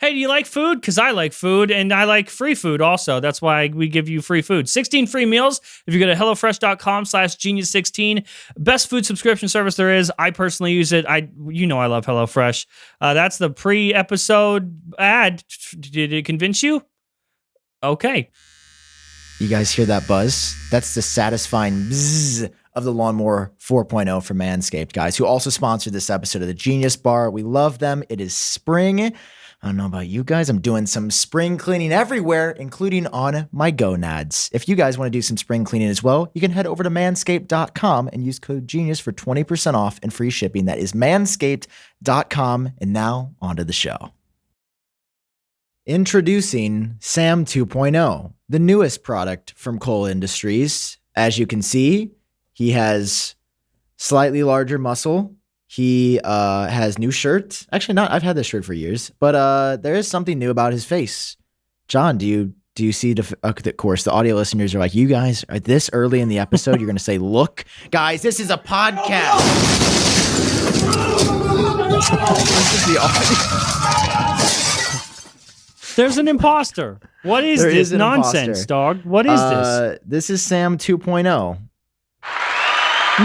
Hey, do you like food? Because I like food, and I like free food also. That's why we give you free food. 16 free meals if you go to HelloFresh.com/Genius16. Best food subscription service there is. I personally use it. I love HelloFresh. That's the pre-episode ad. Did it convince you? Okay. You guys hear that buzz? That's the satisfying bzzz of the Lawnmower 4.0 from Manscaped, guys, who also sponsored this episode of the Genius Bar. We love them. It is spring. I don't know about you guys. I'm doing some spring cleaning everywhere, including on my gonads. If you guys want to do some spring cleaning as well, you can head over to manscaped.com and use code GENIUS for 20% off and free shipping. That is manscaped.com. And now onto the show. Introducing Sam 2.0, the newest product from Kohl Industries. As you can see, he has slightly larger muscle. He has new shirt. Actually, not. I've had this shirt for years, but there is something new about his face. John, do you see of course, the audio listeners are like, you guys are this early in the episode. You're going to say, look, guys, this is a podcast. This is the audio. There's an imposter. What is this nonsense, dog? What is this? This is Sam 2.0.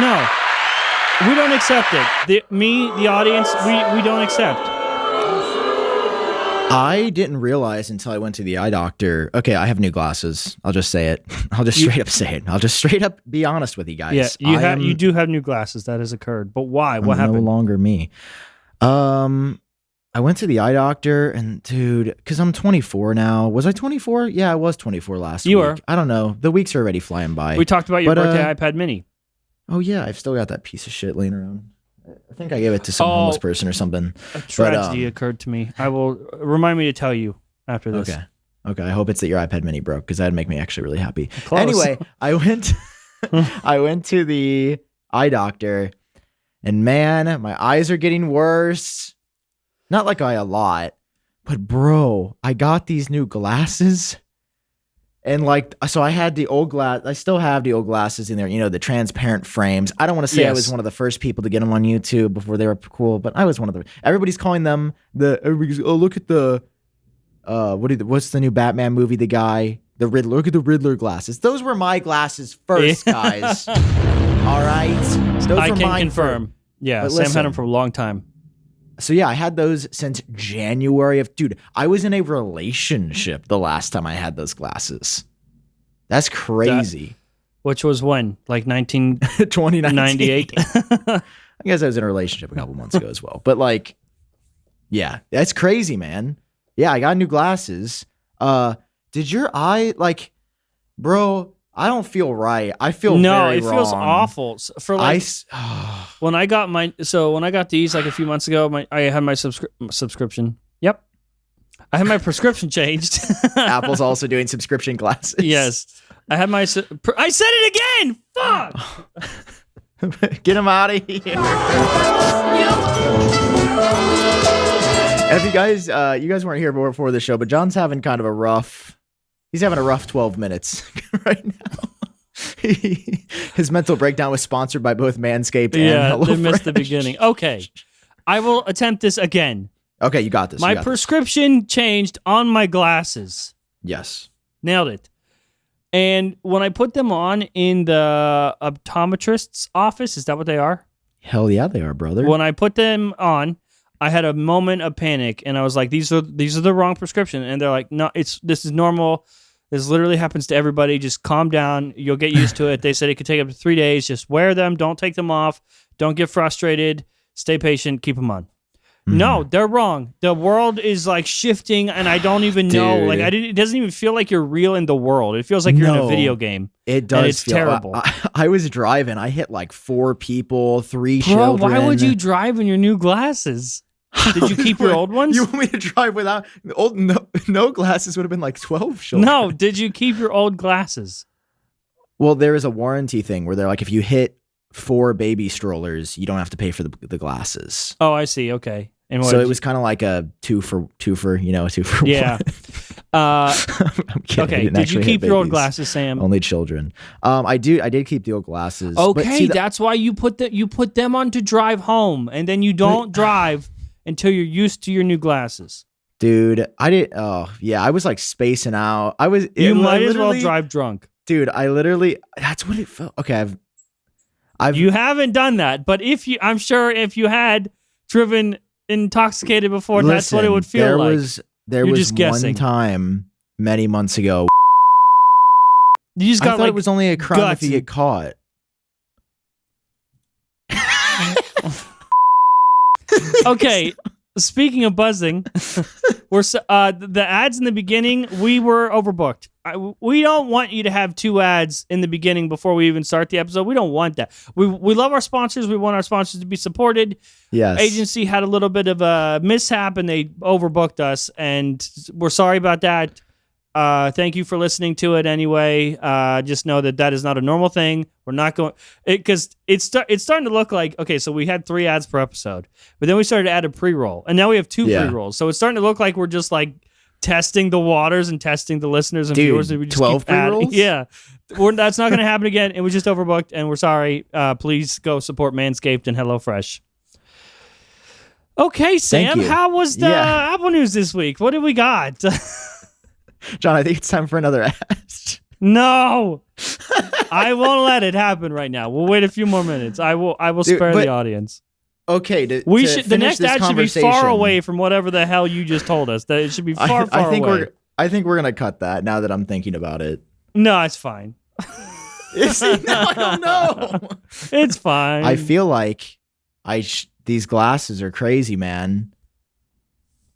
No. We don't accept it. The audience, we don't accept. I didn't realize until I went to the eye doctor. Okay, I have new glasses. I'll just say it. I'll just straight up say it. I'll just straight up be honest with you guys. Yeah, you do have new glasses. That has occurred. But why? What happened? No longer me. I went to the eye doctor and dude, because I'm 24 now. Was I 24? Yeah, I was 24 last week. You were. I don't know. The weeks are already flying by. We talked about your birthday iPad mini. Oh, yeah. I've still got that piece of shit laying around. I think I gave it to some homeless person or something. A tragedy occurred to me. I will remind me to tell you after this. Okay. I hope it's that your iPad mini broke because that'd make me actually really happy. Close. Anyway, I went to the eye doctor and man, my eyes are getting worse. Not like a lot, but bro, I got these new glasses. And so I had the old glass. I still have the old glasses in there, the transparent frames. I don't want to say I was one of the first people to get them on YouTube before they were cool, but I was one of the. Everybody's calling them look at the, what's the new Batman movie? The guy, the Riddler. Look at the Riddler glasses. Those were my glasses first, guys. All right, so those I were can mine confirm. Yeah, Sam had them for a long time. So yeah, I had those since January dude, I was in a relationship the last time I had those glasses. That's crazy. Which was when? Like 2098? I guess I was in a relationship a couple months ago as well. But yeah, that's crazy, man. Yeah, I got new glasses. Did your eye, bro, I don't feel right. I feel very wrong. No, it feels awful. When I got these a few months ago, I had my subscription. Yep. I had my prescription changed. Apple's also doing subscription glasses. Yes. I had my I said it again. Fuck. Get him out of here. And if you guys weren't here before the show, but John's having kind of a rough. He's having a rough 12 minutes right now. His mental breakdown was sponsored by both Manscaped and HelloFresh. They missed the beginning. Okay. I will attempt this again. Okay, you got this. My prescription changed on my glasses. Yes. Nailed it. And when I put them on in the optometrist's office, is that what they are? Hell yeah, they are, brother. When I put them on, I had a moment of panic, and I was like, "These are the wrong prescription." And they're like, "No, this is normal. This literally happens to everybody. Just calm down. You'll get used to it." They said it could take up to 3 days. Just wear them. Don't take them off. Don't get frustrated. Stay patient. Keep them on. No, they're wrong. The world is shifting, and I don't even know. It doesn't even feel like you're real in the world. It feels like you're in a video game. It does. And it's terrible. I was driving. I hit 4 people, 3 children. Bro, why would you drive in your new glasses? Did you keep your old ones? You want me to drive without old no glasses? Would have been 12 children. No, did you keep your old glasses? Well, there is a warranty thing where they're if you hit 4 baby strollers, you don't have to pay for the glasses. Oh, I see. Okay. And so it was kind of like a two for 2 for yeah. I'm kidding. Okay. Did you keep your old glasses, Sam? Only children. I did keep the old glasses. Okay, that's why you put them on to drive home, and then you don't drive until you're used to your new glasses. Dude, I did. Oh yeah, I was like spacing out. You might as well literally- drive drunk. Dude, I literally. That's what it felt. Okay, I've. You haven't done that, but I'm sure if you had driven intoxicated before, that's what it would feel there like. There You're was just guessing. one time many months ago. You just I got thought like it was only a crime guts if you get caught. Okay, speaking of buzzing, the ads in the beginning, we were overbooked. We don't want you to have 2 ads in the beginning before we even start the episode. We don't want that. We love our sponsors. We want our sponsors to be supported. Yes. Agency had a little bit of a mishap and they overbooked us, and we're sorry about that. Thank you for listening to it anyway. Just know that is not a normal thing. We're not going because it's starting to look like, okay, so we had 3 ads per episode, but then we started to add a pre-roll, and now we have 2 pre-rolls. So it's starting to look like we're just like testing the waters and testing the listeners and viewers. And we just 12 keep adding. pre-rolls? Yeah, that's not going to happen again. It was just overbooked, and we're sorry. Please go support Manscaped and HelloFresh. Okay, Sam, how was the Apple News this week? What do we got? John, I think it's time for another ad. No, I won't let it happen right now. We'll wait a few more minutes. I will spare the audience. Okay, the next ad should be far away from whatever the hell you just told us. That it should be far away. I think we're gonna cut that now that I'm thinking about it. No, it's fine. No, I don't know. It's fine. I feel like these glasses are crazy, man,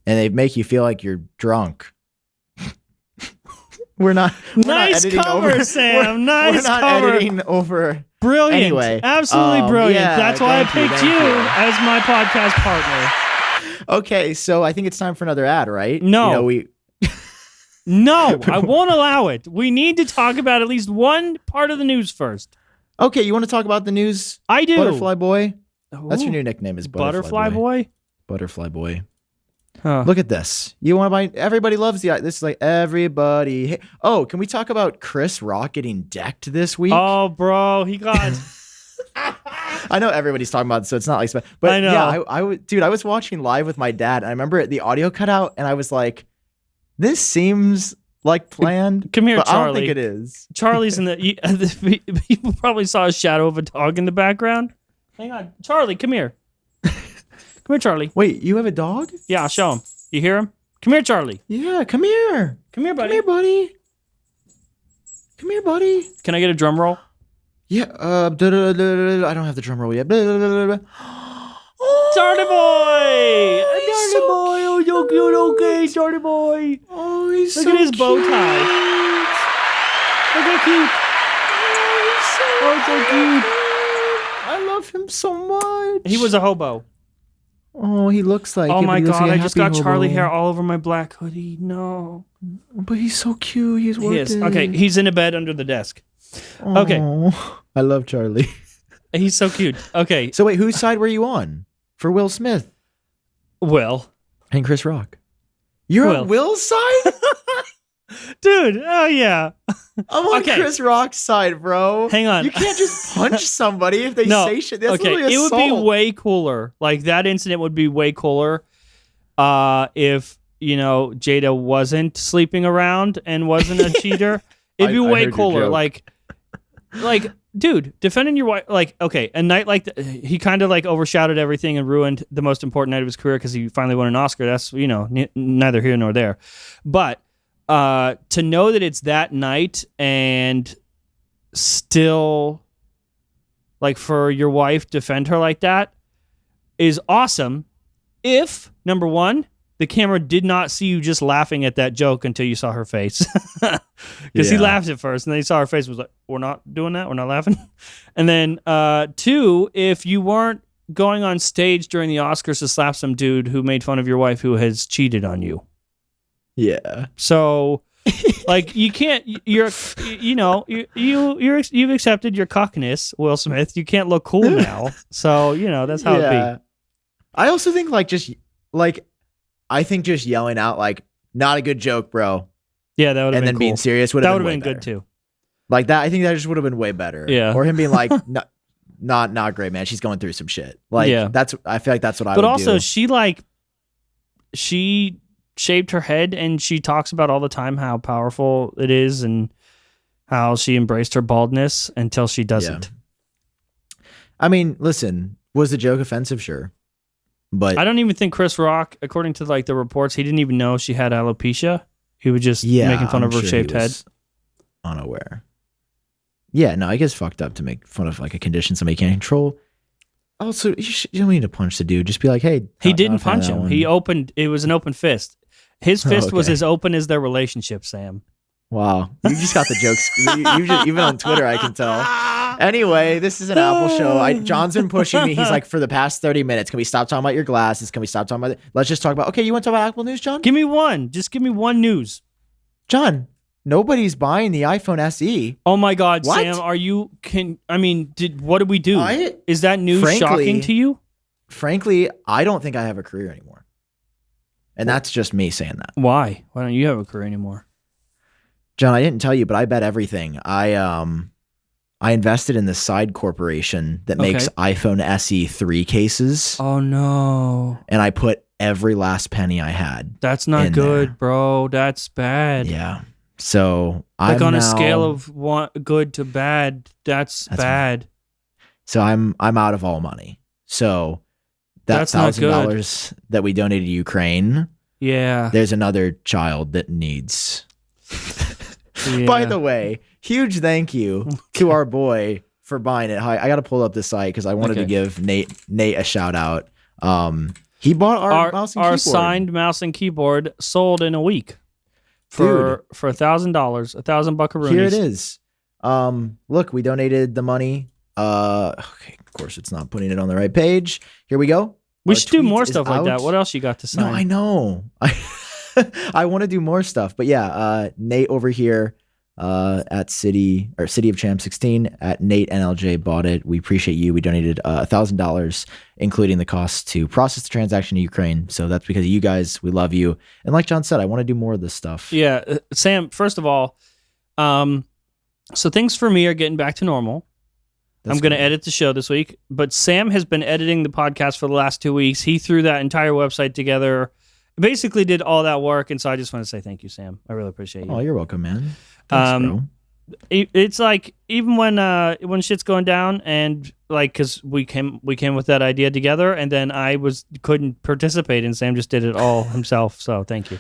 and they make you feel like you're drunk. We're not editing cover, over. Sam. We're not editing over. Brilliant. Anyway, absolutely brilliant. Yeah, that's why I picked you as my podcast partner. Okay, so I think it's time for another ad, right? No, no, I won't allow it. We need to talk about at least one part of the news first. Okay, you want to talk about the news? I do. Butterfly Boy. Ooh. That's your new nickname, is Butterfly Boy. Butterfly Boy. Huh. Look at this. You want to buy? Everybody loves this. Is like everybody. Hey, oh, can we talk about Chris Rock getting decked this week? Oh, bro, he got. I know everybody's talking about it, so it's not like, but I know. yeah, I was watching live with my dad, and I remember the audio cut out, and I was like, "This seems like planned." Come here, but Charlie. I don't think it is. Charlie's in the. People probably saw a shadow of a dog in the background. Hang on, Charlie, come here. Come here, Charlie. Wait, you have a dog? Yeah, I'll show him. You hear him? Come here, Charlie. Yeah, come here. Come here, buddy. Come here, buddy. Come here, buddy. Can I get a drum roll? Yeah. I don't have the drum roll yet. Oh, Charlie boy! he's Charlie so boy! Oh, so cute. Okay, Charlie boy. Oh, he's Look so at his bow cute. tie. Look how cute. Oh, so cute. I love him so much. He was a hobo. Oh, he looks like. Oh it, my but he looks god! like a I just happy got Charlie hobo. hair all over my black hoodie. No. But he's so cute. He's working. He is. Okay, he's in a bed under the desk. Okay. Oh, I love Charlie. He's so cute. Okay. So wait, whose side were you on for Will Smith Will. and Chris Rock? You're Will. on Will's side. Dude, oh yeah. I'm on Okay. Chris Rock's side, bro. Hang on. You can't just punch somebody if they No. say shit. That's Okay, literally it would assault. be way cooler. Like that incident would be way cooler if, Jada wasn't sleeping around and wasn't a cheater. It'd be I way heard your cooler. joke. Like, dude, defending your wife, like, okay, a night like he kind of like overshadowed everything and ruined the most important night of his career because he finally won an Oscar. That's, neither here nor there. But to know that it's that night and still, like, for your wife defend her like that is awesome. If, number one, the camera did not see you just laughing at that joke until you saw her face. Because he Yeah. laughed at first, and then he saw her face and was like, we're not doing that? We're not laughing? And then, two, if you weren't going on stage during the Oscars to slap some dude who made fun of your wife who has cheated on you. Yeah. So, like, you can't, you've accepted your cockness, Will Smith. You can't look cool now. So, that's how it be. I also think I think just yelling out like, not a good joke, bro. Yeah, that would have And been then cool. being serious would That have would have been been way good better. too. Like that, I think that just would have been way better. Yeah. Or him being like, not great, man. She's going through some shit. Like, Yeah. I feel like that's what I But would also, do. she shaved her head, and she talks about all the time how powerful it is and how she embraced her baldness until she doesn't. Yeah. I mean, listen, was the joke offensive? Sure. But I don't even think Chris Rock, according to like the reports, he didn't even know she had alopecia. He was just making fun of her shaved head. Unaware. Yeah, no, I guess fucked up to make fun of like a condition somebody can't control. Also, you don't need to punch the dude. Just be like, hey. He didn't punch him. It was an open fist. His fist was as open as their relationship, Sam. Wow. You just got the jokes. Even on Twitter, I can tell. Anyway, this is an Apple show. John's been pushing me. He's like, for the past 30 minutes, can we stop talking about your glasses? Can we stop talking about it? Let's just talk about, okay, you want to talk about Apple News, John? Give me one. Just give me one news. John, nobody's buying the iPhone SE. Oh my God, What? Sam, what did we do? Is that news shocking to you? Frankly, I don't think I have a career anymore. And that's just me saying that. Why? Why don't you have a career anymore? John, I didn't tell you, but I bet everything. I invested in this side corporation that makes iPhone SE 3 cases. Oh no. And I put every last penny I had. That's not good, bro. That's bad. Yeah. So like on a scale of good to bad, that's bad. So I'm out of all money. So that's $1,000 that we donated to Ukraine. Yeah. There's another child that needs. Yeah. By the way, huge thank you to our boy for buying it. I got to pull up this site because I wanted to give Nate a shout out. He bought our mouse and keyboard. Our signed mouse and keyboard sold in a week for $1,000, $1,000 Here it is. Look, we donated the money. Okay, of course it's not putting it on the right page. Here we go. We should do more stuff like that. What else you got to sign? No, I know. I want to do more stuff, but yeah, Nate over here at City of Champ 16 at Nate NLJ bought it. We appreciate you. We donated $1,000, including the cost to process the transaction in Ukraine. So that's because of you guys. We love you. And like John said, I want to do more of this stuff. Yeah, Sam. First of all, so things for me are getting back to normal. I'm going to edit the show this week, but Sam has been editing the podcast for the last 2 weeks. He threw that entire website together. Basically did all that work, and so I just want to say thank you, Sam. I really appreciate you. Oh, you're welcome, man. Thanks, bro. It's like even when shit's going down, and like because we came with that idea together, and then I couldn't participate, and Sam just did it all himself. So thank you.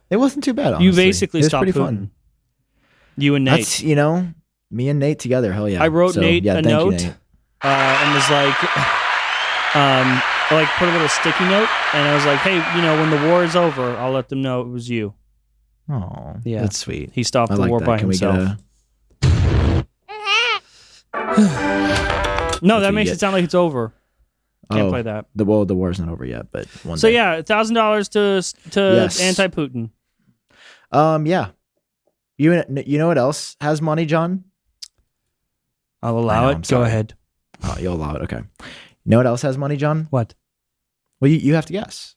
It wasn't too bad. Honestly. You basically stopped pretty Putin. Fun. You and Nate. That's me and Nate together. Hell yeah! I wrote Nate a note, and was like. I like put a little sticky note, and I was like, "Hey, when the war is over, I'll let them know it was you." Oh, yeah, that's sweet. He stopped the war by himself. No, that makes it sound like it's over. Can't play that. The war's not over yet, but one so day. Yeah, $1,000 to anti-Putin. Yeah. You know what else has money, John? I'll allow it. Go ahead. Oh, you'll allow it. Okay. You know what else has money, John? What? Well, you have to guess.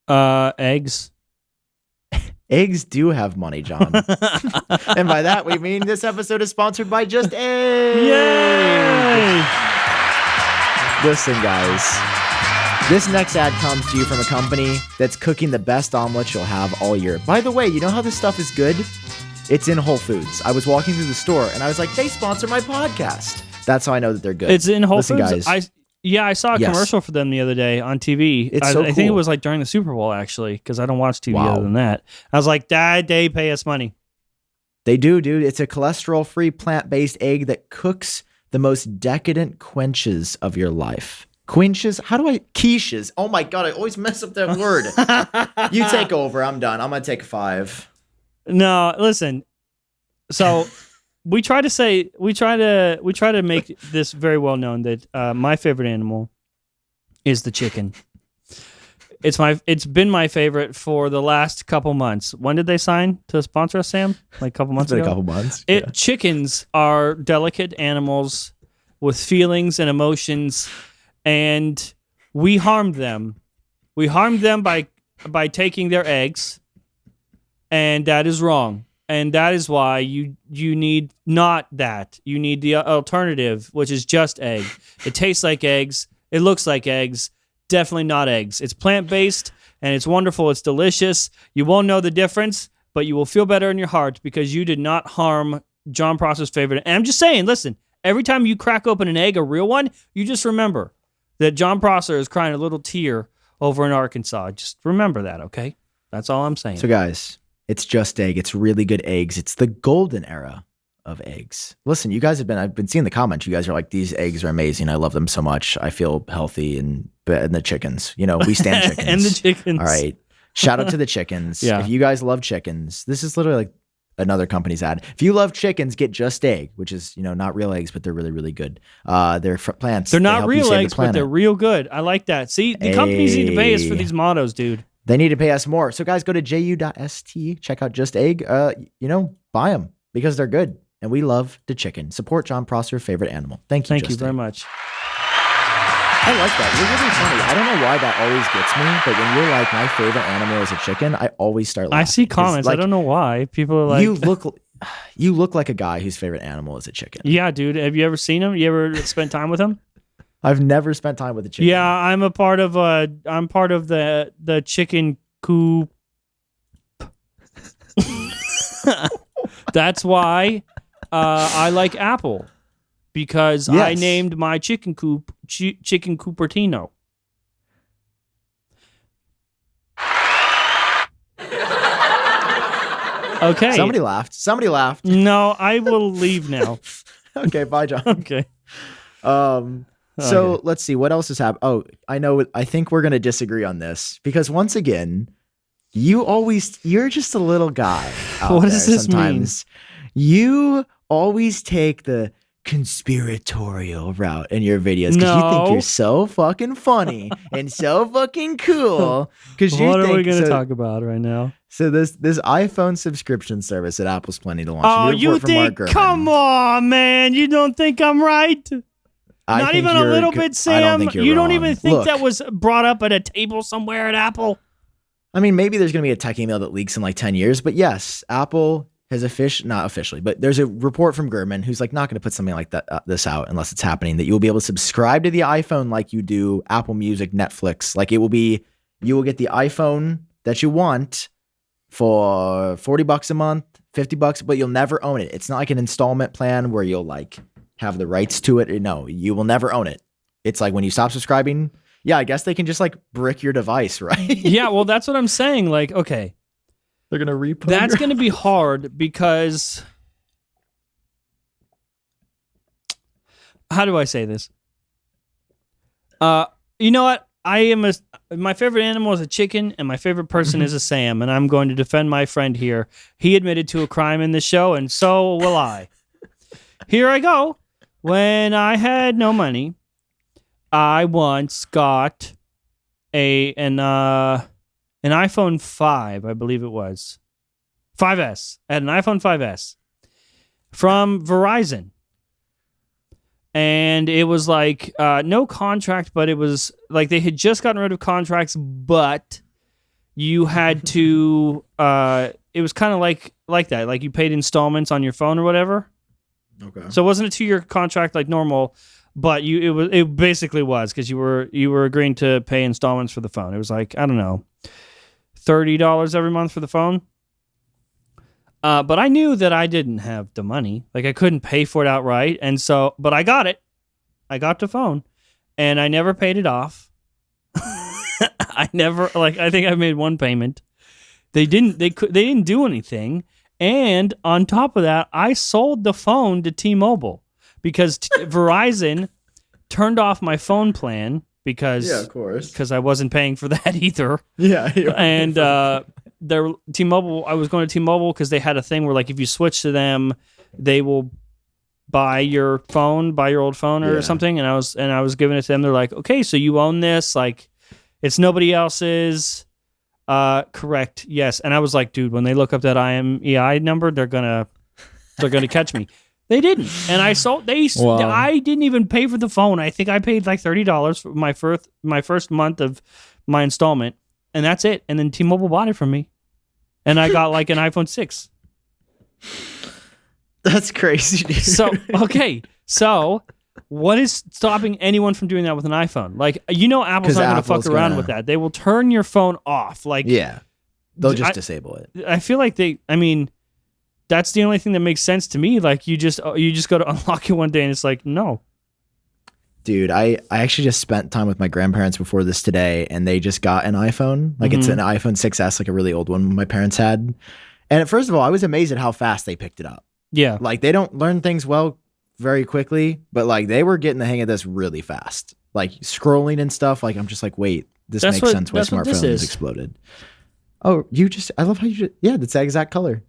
Eggs. Eggs do have money, John. And by that, we mean this episode is sponsored by Just Eggs. Yay! Listen, guys. This next ad comes to you from a company that's cooking the best omelets you'll have all year. By the way, you know how this stuff is good? It's in Whole Foods. I was walking through the store, and I was like, they sponsor my podcast. That's how I know that they're good. It's in Whole Listen, Foods? Guys. I saw a commercial for them the other day on TV. It's so cool. I think it was like during the Super Bowl, actually, because I don't watch TV other than that. I was like, they pay us money. They do, dude. It's a cholesterol-free, plant-based egg that cooks the most decadent quenches of your life. Quenches? Quiches. Oh my God, I always mess up that word. You take over. I'm done. I'm going to take 5. No, listen. So... We try to make this very well known that my favorite animal is the chicken. It's been my favorite for the last couple months. When did they sign to sponsor us, Sam? Like a couple months ago? It's been a couple months. Yeah. Chickens are delicate animals with feelings and emotions, and we harmed them. We harmed them by taking their eggs, and that is wrong. And that is why you need not that. You need the alternative, which is just egg. It tastes like eggs. It looks like eggs. Definitely not eggs. It's plant-based. and it's wonderful. It's delicious. You won't know the difference, but you will feel better in your heart because you did not harm John Prosser's favorite. And I'm just saying, listen, every time you crack open an egg, a real one, you just remember that John Prosser is crying a little tear over in Arkansas. Just remember that, okay? That's all I'm saying. So guys, it's Just Egg. It's really good eggs. It's the golden era of eggs. Listen, you guys I've been seeing the comments. You guys are like, these eggs are amazing. I love them so much. I feel healthy and the chickens, we stand chickens. And the chickens. All right. Shout out to the chickens. Yeah. If you guys love chickens, this is literally like another company's ad. If you love chickens, get Just Egg, which is, not real eggs, but they're really, really good. They're plants. They're not real eggs, but they're real good. I like that. See, the companies need to pay us for these mottos, dude. They need to pay us more. So guys, go to ju.st, check out Just Egg. Buy them because they're good. And we love the chicken. Support John Prosser's favorite animal. Thank you. Thank you very much. I like that. You're really funny. I don't know why that always gets me, but when you're like, my favorite animal is a chicken, I always start laughing. I see comments. I don't know why. People are like, you look like a guy whose favorite animal is a chicken. Yeah, dude. Have you ever seen him? You ever spent time with him? I've never spent time with a chicken. Yeah, I'm part of the chicken coop. That's why I like Apple. Because I named my chicken coop Chicken Cupertino. Okay. Somebody laughed. No, I will leave now. Okay, bye, John. Okay. So let's see what else has happened. Oh, I know. I think we're gonna disagree on this because once again, you're just a little guy. What does this sometimes. You always take the conspiratorial route in your videos because you think you're so fucking funny and so fucking cool. What are we going to talk about right now? So this iPhone subscription service that Apple's planning to launch. Oh, you think? Come on, man! You don't think I'm right? Not even a little bit, Sam. I don't think you're you wrong. Don't even think that was brought up at a table somewhere at Apple? I mean, maybe there's going to be a tech email that leaks in like 10 years, but yes, Apple has not officially, but there's a report from Gurman who's like not going to put something like that this out unless it's happening, that you'll be able to subscribe to the iPhone like you do Apple Music, Netflix. Like you will get the iPhone that you want for $40 a month, $50, but you'll never own it. It's not like an installment plan where you'll like have the rights to it. No, you will never own it. It's like when you stop subscribing. Yeah, I guess they can just like brick your device, right? Yeah, well, that's what I'm saying. Like, okay. They're going to repo. That's going to be hard because how do I say this? You know what? My favorite animal is a chicken and my favorite person is a Sam, and I'm going to defend my friend here. He admitted to a crime in this show, and so will I. Here I go. When I had no money, I once got an iPhone 5, I believe it was. 5S. I had an iPhone 5S from Verizon. And it was like no contract, but it was like they had just gotten rid of contracts, but you had to, it was kind of like that. Like you paid installments on your phone or whatever. Okay. So it wasn't a 2-year contract like normal, but it basically was because you were agreeing to pay installments for the phone. It was like, I don't know, $30 every month for the phone. But I knew that I didn't have the money. Like I couldn't pay for it outright. And so, but I got it. I got the phone and I never paid it off. I think I made one payment. They didn't do anything. And on top of that, I sold the phone to T-Mobile because Verizon turned off my phone plan because of course, because I wasn't paying for that either. Yeah. And T-Mobile, I was going to T-Mobile because they had a thing where like if you switch to them, they will buy your old phone or something. And I was giving it to them. They're like, okay, so you own this, like it's nobody else's. Correct. Yes. And I was like, dude, when they look up that IMEI number, they're gonna catch me. They didn't. And I didn't even pay for the phone. I think I paid like $30 for my first month of my installment. And that's it. And then T-Mobile bought it from me. And I got like an iPhone 6. That's crazy, dude. So What is stopping anyone from doing that with an iPhone? Like, Apple's 'Cause not going to Apple's fuck around gonna- with that. They will turn your phone off. Like, Yeah. They'll just I- disable it. I feel like that's the only thing that makes sense to me. Like, you just go to unlock it one day and it's like, no. Dude, I actually just spent time with my grandparents before this today, and they just got an iPhone. Like, it's an iPhone 6S, like a really old one my parents had. And first of all, I was amazed at how fast they picked it up. Yeah. Like, they don't learn things very quickly, but like they were getting the hang of this really fast. Like scrolling and stuff. Like, I'm just like, wait, this makes sense why smartphones exploded. Oh, I love how that's the exact color.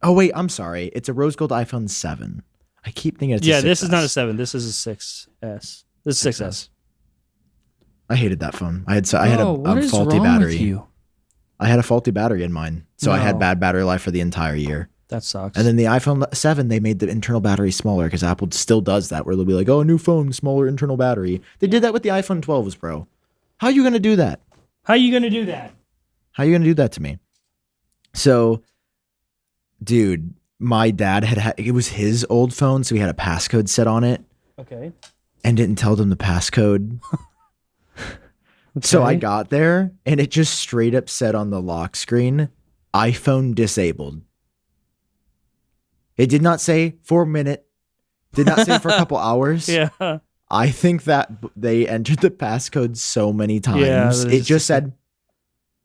Oh wait, I'm sorry. It's a rose gold iPhone 7. I keep thinking it's a 6S. This is not a 7. This is a 6S. This is 6S. I hated that phone. I had a what is faulty wrong battery. with you? I had a faulty battery in mine. So I had bad battery life for the entire year. That sucks. And then the iPhone 7, they made the internal battery smaller because Apple still does that, where they'll be like, oh, new phone, smaller internal battery. They did that with the iPhone 12s, bro. How are you going to do that? How are you going to do that? How are you going to do that to me? So, dude, my dad it was his old phone, so he had a passcode set on it. Okay. And didn't tell them the passcode. So I got there, and it just straight up said on the lock screen, iPhone disabled. It did not say for a minute. Did not say for a couple hours. Yeah. I think that they entered the passcode so many times. It just said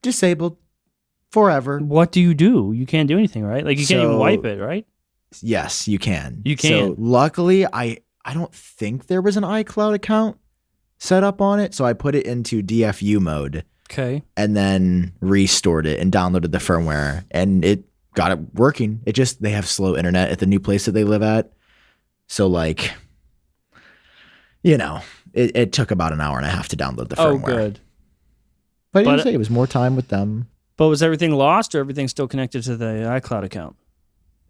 disabled forever. What do? You can't do anything, right? Like, you can't even wipe it, right? Yes, you can. You can. So luckily, I don't think there was an iCloud account set up on it. So I put it into DFU mode. Okay. And then restored it and downloaded the firmware, and it got it working. They have slow internet at the new place that they live at. So like, it took about an hour and a half to download the firmware. Oh, good. But I didn't say it was more time with them. But was everything lost, or everything still connected to the iCloud account?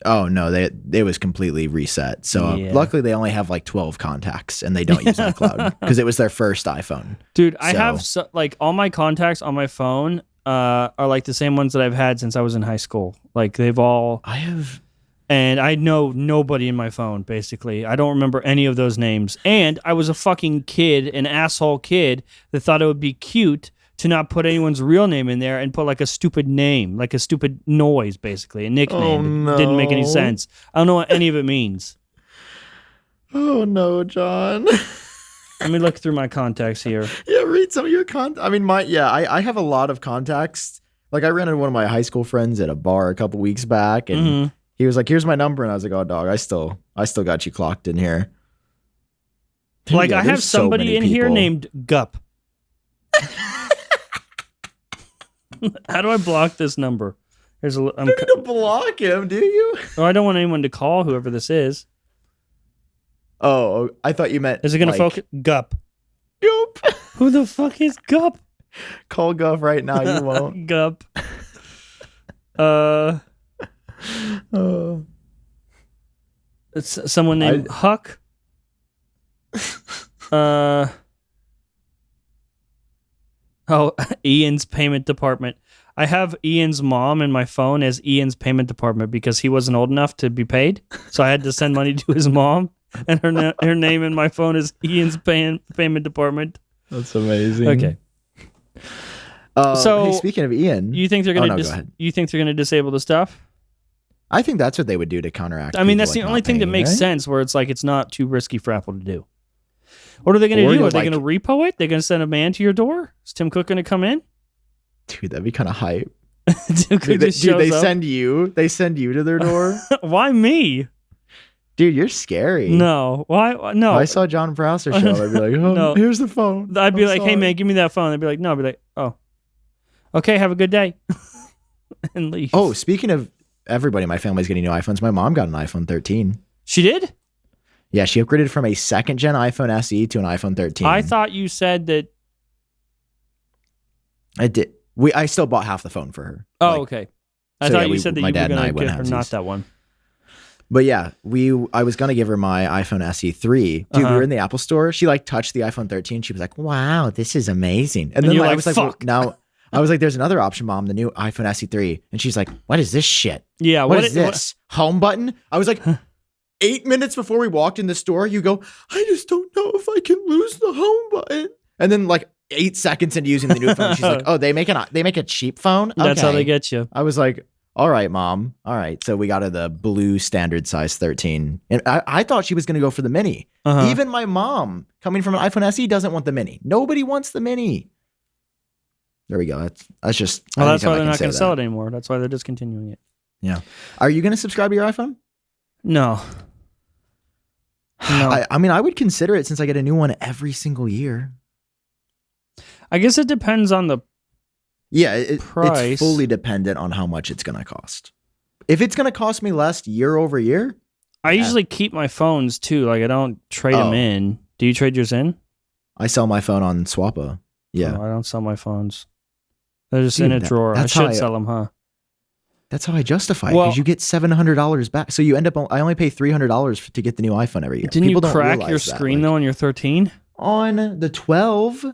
Oh no, it was completely reset. So luckily they only have like 12 contacts, and they don't use iCloud because it was their first iPhone. Dude, I have all my contacts on my phone are like the same ones that I've had since I was in high school. Like and I know nobody in my phone, basically. I don't remember any of those names. And I was a fucking kid, an asshole kid that thought it would be cute to not put anyone's real name in there and put like a stupid name, like a stupid noise, basically, a nickname. Oh, no. It didn't make any sense. I don't know what any of it means. Oh no, John. Let me look through my contacts here. Yeah, read some of your contacts. I mean, I have a lot of contacts. Like, I ran into one of my high school friends at a bar a couple weeks back, and he was like, "Here's my number," and I was like, "Oh, dog, I still got you clocked in here." Dude, like, I have somebody in here named Gup. How do I block this number? I'm you need to block him, do you? Oh, I don't want anyone to call whoever this is. Oh, I thought you meant. Is it going to focus? Gup. Gup. Who the fuck is Gup? Call Gup right now. You won't. Gup. It's someone named Huck. Ian's payment department. I have Ian's mom in my phone as Ian's payment department because he wasn't old enough to be paid. So I had to send money to his mom, and her name in my phone is Ian's payment department. That's amazing. Okay. So hey, speaking of Ian, you think they're going to disable the stuff? I think that's what they would do to counteract. I mean, that's the only thing that makes sense, where it's like it's not too risky for Apple to do. What are they going to do? Are they going to repo it? They're going to send a man to your door? Is Tim Cook going to come in? Dude, that'd be kind of hype. They send you to their door. Why me? Dude, you're scary. No. Why? No. If I saw John Prosser show, I'd be like, oh, no. Here's the phone. I'd be like, hey, man, give me that phone. They'd be like, no. I'd be like, oh. Okay, have a good day. And leave. Oh, speaking of everybody in my family's getting new iPhones, my mom got an iPhone 13. She did? Yeah, she upgraded from a second-gen iPhone SE to an iPhone 13. I thought you said that... I did. I still bought half the phone for her. Oh, okay. I thought you said that you were going to give her not that one. But yeah, I was going to give her my iPhone SE 3. Dude, we were in the Apple store. She like touched the iPhone 13. She was like, wow, this is amazing. And then I was like, fuck. Well, now I was like, there's another option, Mom, the new iPhone SE 3. And she's like, what is this shit? Yeah. What is this? Home button? I was like, 8 minutes before we walked in the store, you go, I just don't know if I can lose the home button. And then like 8 seconds into using the new phone, she's like, oh, they make a cheap phone? Okay. That's how they get you. I was like, all right, Mom. All right. So we got her the blue standard size 13. And I thought she was going to go for the mini. Even my mom, coming from an iPhone SE, doesn't want the mini. Nobody wants the mini. There we go. That's just. Well, that's why they're not going to sell it anymore. That's why they're discontinuing it. Yeah. Are you going to subscribe to your iPhone? No. I mean, I would consider it since I get a new one every single year. I guess it depends on the price. It's fully dependent on how much it's going to cost. If it's going to cost me less year over year. I usually keep my phones too. Like I don't trade them in. Do you trade yours in? I sell my phone on Swappa. Yeah. No, I don't sell my phones. They're just in a drawer. I should sell them, huh? That's how I justify it, because you get $700 back. So you end up, I only pay $300 to get the new iPhone every year. Didn't you crack your screen though on your 13? On the 12. So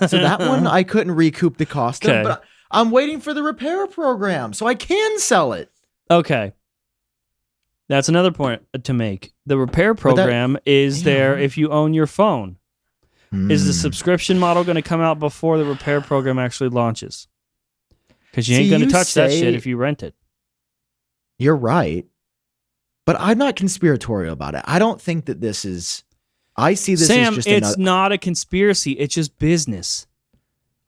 that one I couldn't recoup the cost of, but I'm waiting for the repair program so I can sell it. Okay. That's another point to make. The repair program is there if you own your phone. Is the subscription model going to come out before the repair program actually launches? Because you ain't going to touch that shit if you rent it. You're right. But I'm not conspiratorial about it. I don't think that this is... I see this as just it's not a conspiracy. It's just business.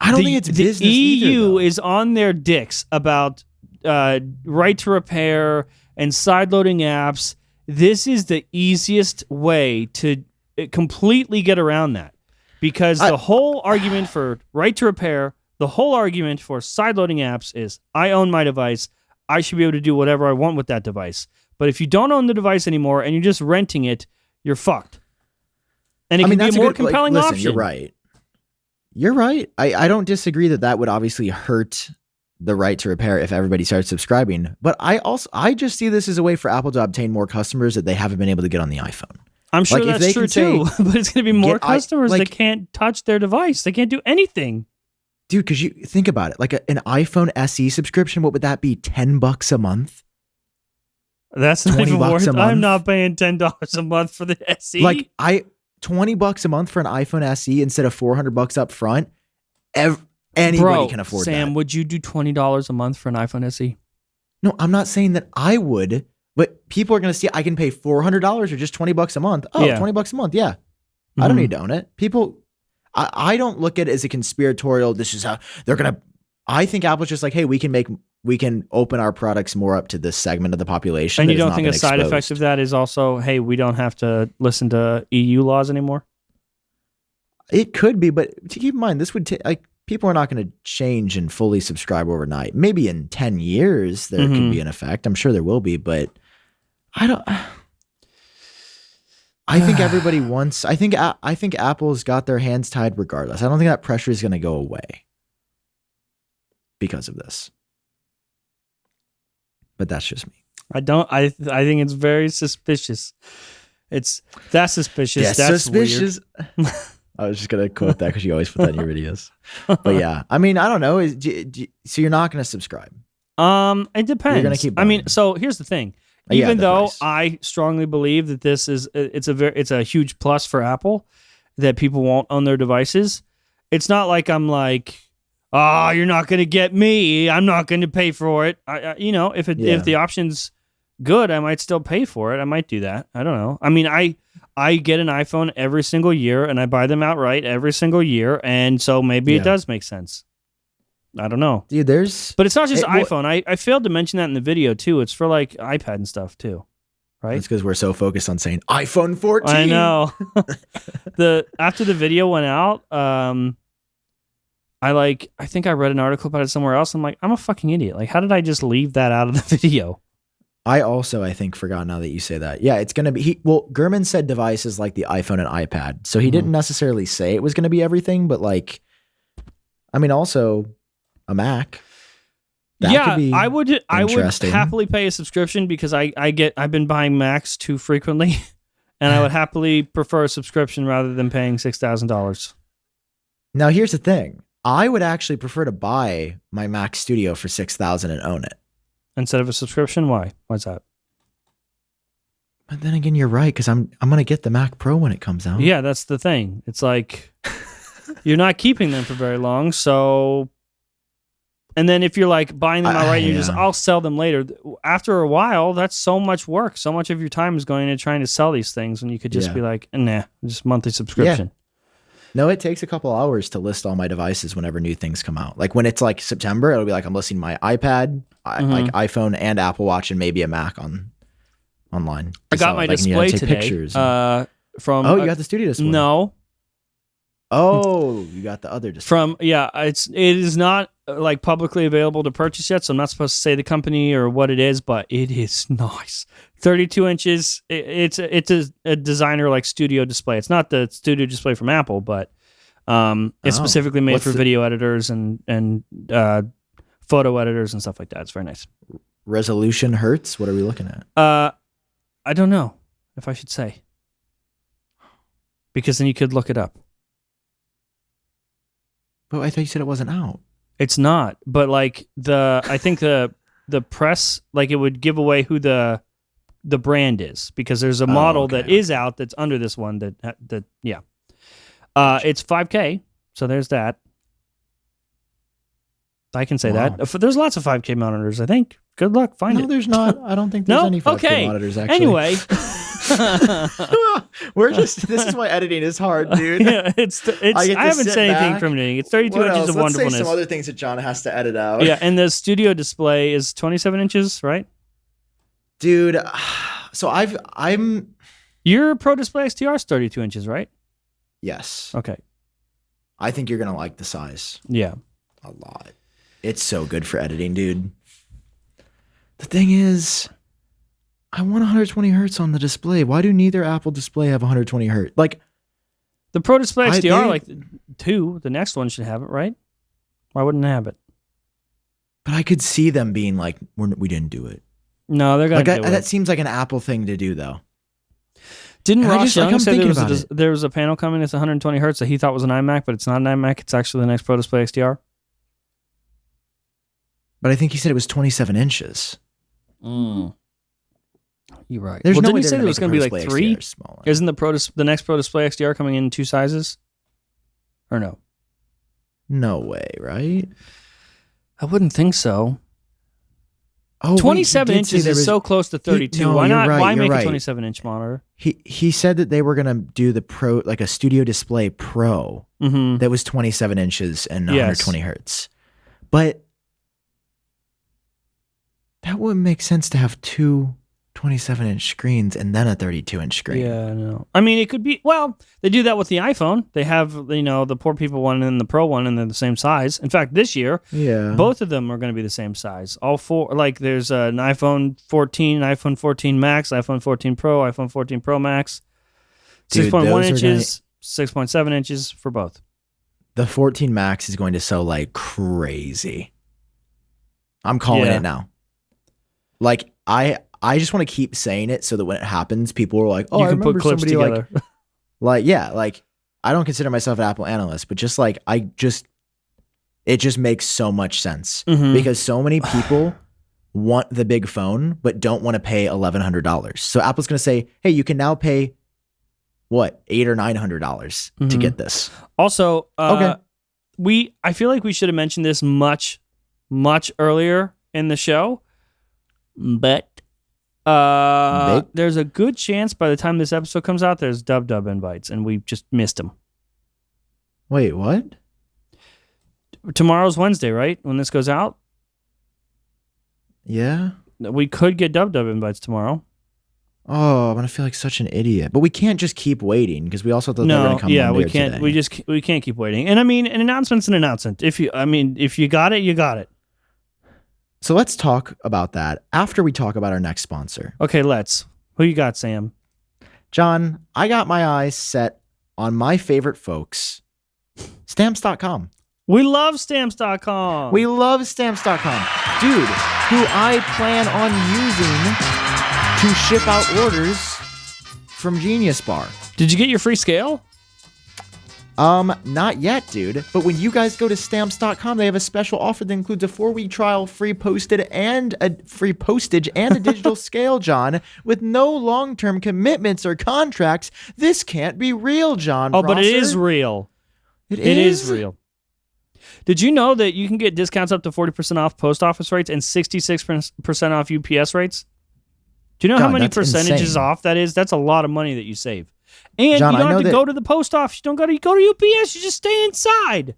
I don't think it's business The EU either, is on their dicks about right to repair and sideloading apps. This is the easiest way to completely get around that. Because the whole argument for right to repair, the whole argument for sideloading apps is I own my device. I should be able to do whatever I want with that device. But if you don't own the device anymore and you're just renting it, you're fucked. And it can be a more compelling option. You're right. You're right. I don't disagree that would obviously hurt the right to repair if everybody starts subscribing. But I just see this as a way for Apple to obtain more customers that they haven't been able to get on the iPhone. I'm sure that's true too, but it's going to be more customers that can't touch their device. They can't do anything. Dude, because you think about it, like an iPhone SE subscription, what would that be? $10 a month? That's not even worth it. I'm not paying $10 a month for the SE. Like $20 a month for an iPhone SE instead of $400 up front. Anybody can afford that. Sam, would you do $20 a month for an iPhone SE? No, I'm not saying that I would. But people are going to see I can pay $400 or just $20 a month. Oh, yeah. $20 a month. Yeah. I don't need to own it. People, I don't look at it as a conspiratorial. This is how they're going to, I think Apple's just like, hey, we can open our products more up to this segment of the population. And you don't think a side effect of that is also, hey, we don't have to listen to EU laws anymore? It could be, but to keep in mind, this would take, like, people are not going to change and fully subscribe overnight. Maybe in 10 years, there could be an effect. I'm sure there will be, but I think everybody wants. I think Apple's got their hands tied regardless. I don't think that pressure is going to go away because of this. But that's just me. I think it's very suspicious. It's that suspicious. Yeah, that's suspicious. Weird. I was just gonna quote that because you always put that in your videos. But yeah, I mean, I don't know. So you're not going to subscribe? It depends. You're going to keep buying. I mean, so here's the thing. Even though I strongly believe that this is it's a huge plus for Apple that people won't own their devices, it's not like I'm like, oh, you're not going to get me. I'm not going to pay for it. If the option's good, I might still pay for it. I might do that. I don't know. I mean, I get an iPhone every single year and I buy them outright every single year, and so maybe it does make sense. I don't know. Dude, but it's not just iPhone. I failed to mention that in the video too. It's for like iPad and stuff too, right? It's because we're so focused on saying iPhone 14. I know. After the video went out, I think I read an article about it somewhere else. I'm like, I'm a fucking idiot. Like, how did I just leave that out of the video? I also, I think, forgot now that you say that. Yeah, it's going to be... Gurman said devices like the iPhone and iPad. So he didn't necessarily say it was going to be everything, but like... I mean, also a Mac. I would happily pay a subscription because I've been buying Macs too frequently, and I would happily prefer a subscription rather than paying $6,000. Now, here's the thing. I would actually prefer to buy my Mac Studio for $6,000 and own it. Instead of a subscription? Why? Why's that? But then again, you're right, because I'm gonna get the Mac Pro when it comes out. Yeah, that's the thing. It's like you're not keeping them for very long, so. And then if you're like buying them outright, you're just I'll sell them later. After a while, that's so much work. So much of your time is going into trying to sell these things when you could just be like, nah, just monthly subscription. Yeah. No, it takes a couple hours to list all my devices whenever new things come out. Like when it's like September, it'll be like I'm listing my iPad, like iPhone and Apple Watch, and maybe a Mac online. I got my display today. Pictures you got the studio display. No. Oh, you got the other display. It is not like publicly available to purchase yet, so I'm not supposed to say the company or what it is, but it is nice. 32 inches. It's a designer like studio display. It's not the studio display from Apple, but it's specifically made for video editors and photo editors and stuff like that. It's very nice. Resolution hertz? What are we looking at? I don't know if I should say, because then you could look it up. But I thought you said it wasn't out. It's not, but like I think the press, like it would give away who the brand is, because there's a model that is out that's under this one that it's 5K, so there's that. I can say that. There's lots of 5K monitors, I think. Good luck finding it. No, there's not. I don't think there's any 5K monitors, actually. Anyway. This is why editing is hard, dude. Yeah, I haven't said anything incriminating. It's 32 inches of wonderfulness. Let's say some other things that John has to edit out. Yeah, and the studio display is 27 inches, right? Dude, so your Pro Display XDR is 32 inches, right? Yes. Okay. I think you're going to like the size. Yeah. A lot. It's so good for editing, dude. The thing is, I want 120 hertz on the display. Why do neither Apple display have 120 hertz? Like the Pro Display XDR, the next one should have it, right? Why wouldn't it have it? But I could see them being like, we didn't do it. No, they're gonna do it. That seems like an Apple thing to do, though. Didn't Ross Young say there was a panel coming that's 120 hertz that he thought was an iMac, but it's not an iMac. It's actually the next Pro Display XDR. But I think he said it was 27 inches. You're right. There's didn't he say it was going to be like 3? Isn't the next Pro Display XDR coming in 2 sizes? Or no? No way, right? I wouldn't think so. Oh, 27 inches is so close to 32. Why make a 27-inch monitor? He said that they were going to do the Pro, like a Studio Display Pro that was 27 inches and 120 hertz. But that wouldn't make sense to have 2 27-inch screens and then a 32-inch screen. Yeah, I know. I mean, it could be, they do that with the iPhone. They have, the poor people one and the Pro one, and they're the same size. In fact, this year, both of them are going to be the same size. All four, like there's an iPhone 14, iPhone 14 Max, iPhone 14 Pro, iPhone 14 Pro Max, 6.1 inches, 6.7 inches for both. The 14 Max is going to sell like crazy. I'm calling it now. Like, I just want to keep saying it so that when it happens, people are like, "Oh, you can put clips together." Like I don't consider myself an Apple analyst, but just like it just makes so much sense because so many people want the big phone but don't want to pay $1,100. So Apple's going to say, "Hey, you can now pay what, $800 or $900 to get this." Also, I feel like we should have mentioned this much earlier in the show, but there's a good chance by the time this episode comes out, there's dub invites, and we just missed them. Wait, what? Tomorrow's Wednesday, right? When this goes out? Yeah. We could get dub invites tomorrow. Oh, I'm gonna feel like such an idiot. But we can't just keep waiting because we also thought they were gonna come. Yeah, we can't. Today. We can't keep waiting. And I mean, an announcement's an announcement. If you got it, you got it. So let's talk about that after we talk about our next sponsor. Okay, let's. Who you got, Sam? John, I got my eyes set on my favorite folks, Stamps.com. We love Stamps.com. We love Stamps.com. Dude, who I plan on using to ship out orders from Genius Bar. Did you get your free scale? Not yet, dude. But when you guys go to Stamps.com, they have a special offer that includes a 4-week trial, free postage, and a digital scale, John, with no long-term commitments or contracts. This can't be real, John. Oh, but it is real. It is real. Did you know that you can get discounts up to 40% off post office rates and 66% off UPS rates? Do you know how many percentages insane. off that is? That's a lot of money that you save. And John, you don't I know have to that- go to the post office. You don't go to UPS. You just stay inside.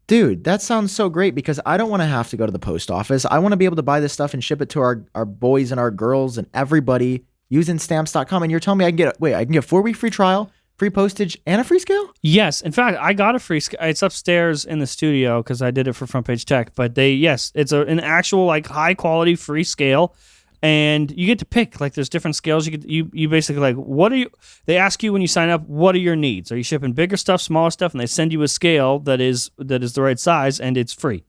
Dude, that sounds so great because I don't want to have to go to the post office. I want to be able to buy this stuff and ship it to our boys and our girls and everybody using Stamps.com. And you're telling me I can get a 4-week free trial, free postage, and a free scale? Yes. In fact, I got a free scale. It's upstairs in the studio because I did it for Front Page Tech. But it's an actual like high quality free scale. And you get to pick, like there's different scales. You basically like, they ask you when you sign up, what are your needs? Are you shipping bigger stuff, smaller stuff? And they send you a scale that is the right size and it's free.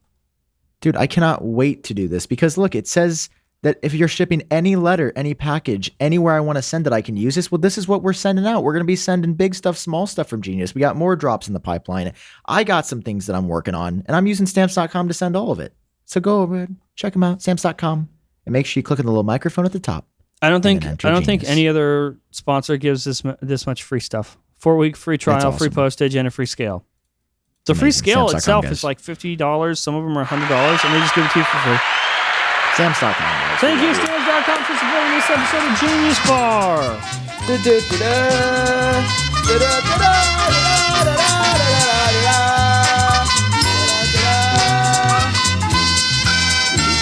Dude, I cannot wait to do this because look, it says that if you're shipping any letter, any package, anywhere I want to send it, I can use this. Well, this is what we're sending out. We're going to be sending big stuff, small stuff from Genius. We got more drops in the pipeline. I got some things that I'm working on and I'm using Stamps.com to send all of it. So go over and check them out, Stamps.com. And make sure you click on the little microphone at the top. I don't think any other sponsor gives this much free stuff. 4-week free trial, awesome. Free postage, and a free scale. The free scale itself is like $50. Some of them are $100, and they just give it to you for free. Stamps.com. Thank you, Stamps.com, for supporting this episode of Genius Bar.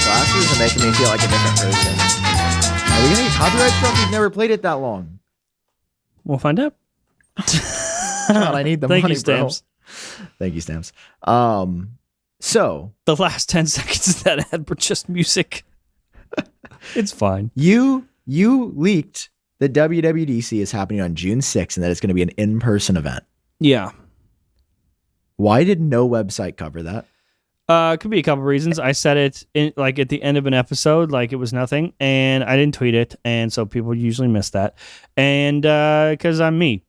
Glasses are making me feel like a different person. Are we gonna get copyright stuff? We've never played it that long. We'll find out. God, I need the Thank money, you, Stamps. bro. Thank you, Stamps. So The last 10 seconds of that ad were just music. It's fine. you leaked that WWDC is happening on June 6th and that it's going to be an in-person event. Yeah. Why did no website cover that? It could be a couple reasons. I said it at the end of an episode, like it was nothing, and I didn't tweet it, and so people usually miss that. And because I'm me,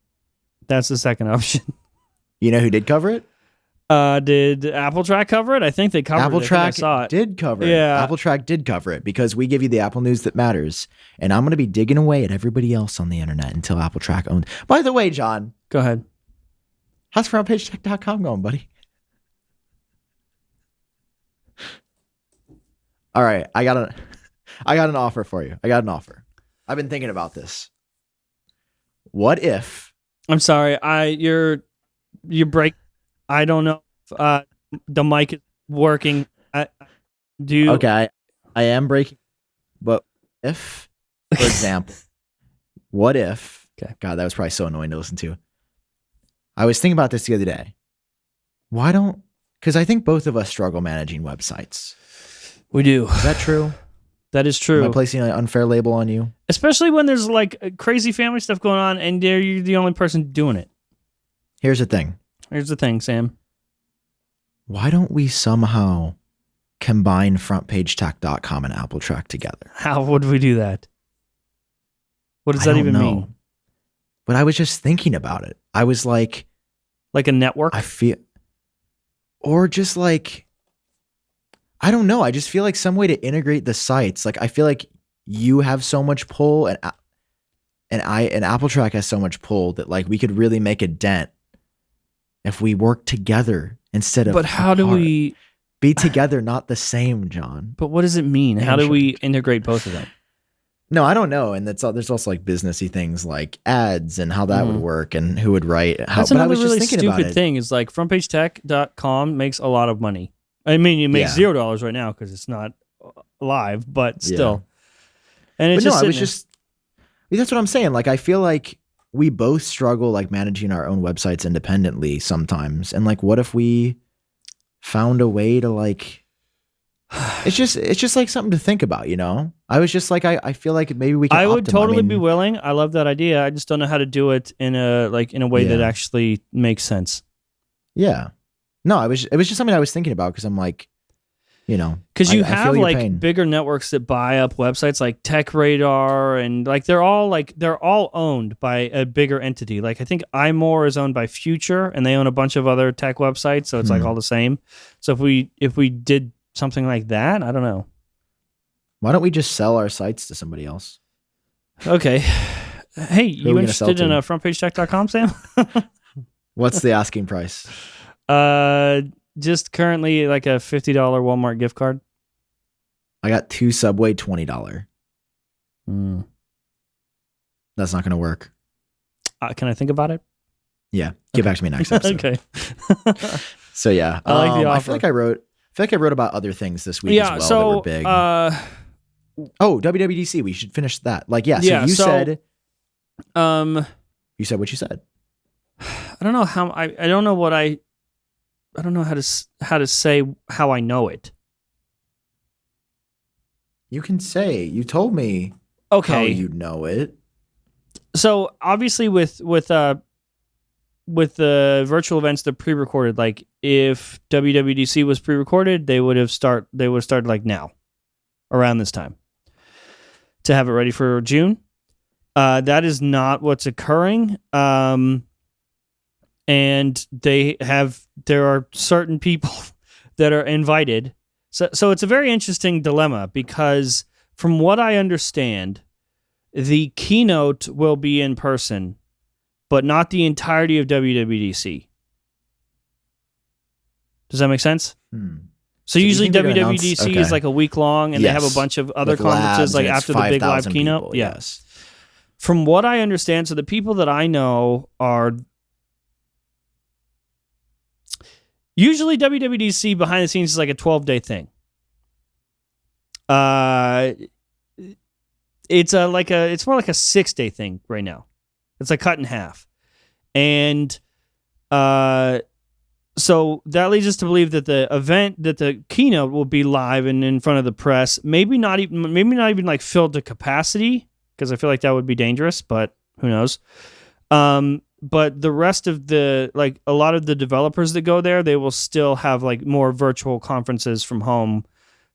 that's the second option. You know who did cover it? Did Apple Track cover it? I think they covered Apple it. Track I saw it. did cover it. Yeah. Apple Track did cover it because we give you the Apple news that matters, and I'm going to be digging away at everybody else on the internet until Apple Track owns. By the way, John, Go ahead. how's frontpagetech.com going, buddy? All right, I got an offer for you. I got an offer. I've been thinking about this. What if? I'm sorry. You break. I don't know if the mic is working. Okay, I am breaking. But if, for example, what if? Okay. God, that was probably so annoying to listen to. I was thinking about this the other day. Why don't? Because I think both of us struggle managing websites. We do. Is that true? That is true. Am I placing an unfair label on you? Especially when there's like crazy family stuff going on and you're the only person doing it. Here's the thing. Here's the thing, Sam. Why don't we somehow combine frontpagetech.com and Apple Track together? How would we do that? What does I that don't even know. mean? But I was just thinking about it. I was like, Like a network? I feel, or just like, I don't know. I just feel like some way to integrate the sites. Like I feel like you have so much pull and Apple Track has so much pull that like we could really make a dent if we work together instead of. But how do we be together, not the same, John? But what does it mean? How do we integrate both of them? No, I don't know. And there's also like businessy things like ads and how that would work and who would write. That's but I another was really just thinking about stupid it. thing is like frontpagetech.com makes a lot of money. I mean, it makes $0 right now because it's not live, but still. And it's that's what I'm saying. Like, I feel like we both struggle like managing our own websites independently sometimes. And like, what if we found a way to like, it's just like something to think about, you know? I was just like, I feel like maybe we can I would totally be willing. I love that idea. I just don't know how to do it in a way that actually makes sense. Yeah. No, it was just something I was thinking about because I'm like, you know, because you I have feel your like pain. bigger networks that buy up websites like Tech Radar, and like they're all owned by a bigger entity. Like I think iMore is owned by Future, and they own a bunch of other tech websites, so it's like all the same. So if we did something like that, I don't know. Why don't we just sell our sites to somebody else? Okay. Hey, Who are you we gonna sell interested in to? frontpagetech.com, Sam? What's the asking price? Just currently like a $50 Walmart gift card. I got 2 Subway $20. That's not going to work. Can I think about it? Yeah, get back to me next episode. Okay. So yeah, I like the offer. I feel like I wrote about other things this week as well that were big. Oh, WWDC. We should finish that. Like, yeah. So you said, you said what you said. I don't know how I don't know what I don't know how to say how I know it. You can say you told me. Okay. How you know it. So obviously with the virtual events, they're pre-recorded. Like if WWDC was pre-recorded, they would have started like now, around this time, to have it ready for June. That is not what's occurring. And there are certain people that are invited. So it's a very interesting dilemma because from what I understand, the keynote will be in person, but not the entirety of WWDC. Does that make sense? So usually WWDC is like a week long, and they have a bunch of other conferences like after the big live keynote. People, yes. From what I understand, so the people that I know are usually WWDC behind the scenes is like a 12-day thing. It's more like a 6-day thing right now. It's like cut in half. And so that leads us to believe that the keynote will be live and in front of the press. Maybe not even like filled to capacity, because I feel like that would be dangerous, but who knows? But the rest of a lot of the developers that go there, they will still have like more virtual conferences from home.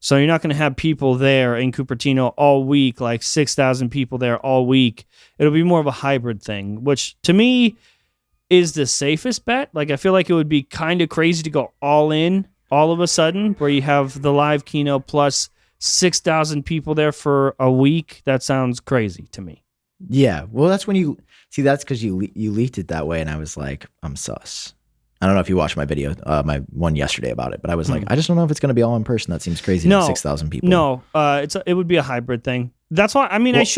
So you're not going to have people there in Cupertino all week, like 6,000 people there all week. It'll be more of a hybrid thing, which to me is the safest bet. Like I feel like it would be kind of crazy to go all in all of a sudden, where you have the live keynote plus 6,000 people there for a week. That sounds crazy to me. Yeah. Well, that's when that's because you leaked it that way, and I was like, I'm sus. I don't know if you watched my video, my one yesterday about it, but I was like, I just don't know if it's going to be all in person. That seems crazy. No, 6,000 people. No, it would be a hybrid thing. That's why. I mean, this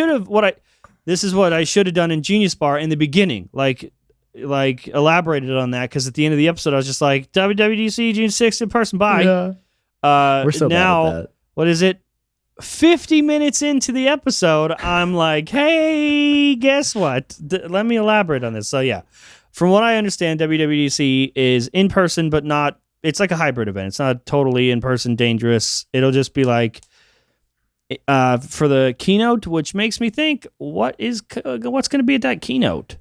is what I should have done in Genius Bar in the beginning, like elaborated on that, because at the end of the episode I was just like, WWDC June 6th in person. Bye. Yeah. We're so now, bad at that. What is it? 50 minutes into the episode, I'm like, hey, guess what? Let me elaborate on this. So yeah. From what I understand, WWDC is in person, but not. It's like a hybrid event. It's not totally in person dangerous. It'll just be like for the keynote, which makes me think, what's going to be at that keynote?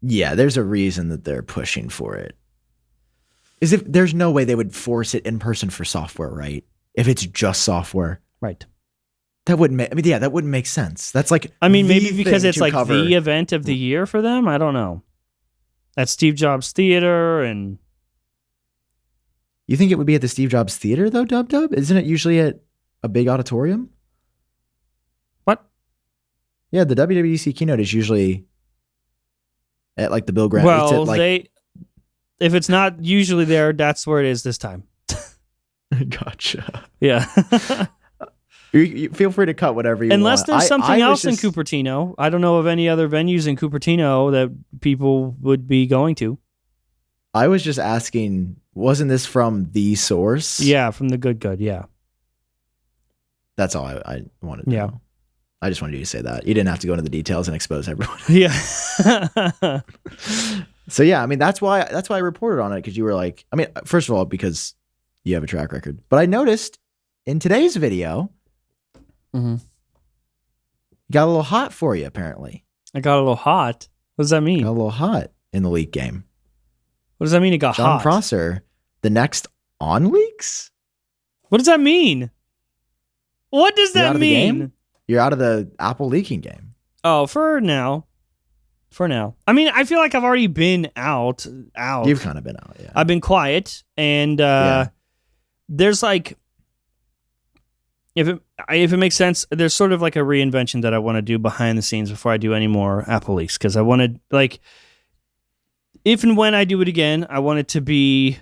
Yeah, there's a reason that they're pushing for it. Is if there's no way they would force it in person for software, right? If it's just software, right? That wouldn't make. I mean, yeah, that wouldn't make sense. That's like. I mean, maybe because it's like the event of the year for them. I don't know. At Steve Jobs Theater, and you think it would be at the Steve Jobs Theater though, Dub? Isn't it usually at a big auditorium? What? Yeah, the WWDC keynote is usually at like the Bill Graham. Well, if it's not usually there, that's where it is this time. Gotcha. Yeah. You feel free to cut whatever you want. Unless there's something else in Cupertino. I don't know of any other venues in Cupertino that people would be going to. I was just asking, wasn't this from the source? Yeah, from the good, yeah. That's all I wanted to know. I just wanted you to say that. You didn't have to go into the details and expose everyone. Yeah. So yeah, I mean, that's why I reported on it, because you were like, I mean, first of all, because you have a track record. But I noticed in today's video, got a little hot for you, apparently. I got a little hot? What does that mean? Got a little hot in the leak game. What does that mean it got hot? John Prosser, the next on leaks? What does that mean? What does that mean? You're out of the Apple leaking game. Oh, for now. For now. I mean, I feel like I've already been out. You've kind of been out, yeah. I've been quiet, and there's like, if it makes sense, there's sort of like a reinvention that I want to do behind the scenes before I do any more Apple leaks, because I want to, like, if and when I do it again, I want it to be,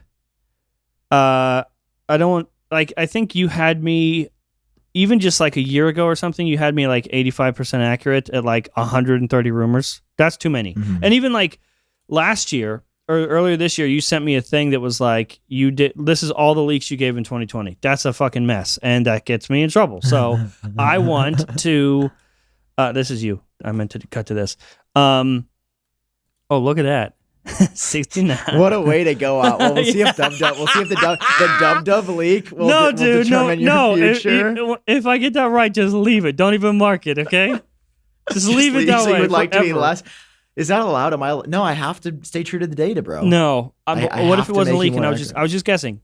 I don't, like, I think you had me, even just like a year ago or something, you had me like 85% accurate at like 130 rumors. That's too many. Mm-hmm. And even like last year or earlier this year, you sent me a thing that was like, this is all the leaks you gave in 2020. That's a fucking mess. And that gets me in trouble. So I want to, this is you. I meant to cut to this. Oh, look at that. 69. What a way to go out. Well, we'll see if the dub leak will determine your future. If I get that right, just leave it. Don't even mark it, okay? Just leave it that way. So you would like to be less. Is that allowed? No, I have to stay true to the data, bro. No. What if it wasn't leaking? I was just guessing.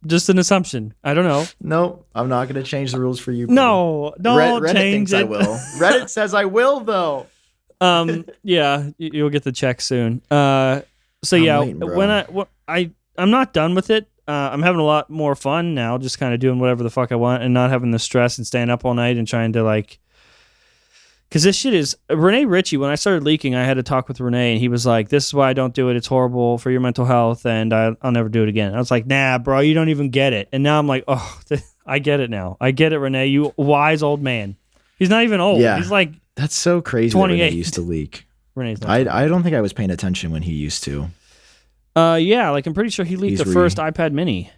Just an assumption. I don't know. No, I'm not going to change the rules for you. No, don't Reddit change thinks it. I will. Reddit says I will, though. Yeah, you'll get the check soon. So yeah, waiting, I'm not done with it. I'm having a lot more fun now, just kind of doing whatever the fuck I want and not having the stress and staying up all night and trying to like, because this shit is Renee Ritchie. When I started leaking, I had to talk with Renee, and he was like, "This is why I don't do it. It's horrible for your mental health, and I'll never do it again." I was like, "Nah, bro, you don't even get it." And now I'm like, "Oh, I get it now. I get it, Renee. You wise old man." He's not even old. Yeah. He's like. That's so crazy 28. That Renee used to leak. I don't think I was paying attention when he used to. Yeah, like I'm pretty sure he leaked the first iPad mini.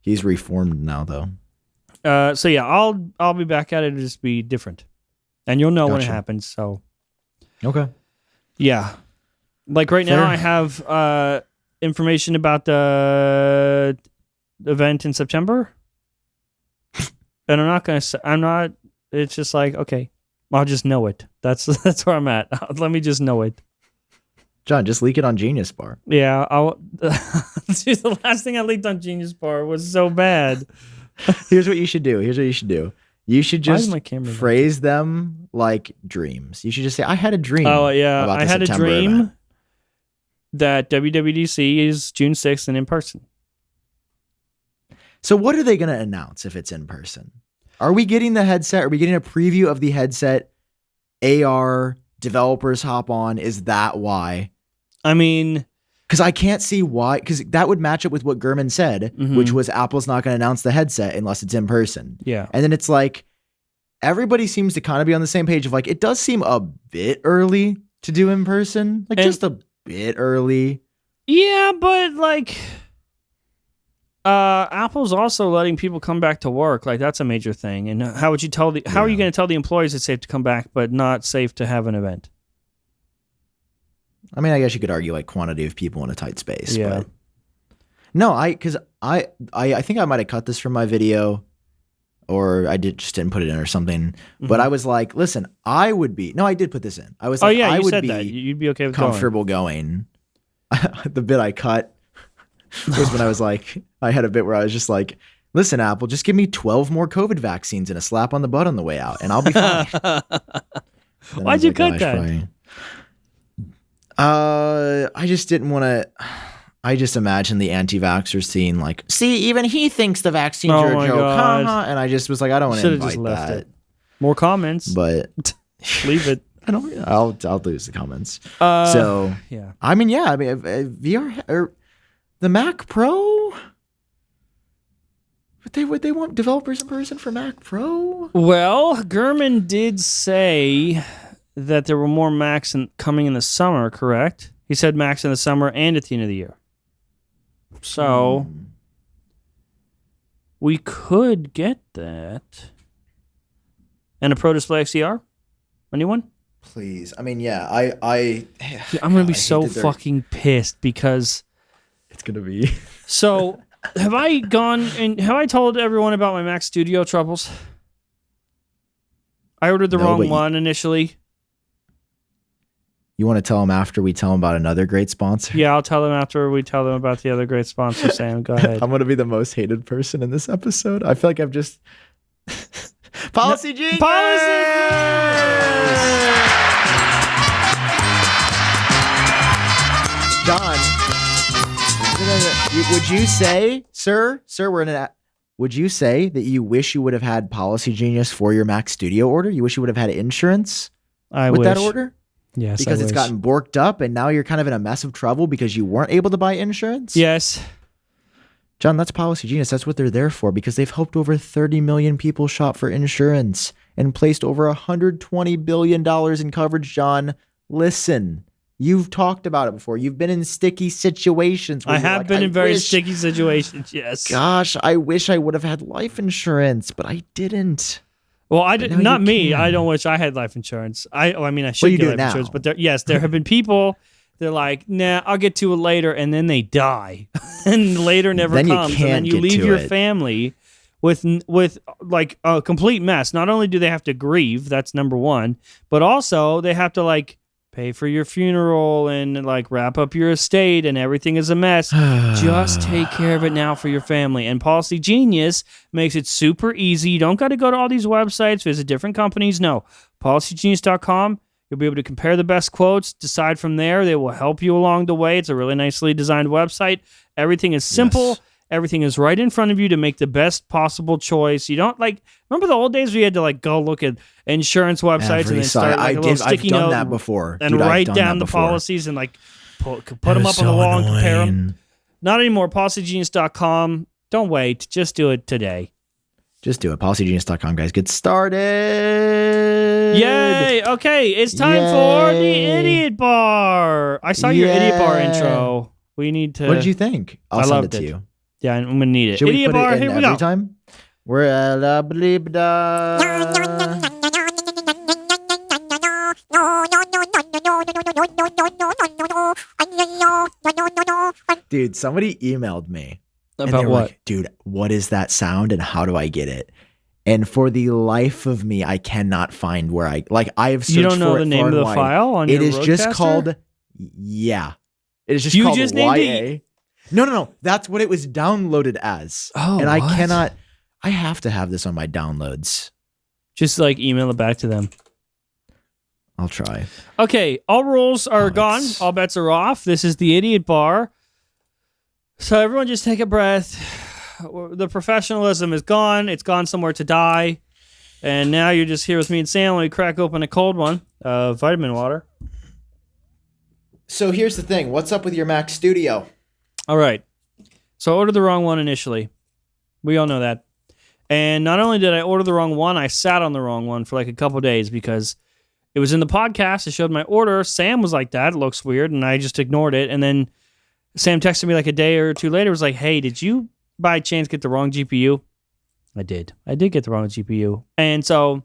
He's reformed now, though. So yeah, I'll be back at it. It'll just be different, and you'll know when it happens. So, okay. Yeah, like right now, I have information about the event in September, and I'm not. It's just like okay. I'll just know it. That's where I'm at. Let me just know it. John, just leak it on Genius Bar. Yeah, the last thing I leaked on Genius Bar was so bad. Here's what you should do. You should just phrase them like dreams. You should just say, "I had a dream." Oh yeah, I had a dream that WWDC is June 6th and in person. So what are they going to announce if it's in person? Are we getting the headset? Are we getting a preview of the headset? AR developers hop on. Is that why? I mean, because I can't see why. Because that would match up with what Gurman said, which was Apple's not going to announce the headset unless it's in person. Yeah. And then it's like everybody seems to kind of be on the same page of like, it does seem a bit early to do in person. Like just a bit early. Yeah, but like... Apple's also letting people come back to work. Like that's a major thing. And how would you how are you going to tell the employees it's safe to come back, but not safe to have an event? I mean, I guess you could argue like quantity of people in a tight space. Yeah. But no, because I think I might have cut this from my video, or I didn't put it in or something. Mm-hmm. But I was like, listen, I did put this in. I was like, I would said that. You'd be okay with comfortable going. The bit I cut was when I was like, I had a bit where I was just like, listen, Apple, just give me 12 more COVID vaccines and a slap on the butt on the way out, and I'll be fine. Why'd you cut that? I just didn't want to. I just imagine the anti-vaxxers seeing like, see, even he thinks the vaccines are a joke, and I just was like, I don't want to invite that. It. More comments, but leave it. I'll lose the comments. Yeah. I mean, VR or the Mac Pro. Would they want developers in person for Mac Pro? Well, Gurman did say that there were more Macs coming in the summer, correct? He said Macs in the summer and at the end of the year. So we could get that. And a Pro Display XDR? Anyone? Please. I mean, yeah, I'm going to be so fucking pissed because it's going to be. So, have I told everyone about my Mac Studio troubles? I ordered the wrong one initially. You want to tell them after we tell them about another great sponsor? Yeah, I'll tell them after we tell them about the other great sponsor, Sam. Go ahead. I'm going to be the most hated person in this episode. I feel like I've just... Policy Genius! Policy Genius! John, would you say, sir, we're in an... Would you say that you wish you would have had Policy Genius for your Mac Studio order? You wish you would have had insurance with that order? Yes, because it's gotten borked up and now you're kind of in a mess of trouble because you weren't able to buy insurance? Yes. John, that's Policy Genius. That's what they're there for, because they've helped over 30 million people shop for insurance and placed over $120 billion in coverage, John. Listen, you've talked about it before. You've been in sticky situations. I have been in very sticky situations, yes. Gosh, I wish I would have had life insurance, but I didn't. Well, I did not me. I don't wish I had life insurance. I should get life insurance, but there have been people. They're like, nah, I'll get to it later, and then they die, and later never comes, and then you leave your family with like a complete mess. Not only do they have to grieve, that's number one, but also they have to like pay for your funeral and like wrap up your estate, and everything is a mess. Just take care of it now for your family. And Policy Genius makes it super easy. You don't got to go to all these websites, visit different companies. No, policygenius.com. You'll be able to compare the best quotes, decide from there. They will help you along the way. It's a really nicely designed website. Everything is simple. Yes. Everything is right in front of you to make the best possible choice. You don't remember the old days where you had to go look at insurance websites and then start a little sticky note that before. And write down the policies and put them up on the wall and compare them. Not anymore. PolicyGenius.com. Don't wait. Just do it today. Just do it. PolicyGenius.com, guys. Get started. Yay. Okay. It's time for the Idiot Bar. I saw your Idiot Bar intro. We need to... What did you think? I send it to you. Yeah, I'm going to need it. Should Idiot we put Bar, it in here we every go. time? We're at la bleep da. Dude, somebody emailed me. About what? Like, dude, what is that sound and how do I get it? And for the life of me, I cannot find where I have searched for it. You don't know the name of the file on your It is just called, It is just called YA. No. That's what it was downloaded as. Oh, and I have to have this on my downloads. Just email it back to them. I'll try. Okay, all rules are gone. All bets are off. This is the Idiot Bar. So everyone just take a breath. The professionalism is gone. It's gone somewhere to die. And now you're just here with me and Sam. We crack open a cold one of vitamin water. So here's the thing. What's up with your Mac Studio? All right. So I ordered the wrong one initially. We all know that. And not only did I order the wrong one, I sat on the wrong one for a couple days because it was in the podcast. It showed my order. Sam was like, that looks weird. And I just ignored it. And then Sam texted me a day or two later. Was like, hey, did you by chance get the wrong GPU? I did. I did get the wrong GPU. And so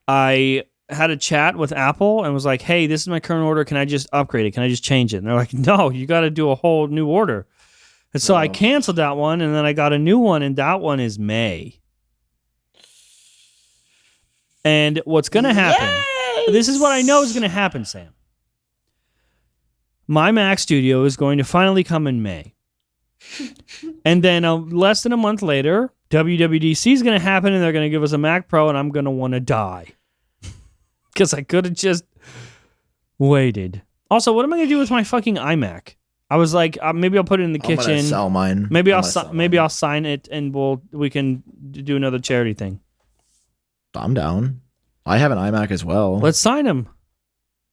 I had a chat with Apple and was like, hey, this is my current order. Can I just upgrade it? Can I just change it? And they're like, no, you got to do a whole new order. And so I canceled that one, and then I got a new one, and that one is May. And what's going to happen, this is what I know is going to happen, Sam. My Mac Studio is going to finally come in May. And then less than a month later, WWDC is going to happen, and they're going to give us a Mac Pro, and I'm going to want to die. Because I could have just waited. Also, what am I going to do with my fucking iMac? I was like, maybe I'll put it in the kitchen. I'm gonna sell mine. Maybe I'll sign it, and we can do another charity thing. I'm down. I have an iMac as well. Let's sign him.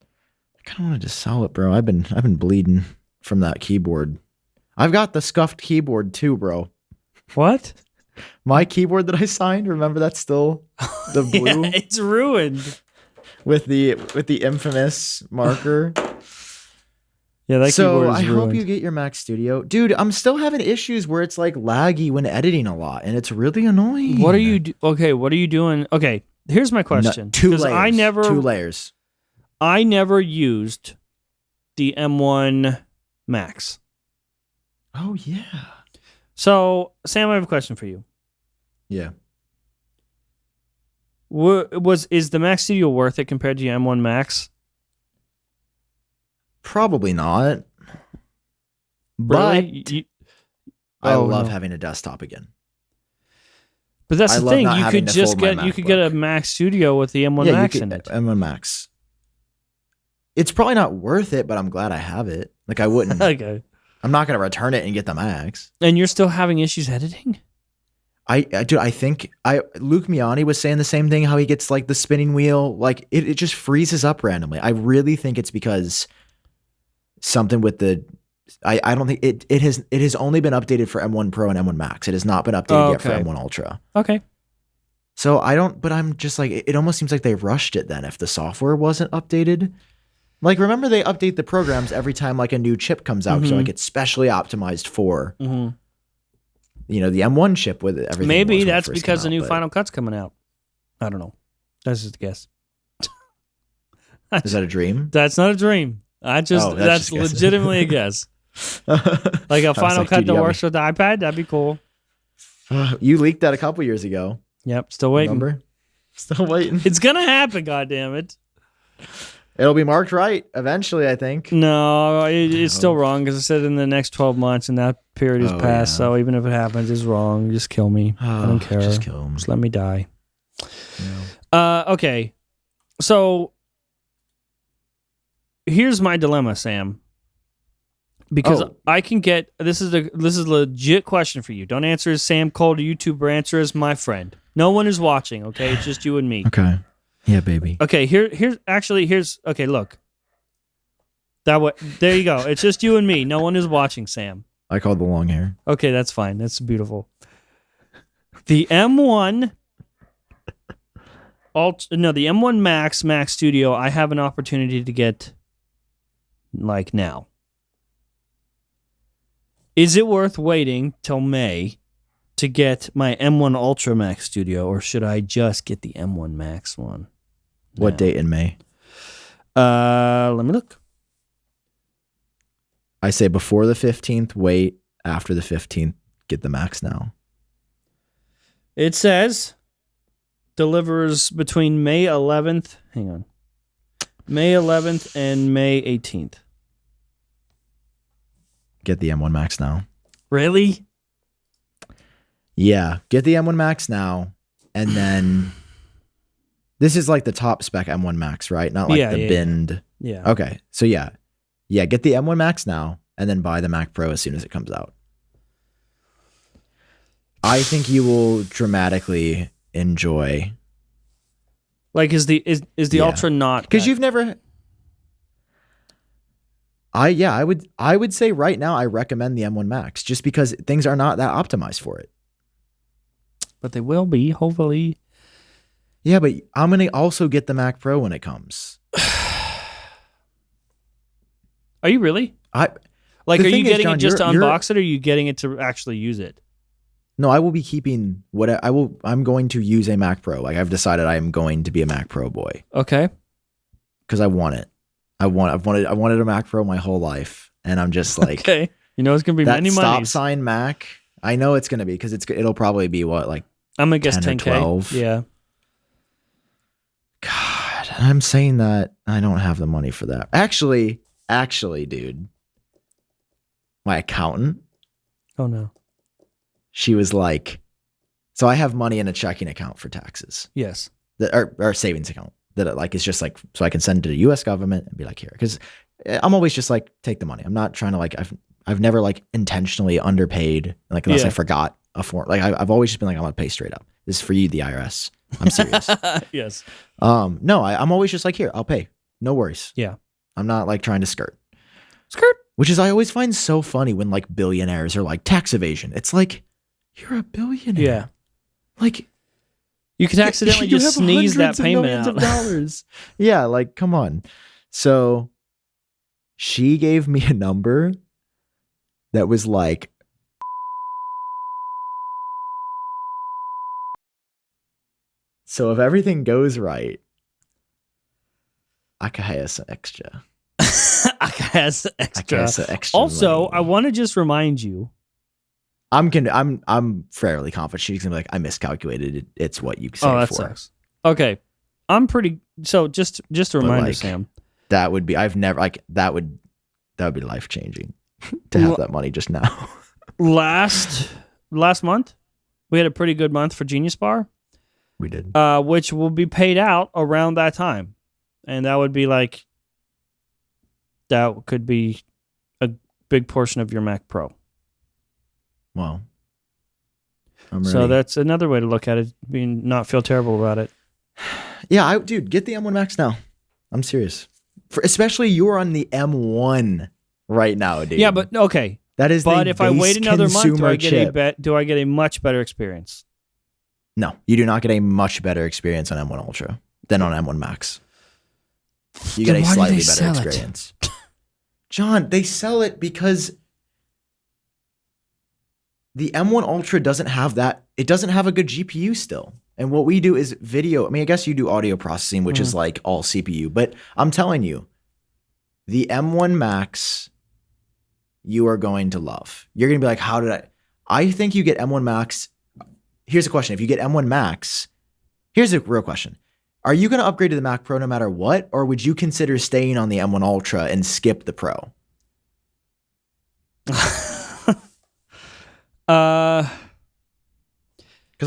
I kind of wanted to sell it, bro. I've been bleeding from that keyboard. I've got the scuffed keyboard too, bro. What? My keyboard that I signed. Remember that's still the blue. Yeah, it's ruined with the infamous marker. Yeah, that keyboard is ruined. So I hope ruined. you get your Mac Studio. Dude, I'm still having issues where it's laggy when editing a lot, and it's really annoying. What are you what are you doing? Okay, here's my question. No, two layers. I never used the M1 Max. Oh, yeah. So, Sam, I have a question for you. Yeah. Is the Mac Studio worth it compared to your M1 Max? Probably not. Really? But I love having a desktop again. But that's I the love thing. not You having could to just fold my get a MacBook. Mac Studio with the M1 Yeah, Max you in could, it. M1 Max. It's probably not worth it, but I'm glad I have it. Like I wouldn't. Okay. I'm not going to return it and get the Max. And you're still having issues editing? Dude, I think Luke Miani was saying the same thing, how he gets like the spinning wheel, like it just freezes up randomly. I really think it's because something with the I don't think it has only been updated for M1 Pro and M1 Max. It has not been updated yet for M1 Ultra. Okay. So but I'm just like, it almost seems like they rushed it then if the software wasn't updated. Like, remember they update the programs every time like a new chip comes out. So like it's specially optimized for, the M1 chip with everything. Maybe that's because the new Final Cut's coming out. I don't know. That's just a guess. Is that a dream? That's not a dream. That's just legitimately a guess. Like a Final Cut that works with the iPad, that'd be cool. You leaked that a couple years ago. Yep, still waiting. Remember? Still waiting. It's gonna happen, goddammit. It'll be marked right eventually, I think. No, it's still wrong because it said in the next 12 months and that period is passed. Yeah. So even if it happens, it's wrong. Just kill me. I don't care. Just kill him. Just let me die. Yeah. Okay. So here's my dilemma, Sam. Because I can get this is a legit question for you. Don't answer as Sam Kohl, the YouTuber. Answer as my friend. No one is watching. Okay, it's just you and me. Okay. Yeah, baby. Okay. Here's okay. Look. There you go. It's just you and me. No one is watching, Sam. I called the long hair. Okay, that's fine. That's beautiful. The M1 the M1 Mac Studio, I have an opportunity to get like now. Is it worth waiting till May to get my M1 Ultra Max Studio, or should I just get the M1 Max one? What date in May? Let me look. I say before the 15th, wait. After the 15th, get the Max now. It says delivers between May 11th. Hang on. May 11th and May 18th. Get the M1 Max now. Really? Yeah, get the M1 Max now, and then this is like the top spec M1 Max, right? Not like the binned. Yeah. Okay, so yeah, get the M1 Max now, and then buy the Mac Pro as soon as it comes out. I think you will dramatically enjoy. Like, is the Ultra not? Because you've never. I would say right now I recommend the M1 Max just because things are not that optimized for it. But they will be, hopefully. Yeah, but I'm going to also get the Mac Pro when it comes. Are you really? Are you getting it just to unbox it, or are you getting it to actually use it? No, I will be keeping I'm going to use a Mac Pro. Like, I've decided I am going to be a Mac Pro boy. Okay. Because I want it. I wanted a Mac Pro my whole life, and I'm just like, okay, you know it's gonna be that many stop monies. sign Mac. I know it's gonna be because it'll probably be what, like, I'm gonna guess 10K. 12. Yeah. God, I'm saying that I don't have the money for that. Actually, dude, my accountant. Oh no. She was like, so I have money in a checking account for taxes. Yes. Or savings account. That like is just like, so I can send it to the U.S. government and be like, here, because I'm always just like, take the money. I'm not trying to like, I've never like intentionally underpaid, like unless I forgot a form. Like I've always just been like, I'm gonna pay straight up. This is for you, the IRS. I'm serious. Yes. No, I'm always just like, here, I'll pay. No worries. Yeah. I'm not like trying to skirt. Skirt. Which is I always find so funny when like billionaires are like tax evasion. It's like, you're a billionaire. Yeah. Like. You could accidentally just sneeze that payment out. Of dollars. Yeah, like, come on. So she gave me a number that was like, so if everything goes right, I could have some extra. I could have some extra. Also, money. I want to just remind you. I'm fairly confident she's gonna be like, I miscalculated. It's what you say. Oh, that sucks. Okay, I'm pretty. So just a reminder, like, Sam. That would be. I've never like that would. That would be life changing to have that money just now. Last month, we had a pretty good month for Genius Bar. We did. Which will be paid out around that time. And that would be like, that could be a big portion of your Mac Pro. Wow. So that's another way to look at it, not feel terrible about it. Yeah, dude, get the M1 Max now. I'm serious. Especially you're on the M1 right now, dude. Yeah, but okay. That is but the if I wait another month, do I get a much better experience? No, you do not get a much better experience on M1 Ultra than on M1 Max. You get a slightly better experience. John, they sell it because the M1 Ultra doesn't have that. It doesn't have a good GPU still. And what we do is video. I mean, I guess you do audio processing, which is like all CPU. But I'm telling you, the M1 Max, you are going to love. You're going to be like, how did I think you get M1 Max. Here's a question. If you get M1 Max, here's a real question. Are you going to upgrade to the Mac Pro no matter what? Or would you consider staying on the M1 Ultra and skip the Pro? Because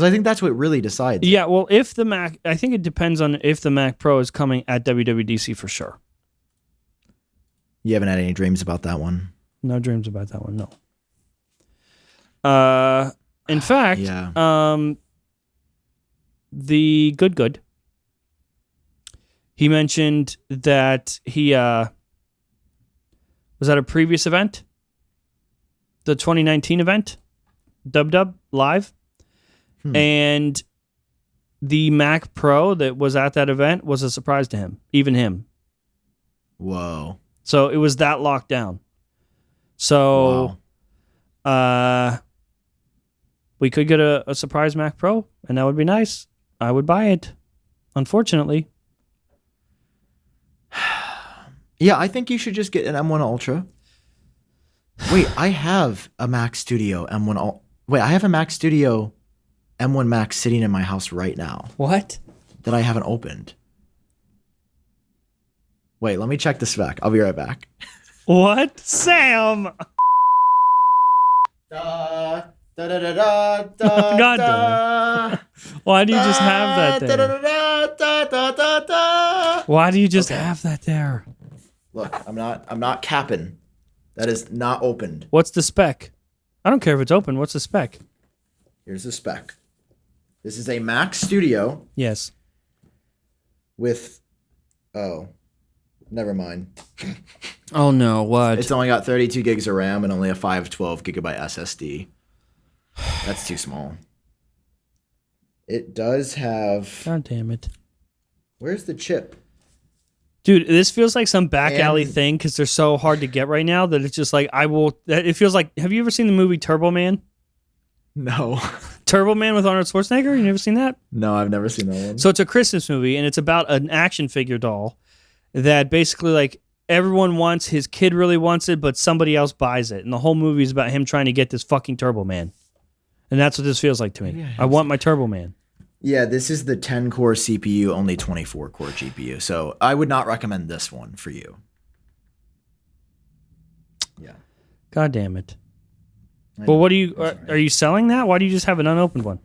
I think that's what really decides. Yeah, well, if the Mac, I think it depends on if the Mac Pro is coming at WWDC for sure. You haven't had any dreams about that one? No dreams about that one, no. In fact, the good, he mentioned that he was at a previous event, the 2019 event, Dub Live, and the Mac Pro that was at that event was a surprise to him, even him. Whoa. So it was that locked down. So, we could get a surprise Mac Pro, and that would be nice. I would buy it, unfortunately. Yeah, I think you should just get an M1 Ultra. Wait, I have a Mac Studio M1 Wait, I have a Mac Studio M1 Max sitting in my house right now. What? That I haven't opened. Wait, let me check the spec. I'll be right back. What? Sam! God damn. Why do you just have that there? Why do you just have that there? Look, I'm not capping. That is not opened. What's the spec? I don't care if it's open. What's the spec? Here's the spec. This is a Mac Studio. Yes. With never mind. Oh no, what? It's only got 32 gigs of RAM and only a 512 gigabyte SSD. That's too small. It does have... God damn it. Where's the chip? Dude, this feels like some back alley thing because they're so hard to get right now that it's just like, it feels like, have you ever seen the movie Turbo Man? No. Turbo Man with Arnold Schwarzenegger? You never seen that? No, I've never seen that one. So it's a Christmas movie, and it's about an action figure doll that basically, like, everyone wants, his kid really wants it, but somebody else buys it. And the whole movie is about him trying to get this fucking Turbo Man. And that's what this feels like to me. I want my Turbo Man. Yeah, this is the 10-core CPU, only 24-core GPU. So I would not recommend this one for you. Yeah. God damn it. Well, what do you... Are you selling that? Why do you just have an unopened one?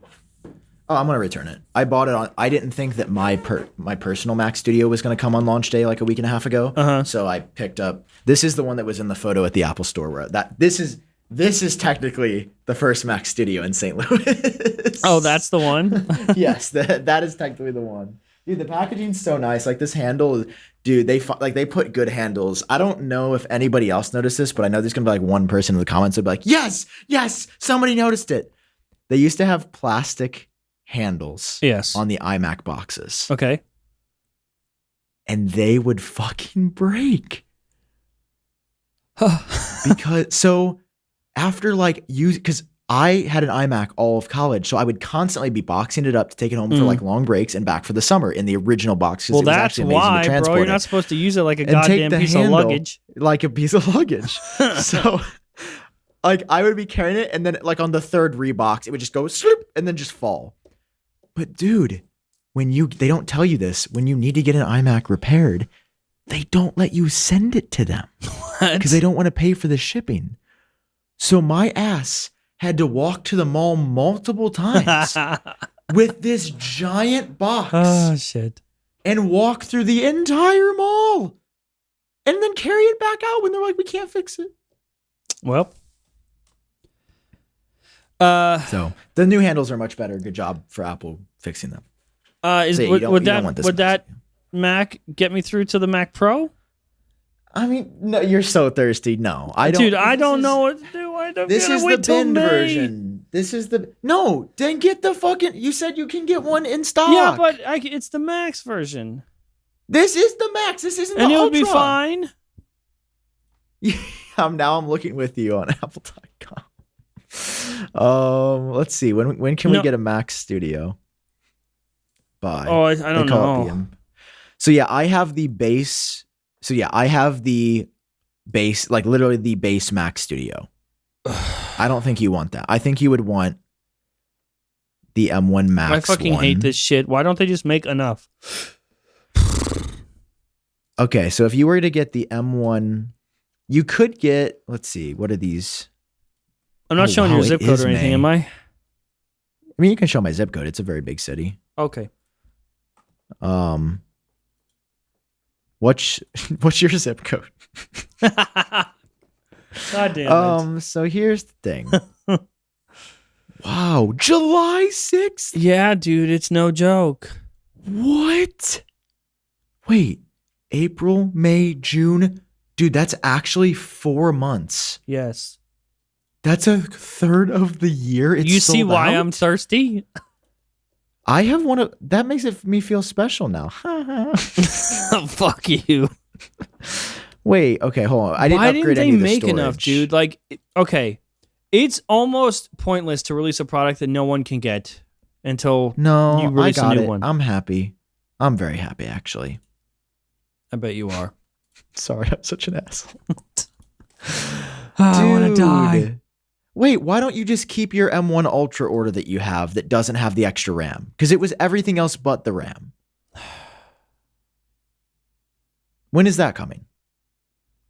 Oh, I'm going to return it. I bought it on... I didn't think that my personal Mac Studio was going to come on launch day like a week and a half ago. So I picked up... This is the one that was in the photo at the Apple Store. Where this is technically the first Mac Studio in St. Louis. Oh, that's the one? Yes, that is technically the one. Dude, the packaging's so nice. Like this handle, dude, they put good handles. I don't know if anybody else noticed this, but I know there's gonna be like one person in the comments that'll be like, yes, somebody noticed it. They used to have plastic handles on the iMac boxes. Okay. And they would fucking break. Because I had an iMac all of college, so I would constantly be boxing it up to take it home for like long breaks and back for the summer in the original box. Well, that's why, bro. You're not supposed to use it like a goddamn piece of luggage. Like a piece of luggage. So, like, I would be carrying it, and then like on the third rebox, it would just go slip and then just fall. But dude, they don't tell you this, when you need to get an iMac repaired, they don't let you send it to them because they don't want to pay for the shipping. So my ass had to walk to the mall multiple times with this giant box. Oh, shit. And walk through the entire mall and then carry it back out when they're like, we can't fix it. Well. So the new handles are much better. Good job for Apple fixing them. Would that Mac get me through to the Mac Pro? I mean, no, you're so thirsty. No, I don't. Dude, I don't know what to do. This is the bin version. Then get the fucking. You said you can get one in stock. Yeah, but it's the Max version. This is the Max. This isn't the Ultra. And Ultra. It'll be fine. Yeah, now I'm looking with you on Apple.com. Let's see. When can we get a Mac Studio? Buy. Oh, I don't know. So yeah, I have the base. So yeah, I have the base, like literally the base Mac Studio. I don't think you want that. I think you would want the M1 Max. I fucking hate this shit. Why don't they just make enough? Okay, so if you were to get the M1, you could get. Let's see, what are these? I'm not showing your zip code or anything, am I? I mean, you can show my zip code. It's a very big city. Okay. What's your zip code? God damn it. So here's the thing. Wow, July 6th? Yeah, dude, it's no joke. What? Wait, April, May, June? Dude, that's actually 4 months. Yes. That's a third of the year. It's you see why out? I'm thirsty? I have one of that makes me feel special now. Fuck you. Wait, okay, hold on. I didn't Why upgrade didn't they any of the make storage. enough, dude? Like, okay, it's almost pointless to release a product that no one can get until you release a new one. I'm happy. I'm very happy, actually. I bet you are. Sorry, I'm such an asshole. I want to die. Wait, why don't you just keep your M1 Ultra order that you have that doesn't have the extra RAM? Because it was everything else but the RAM. When is that coming?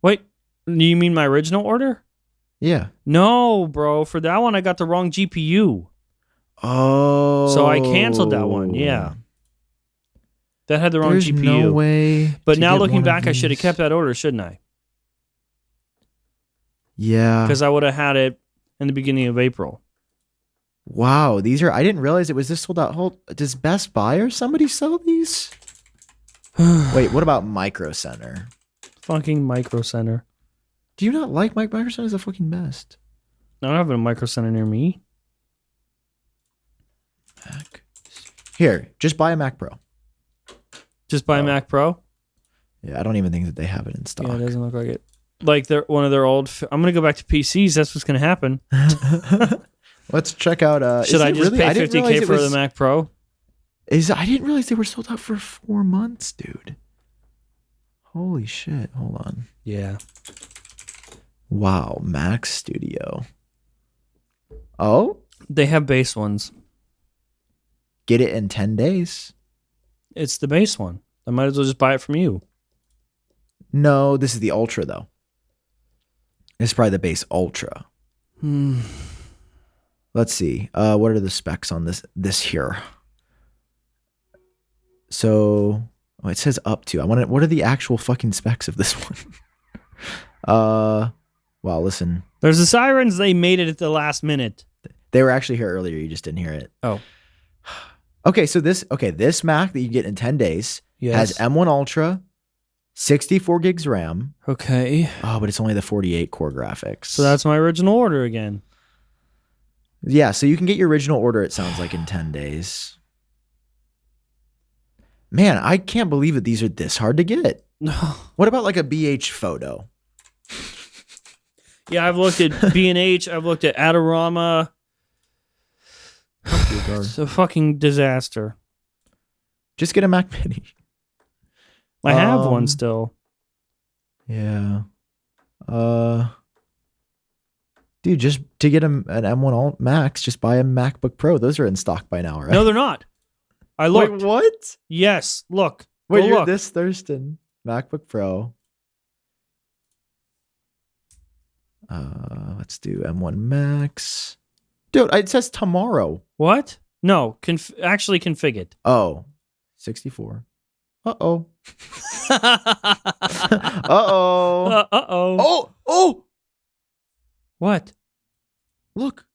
Wait, you mean my original order? Yeah. No, bro. For that one, I got the wrong GPU. Oh. So I canceled that one. Yeah. That had the wrong GPU. No way. But now looking back, I should have kept that order, shouldn't I? Yeah. Because I would have had it in the beginning of April. Wow. I didn't realize it was this sold out. Does Best Buy or somebody sell these? Wait, what about Micro Center? Fucking Micro Center. Do you not like Micro Center? Is the fucking best. I don't have a Micro Center near me. Mac. Here, just buy a Mac Pro. Just buy a Mac Pro? Yeah, I don't even think that they have it in stock. Yeah, it doesn't look like it. Like they're one of their old. I'm gonna go back to PCs. That's what's gonna happen. Let's check out. Should I just pay $50K for the Mac Pro? I didn't realize they were sold out for 4 months, dude. Holy shit! Hold on. Yeah. Wow, Mac Studio. Oh, they have base ones. Get it in 10 days. It's the base one. I might as well just buy it from you. No, this is the Ultra though. It's probably the base Ultra. Let's see. What are the specs on this here? So, it says up to. What are the actual fucking specs of this one? Wow, listen. There's the sirens. They made it at the last minute. They were actually here earlier. You just didn't hear it. Oh. Okay, so this Mac that you get in 10 days has M1 Ultra, 64 gigs RAM. Okay. Oh, but it's only the 48 core graphics. So that's my original order again. Yeah, so you can get your original order, it sounds like, in 10 days. Man, I can't believe that these are this hard to get. No. What about like a BH photo? Yeah, I've looked at B&H. I've looked at Adorama. It's a fucking disaster. Just get a Mac Mini. I have one still. Yeah. Dude, just to get an M1 Max, just buy a MacBook Pro. Those are in stock by now, right? No, they're not. I looked. Wait, what? Yes, look. Wait, Go you're look. this thirsty. MacBook Pro. Let's do M1 Max. Dude, it says tomorrow. What? No, actually config it. Oh, 64. Uh-oh. Uh-oh. Uh-oh. Oh! What? Look.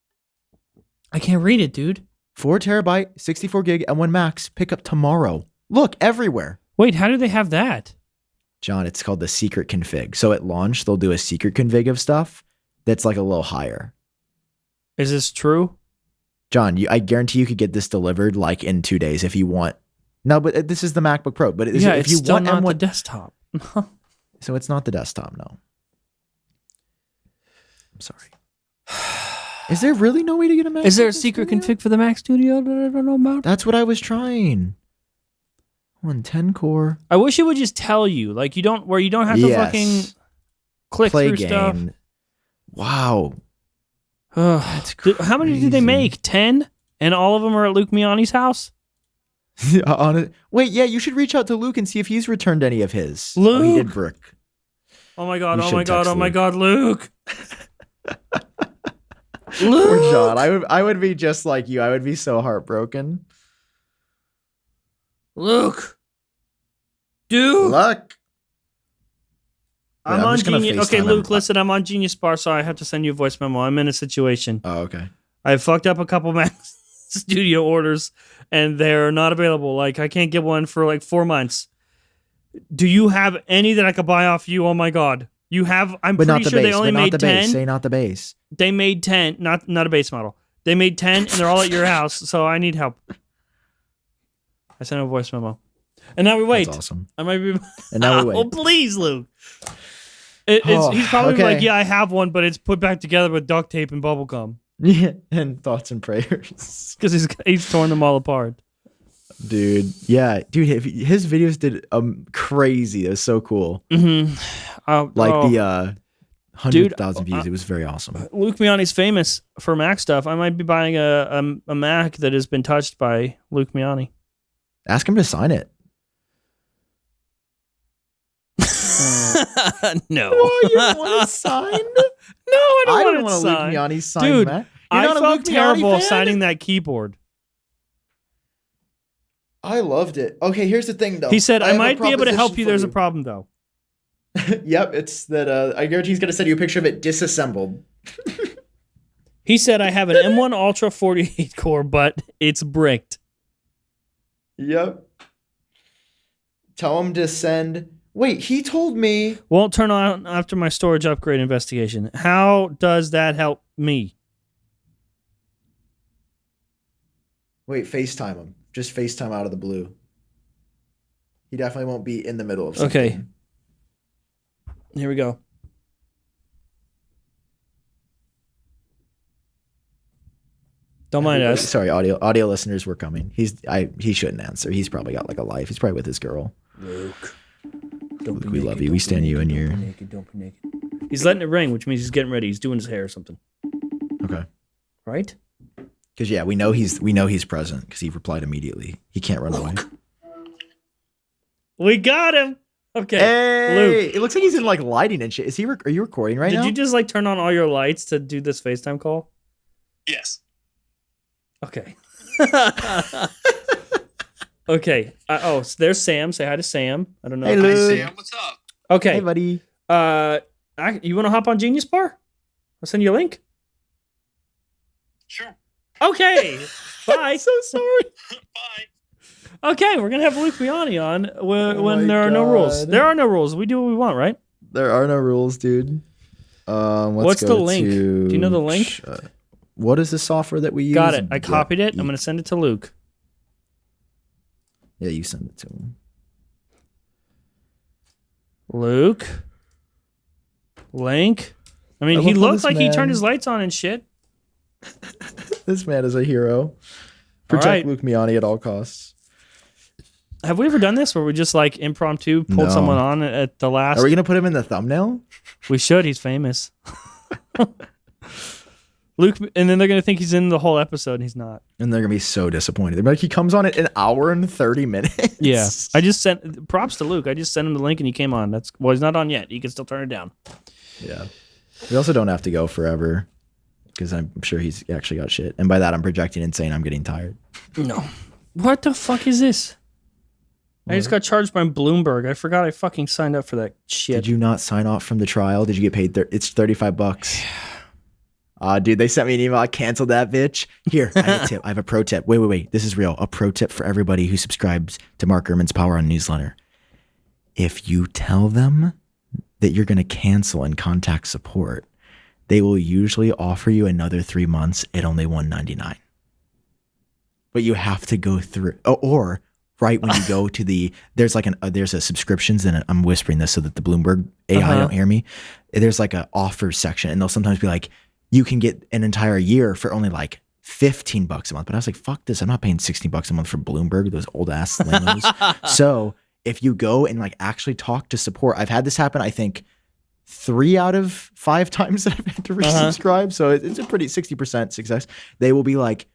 I can't read it, dude. 4 terabyte, 64 gig, M1 Max. Pick up tomorrow. Look, everywhere. Wait, how do they have that? John, it's called the secret config. So at launch, they'll do a secret config of stuff that's like a little higher. Is this true? John, I guarantee you could get this delivered like in 2 days if you want. No, but this is the MacBook Pro. But if it's you still want not M1, the desktop. so it's not the desktop, no. I'm sorry. Is there really no way to get a Mac? Is there a secret config for the Mac Studio that I don't know about? That's what I was trying. 10 core. I wish it would just tell you, like you don't have to fucking click Play through game. stuff. Wow. That's crazy. How many did they make? 10? And all of them are at Luke Miani's house? Wait, yeah, you should reach out to Luke and see if he's returned any of his. Luke? Oh, he did brick. Oh my god, You oh my should god, text oh my Luke. god, Luke. Poor Luke. John. I would be just like you. I would be so heartbroken. Luke. Dude. Luck. I'm on just gonna Genius. Okay, FaceTime Luke, him. listen, I'm on Genius Bar, so I have to send you a voice memo. I'm in a situation. Oh, okay. I fucked up a couple Mac Studio orders, and they're not available. Like, I can't get one for like 4 months. Do you have any that I could buy off you? Oh my god. You have, I'm But not pretty the sure base. they only but not made the 10. base. Say not the base. They made 10, not a base model. They made 10 and they're all at your house, so I need help. I sent him a voice memo. And now we wait. That's awesome. I might be. And now we wait. Oh, please, Luke. He's probably okay. like, yeah, I have one, but it's put back together with duct tape and bubble gum. Yeah, and thoughts and prayers. Because he's torn them all apart. Dude, yeah. Dude, his videos did crazy. It was so cool. Mm-hmm. The 100,000 views. It was very awesome. Luke Miani's famous for Mac stuff. I might be buying a Mac that has been touched by Luke Miani. Ask him to sign it. No. Oh, you don't want it signed? No, I I don't don't want want it a Luke signed. Miani signed, Dude, Mac. I You're not a felt Luke Miani terrible fan? signing that keyboard. I loved it. Okay, here's the thing, though. He said, I have a might be able to help proposition you. for There's a problem, though. Yep, it's that I guarantee he's going to send you a picture of it disassembled. He said, I have an M1 Ultra 48 core, but it's bricked. Yep. Tell him to send... Wait, he told me... Won't turn on after my storage upgrade investigation. How does that help me? Wait, FaceTime him. Just FaceTime out of the blue. He definitely won't be in the middle of something. Okay. Here we go. Don't mind us. Sorry, audio listeners were coming. He shouldn't answer. He's probably got like a life. He's probably with his girl. Luke. Luke, we love you. We stand you in your... Don't be naked. He's letting it ring, which means he's getting ready. He's doing his hair or something. Okay. Right? Because yeah, we know he's present because he replied immediately. He can't run away. We got him. Okay. Hey, Luke. it looks like he's in like lighting and shit. Is he? Are you recording right now? Did you just like turn on all your lights to do this FaceTime call? Yes. Okay. Okay. So there's Sam. Say hi to Sam. I don't know. Hey, Hi, Luke. Sam. What's up? Okay. Hey, buddy. You want to hop on Genius Bar? I'll send you a link. Sure. Okay. Bye. So sorry. Bye. Okay, we're gonna have Luke Miani on when Oh my there are no rules. God. There are no rules. We do what we want, right? There are no rules, dude. What's the link? Do you know the link? What is the software that we use? Got it. I copied it. I'm gonna send it to Luke. Yeah, you send it to him. Luke. Link. I mean, I he love how looks this like he man- turned his lights on and shit. This man is a hero. Protect right. Luke Miani at all costs. Have we ever done this where we just like impromptu pulled No. someone on at the last? Are we gonna put him in the thumbnail? We should. He's famous. Luke, and then they're gonna think he's in the whole episode, and he's not. And they're gonna be so disappointed. They're like, he comes on at an hour and 30 minutes. Yeah, I just sent props to Luke. I just sent him the link, and he came on. He's not on yet. He can still turn it down. Yeah, we also don't have to go forever because I'm sure he's actually got shit. And by that, I'm projecting and saying I'm getting tired. No, what the fuck is this? I just got charged by Bloomberg. I forgot I fucking signed up for that shit. Did you not sign off from the trial? Did you get paid? It's $35. Dude, they sent me an email. I canceled that bitch. Here, I have a tip. I have a pro tip. Wait. This is real. A pro tip for everybody who subscribes to Mark Gurman's Power On newsletter. If you tell them that you're going to cancel and contact support, they will usually offer you another 3 months at only $199. But you have to go through, or right when you go to there's a subscriptions, and I'm whispering this so that the Bloomberg AI don't hear me. There's like an offers section, and they'll sometimes be like, you can get an entire year for only like $15 a month. But I was like, fuck this. I'm not paying $60 a month for Bloomberg, those old ass limos. So if you go and like actually talk to support, I've had this happen, I think 3 out of 5 times that I've had to resubscribe. So it's a pretty 60% success. They will be like,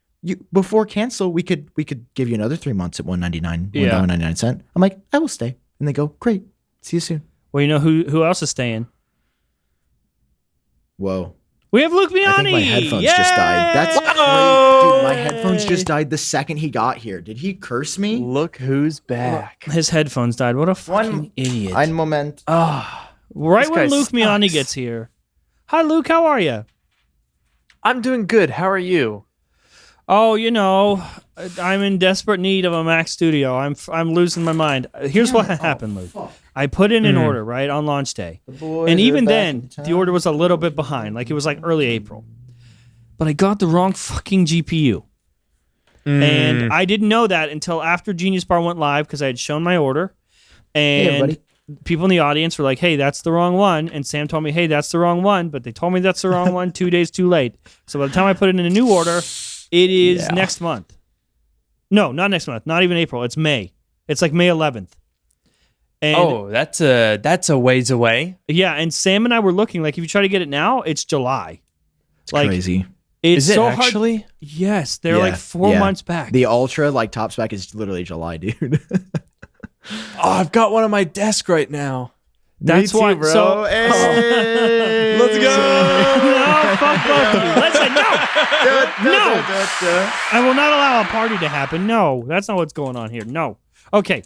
before cancel, we could give you another 3 months at $1.99, $1.99. I'm like, I will stay. And they go, great. See you soon. Well, you know who else is staying? Whoa. We have Luke Miani. I think my headphones just died. That's crazy. Dude, my headphones just died the second he got here. Did he curse me? Look who's back. His headphones died. What a fucking idiot. Ein Moment. Right when Luke Miani gets here. Hi, Luke. How are you? I'm doing good. How are you? Oh, you know, I'm in desperate need of a Mac Studio. I'm losing my mind. Here's what happened, Luke. Fuck. I put in an order, right, on launch day. And even then, the order was a little bit behind. Like, it was like early April. But I got the wrong fucking GPU. And I didn't know that until after Genius Bar went live, because I had shown my order. And people in the audience were like, hey, that's the wrong one. And Sam told me, hey, that's the wrong one. But they told me that's the wrong one 2 days too late. So by the time I put it in a new order, it is next month. No, not next month. Not even April. It's May. It's like May 11th. And that's a ways away. Yeah, and Sam and I were looking, like, if you try to get it now, it's July. It's like, crazy. It's is it so actually? Hard. Yes, they're like 4 months back. The Ultra, like, top spec is literally July, dude. I've got one on my desk right now. That's why, bro. So, hey. Let's go. No, fuck both of you. Listen, no. I will not allow a party to happen. No, that's not what's going on here. No. Okay.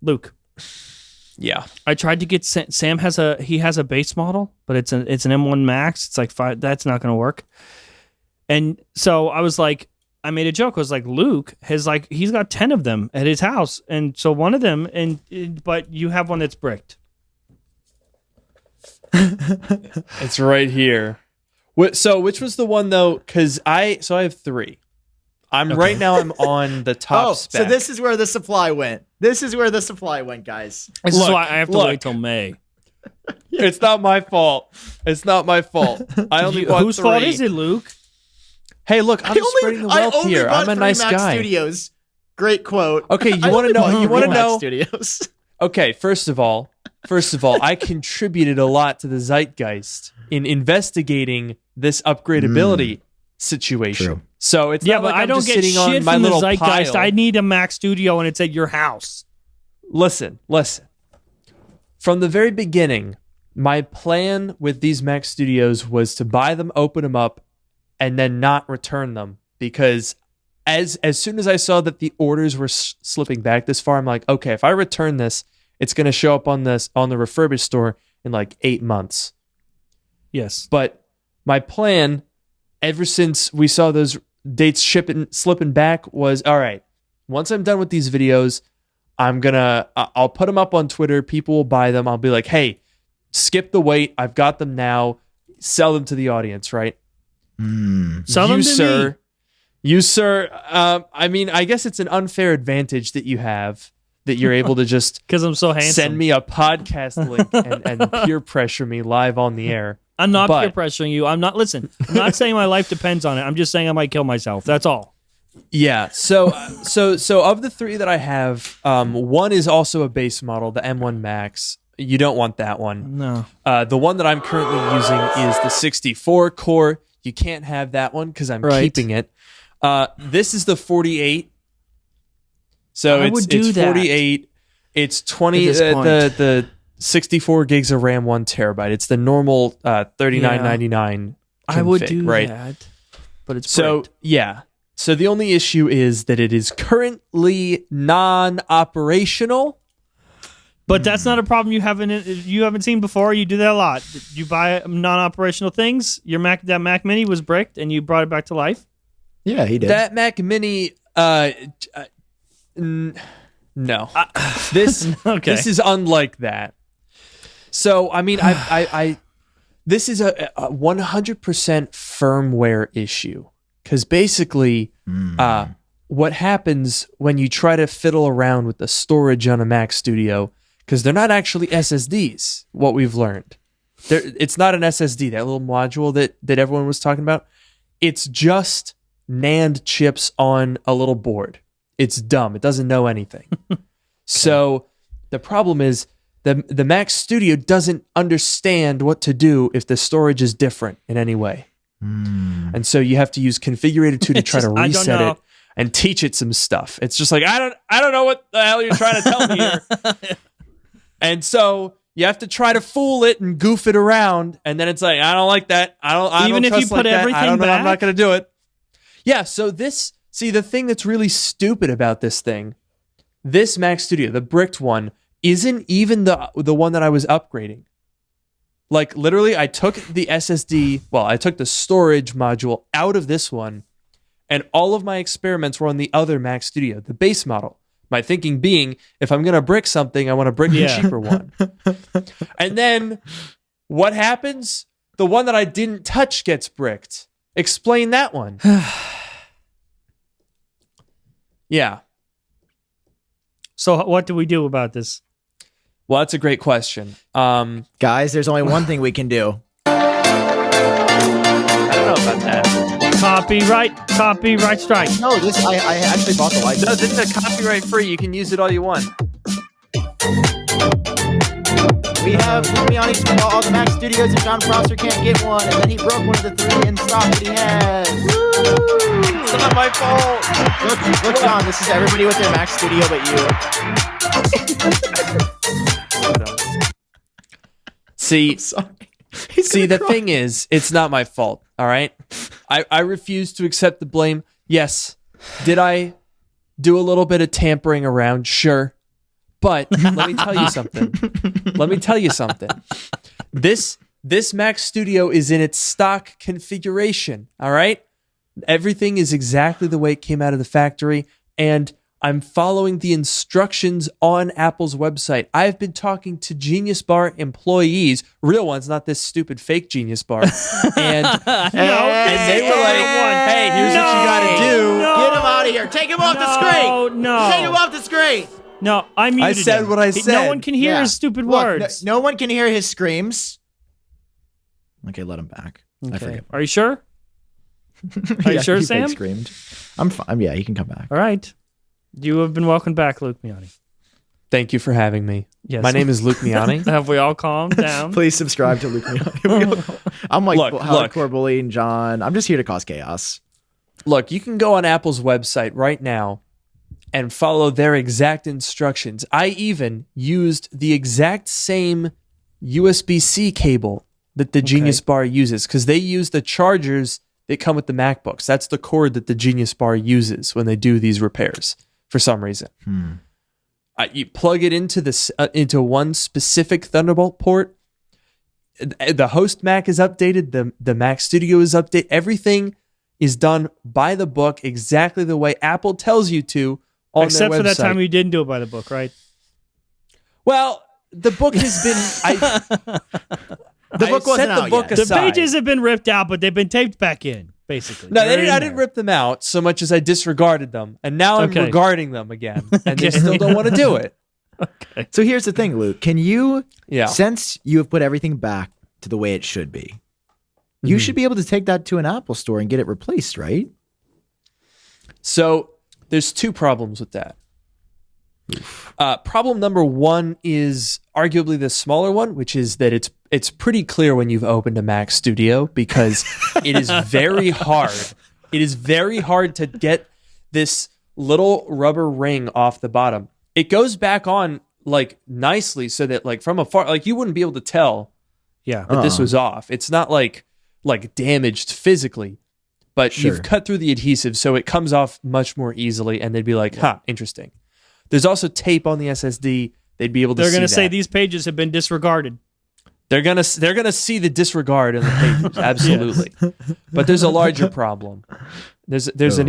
Luke. Yeah. I tried to get Sam has a base model, but it's an M1 Max. It's like 5. That's not going to work. And so I was like, I made a joke. I was like, Luke has he's got 10 of them at his house, and so one of them, but you have one that's bricked. It's right here. So which was the one though? Because I have 3. Right now I'm on the top spec. So this is where the supply went. This is where the supply went, guys. This is why I have to wait till May. It's not my fault. It's not my fault. I only bought 3. Whose fault is it, Luke? Hey, look, I'm spreading the wealth here. I'm a nice guy. Studios. Great quote. Okay, you want to know? You want to know? Studios. Okay, first of all, I contributed a lot to the zeitgeist in investigating this upgradability situation. True. So it's not like I I'm don't just get sitting shit on my from the little zeitgeist. pile. I need a Mac Studio, and it's at your house. Listen. From the very beginning, my plan with these Mac Studios was to buy them, open them up, and then not return them, because as soon as I saw that the orders were slipping back this far, I'm like, okay, if I return this, it's going to show up on the refurbished store in like 8 months. Yes. But my plan, ever since we saw those dates slipping back, was, all right, once I'm done with these videos, I'll put them up on Twitter. People will buy them. I'll be like, hey, skip the wait. I've got them now. Sell them to the audience, right? Sell them to me. You, sir. I mean, I guess it's an unfair advantage that you have, that you're able to just because I'm so handsome. Send me a podcast link and peer pressure me live on the air. I'm not peer pressuring you. I'm not saying my life depends on it. I'm just saying I might kill myself. That's all. Yeah. So of the 3 that I have, one is also a base model, the M1 Max. You don't want that one. No. The one that I'm currently using is the 64 core. You can't have that one because I'm keeping it. This is the 48. So it's 48. It's 20. The 64 gigs of RAM, 1 terabyte. It's the normal $39.99. I would do right? that, but it's so bricked. yeah. So the only issue is that it is currently non-operational. But that's not a problem you haven't seen before. You do that a lot. You buy non-operational things. Your that Mac Mini was bricked, and you brought it back to life. Yeah, he did. That Mac Mini, no. This is unlike that. So I mean, I this is a 100% firmware issue because basically, what happens when you try to fiddle around with the storage on a Mac Studio, because they're not actually SSDs. What we've learned, it's not an SSD. That little module that everyone was talking about, it's just NAND chips on a little board. It's dumb. It doesn't know anything. So the problem is the Mac Studio doesn't understand what to do if the storage is different in any way. And so you have to use Configurator 2 to try to reset it and teach it some stuff. It's just like, I don't know what the hell you're trying to tell me here. And so you have to try to fool it and goof it around, and then it's like, I don't like that. I don't if trust you put like that. everything I don't know. back? I'm not going to do it. Yeah. So the thing that's really stupid about this thing, this Mac Studio, the bricked one, isn't even the one that I was upgrading. Like literally, I took the SSD. Well, I took the storage module out of this one, and all of my experiments were on the other Mac Studio, the base model. My thinking being, if I'm going to brick something, I want to brick the cheaper one. And then what happens? The one that I didn't touch gets bricked. Explain that one. Yeah. So what do we do about this? Well, that's a great question. Guys, there's only one thing we can do. I don't know about that. Copyright strike. No, I actually bought the license. No, this is a copyright free. You can use it all you want. We have Miani all the Mac Studios, and John Prosser can't get one, and then he broke one of the 3 in stock that he had. Woo! It's not my fault. Look, John, this is everybody with their Mac Studio but you. See, Sorry. the thing is, it's not my fault, all right? I refuse to accept the blame. Yes, did I do a little bit of tampering around? Sure. But let me tell you something. This Mac Studio is in its stock configuration, all right? Everything is exactly the way it came out of the factory, and I'm following the instructions on Apple's website. I've been talking to Genius Bar employees, real ones, not this stupid fake Genius Bar. And, and they were like, hey, here's what you got to do. Get him out of here. Take him off the screen. No. Take him off the screen. No, I muted I said him. what I said. No one can hear his stupid words. No one can hear his screams. Okay, let him back. I Okay. forget. Are you sure? Are you sure, he Sam? fake screamed. I'm fine. Yeah, he can come back. All right. You have been welcomed back, Luke Miani. Thank you for having me. Yes. My name is Luke Miani. Have we all calmed down? Please subscribe to Luke Miani. I'm like Look. hardcore bullying John. I'm just here to cause chaos. Look, you can go on Apple's website right now and follow their exact instructions. I even used the exact same USB-C cable that the Genius Bar uses, because they use the chargers that come with the MacBooks. That's the cord that the Genius Bar uses when they do these repairs for some reason. You plug it into one specific Thunderbolt port. The host Mac is updated. The Mac Studio is updated. Everything is done by the book, exactly the way Apple tells you to on Except their for website. that time you didn't do it by the book, right? Well, the book has been. The book wasn't out yet. The pages have been ripped out, but they've been taped back in, basically. No, They're in I didn't there. rip them out so much as I disregarded them, and now I'm Okay. regarding them again, and they Okay. still don't want to do it. So here's the thing, Luke. Can you, Yeah. since you have put everything back to the way it should be, you should be able to take that to an Apple store and get it replaced, right? So there's two problems with that. Problem number one is arguably the smaller one, which is that it's pretty clear when you've opened a Mac Studio because it is very hard. It is very hard to get this little rubber ring off the bottom. It goes back on like nicely so that like from afar, like you wouldn't be able to tell that this was off. It's not like damaged physically, but you've cut through the adhesive so it comes off much more easily, and they'd be like, interesting. There's also tape on the SSD. They'd be able to see that. They're going to say these pages have been disregarded. They're gonna see the disregard in the pages, absolutely. But there's a larger problem. There's an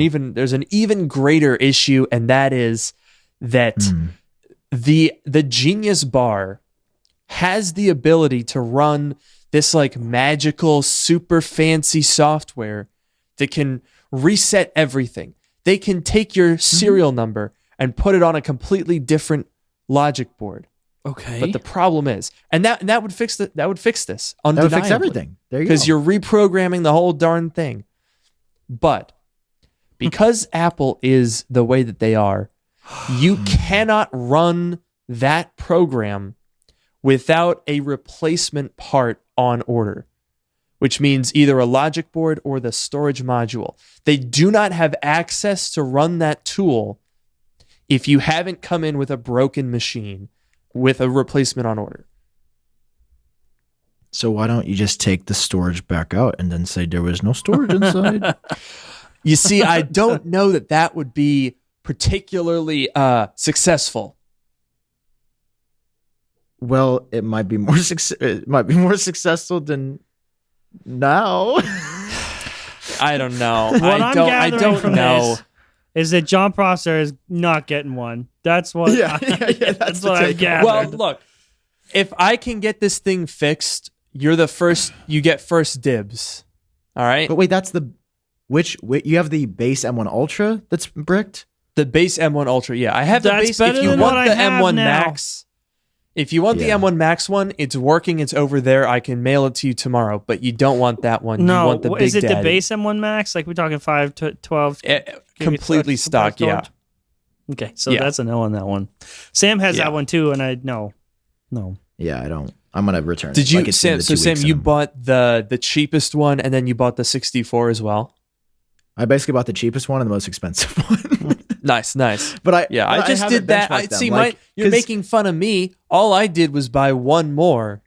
even greater issue, and that is that the Genius Bar has the ability to run this like magical, super fancy software that can reset everything. They can take your serial number and put it on a completely different logic board. Okay. But the problem is, and that would fix this. That would fix everything. There you go. Because you're reprogramming the whole darn thing. But because Apple is the way that they are, you cannot run that program without a replacement part on order, which means either a logic board or the storage module. They do not have access to run that tool if you haven't come in with a broken machine with a replacement on order. So why don't you just take the storage back out and then say there was no storage inside? You see, I don't know that would be particularly successful. Well, it might be more successful than now. I don't know. What I I'm don't gathering from know. this is that John Prosser is not getting one. That's what. That's what I've gathered. Well, look, if I can get this thing fixed, you're the first. You get first dibs. All right. But wait, that's the which you have the base M1 Ultra that's bricked. The base M1 Ultra. Yeah, I have the That's base. better If you than want what I the have M1 now. Max. If you want the M1 Max one, it's working. It's over there. I can mail it to you tomorrow. But you don't want that one. no, you want the Big is it Daddy. the base M1 Max? Like we're talking 5 to 12. Completely stock. Yeah. Okay, so that's a no on that one. Sam has that one too, and I no. Yeah, I don't. I'm gonna return. Did it. you, Like it's in Sam? the So 2 Sam, weeks you and bought the cheapest one, and then you bought the 64 as well. I basically bought the cheapest one and the most expensive one. Nice. But I just haven't did that. benchmarked them. See, Like, you're 'cause- making fun of me. All I did was buy one more.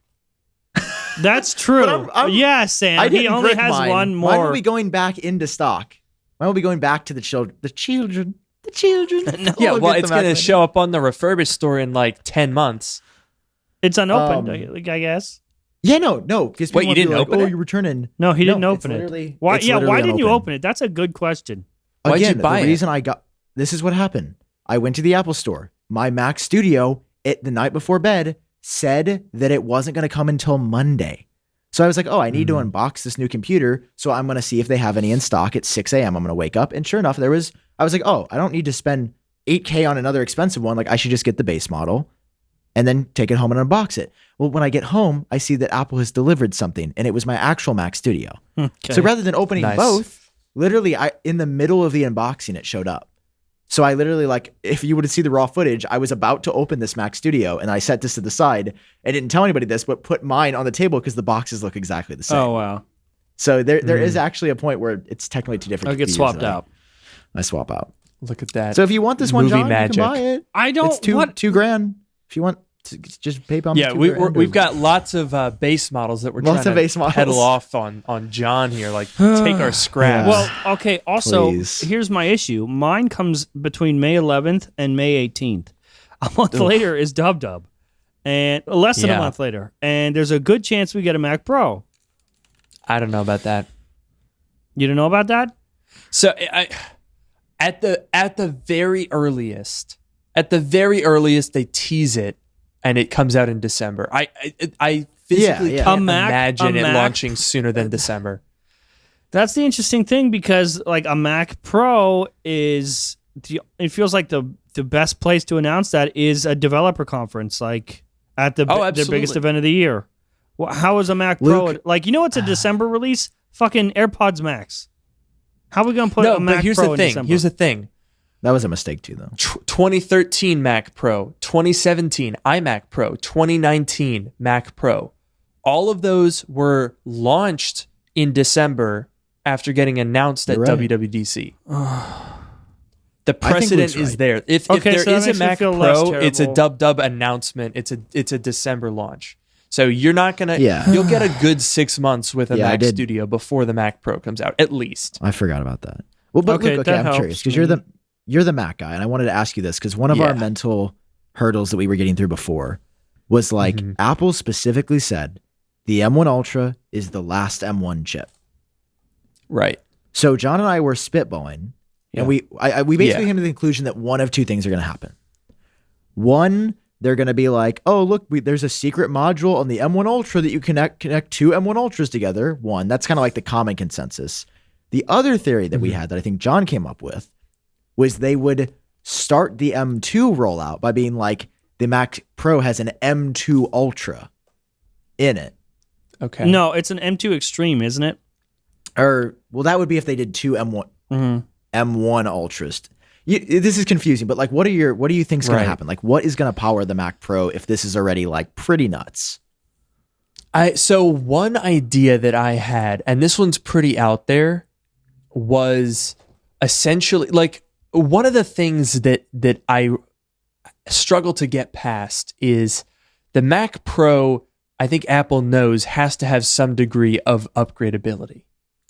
That's true. I'm- yeah, Sam. I He didn't only brick has mine. one more. Mine will be going back into stock. Mine will be going back to the children. The children. No. Yeah, We'll well, get it's them going to back show up on the refurbished store in like 10 months. It's unopened, I guess. Yeah, no. Because Wait, you didn't open it? you're returning. No, he didn't No, open it's it. literally- Why? it's Yeah, why literally didn't you unopened. open it? That's a good question. Why'd you Again, buy the it? reason this is what happened. I went to the Apple store. My Mac Studio, the night before bed, said that it wasn't going to come until Monday. So I was like, oh, I need to unbox this new computer. So I'm going to see if they have any in stock at 6 a.m. I'm going to wake up. And sure enough, I was like, oh, I don't need to spend $8K on another expensive one. Like I should just get the base model and then take it home and unbox it. Well, when I get home, I see that Apple has delivered something and it was my actual Mac Studio. Okay. So rather than opening Nice. both, literally in the middle of the unboxing, it showed up. So I literally if you would have seen the raw footage, I was about to open this Mac Studio and I set this to the side. I didn't tell anybody this, but put mine on the table because the boxes look exactly the same. Oh wow. So there is actually a point where it's technically two different I'll get computers swapped that out. I swap out. Look at that. So if you want this one, Movie John, magic. you can buy it. I don't. It's $2,000. If you want to just PayPal me yeah, $2,000. we've got lots of base models that we're Lots trying of to base models. pedal off on John here. Like, take our scraps. Yeah. Well, okay. Also, Please. here's my issue. Mine comes between May 11th and May 18th. A month later is Dub, and less than a Yeah. month later, and there's a good chance we get a Mac Pro. I don't know about that. You don't know about that? So at the very earliest, they tease it, and it comes out in December. I physically Yeah. can't A Mac- imagine a it Mac- launching sooner than December. That's the interesting thing because like a Mac Pro is it feels like the best place to announce that is a developer conference like at the absolutely. biggest event of the year. Well, how is a Mac Pro Luke- like it's a December release? Fucking AirPods Max. How are we gonna put No, a Mac but here's Pro the in thing. December? Here's the thing. That was a mistake too, though. 2013 Mac Pro, 2017 iMac Pro, 2019 Mac Pro. All of those were launched in December after getting announced at You're right. WWDC. The precedent is there. If Okay, there so that is a makes me Mac feel less Pro, it's a terrible. dub announcement. It's a December launch. So you're not gonna. Yeah. You'll get a good 6 months with a Yeah, I Mac did. Studio before the Mac Pro comes out, at least. I forgot about that. Well, but Okay, Luke, okay, that I'm curious helps because you're the Mac guy, and I wanted to ask you this because one of our Yeah. mental hurdles that we were getting through before was like Mhm. Apple specifically said the M1 Ultra is the last M1 chip. Right. So John and I were spitballing, Yeah. and we basically Yeah. came to the conclusion that one of two things are going to happen. One, they're going to be like, oh look, there's a secret module on the M1 Ultra that you connect two M1 Ultras together. One, that's kind of like the common consensus. The other theory that we had that I think John came up with was they would start the M2 rollout by being like, the Mac Pro has an M2 Ultra in it. Okay. No, it's an M2 Extreme, isn't it? Or, well, that would be if they did two M1 Ultras. This is confusing, but like, what do you think's going Right. to happen? Like, what is going to power the Mac Pro if this is already like pretty nuts? So one idea that I had, and this one's pretty out there, was essentially like one of the things that I struggle to get past is the Mac Pro. I think Apple knows has to have some degree of upgradability,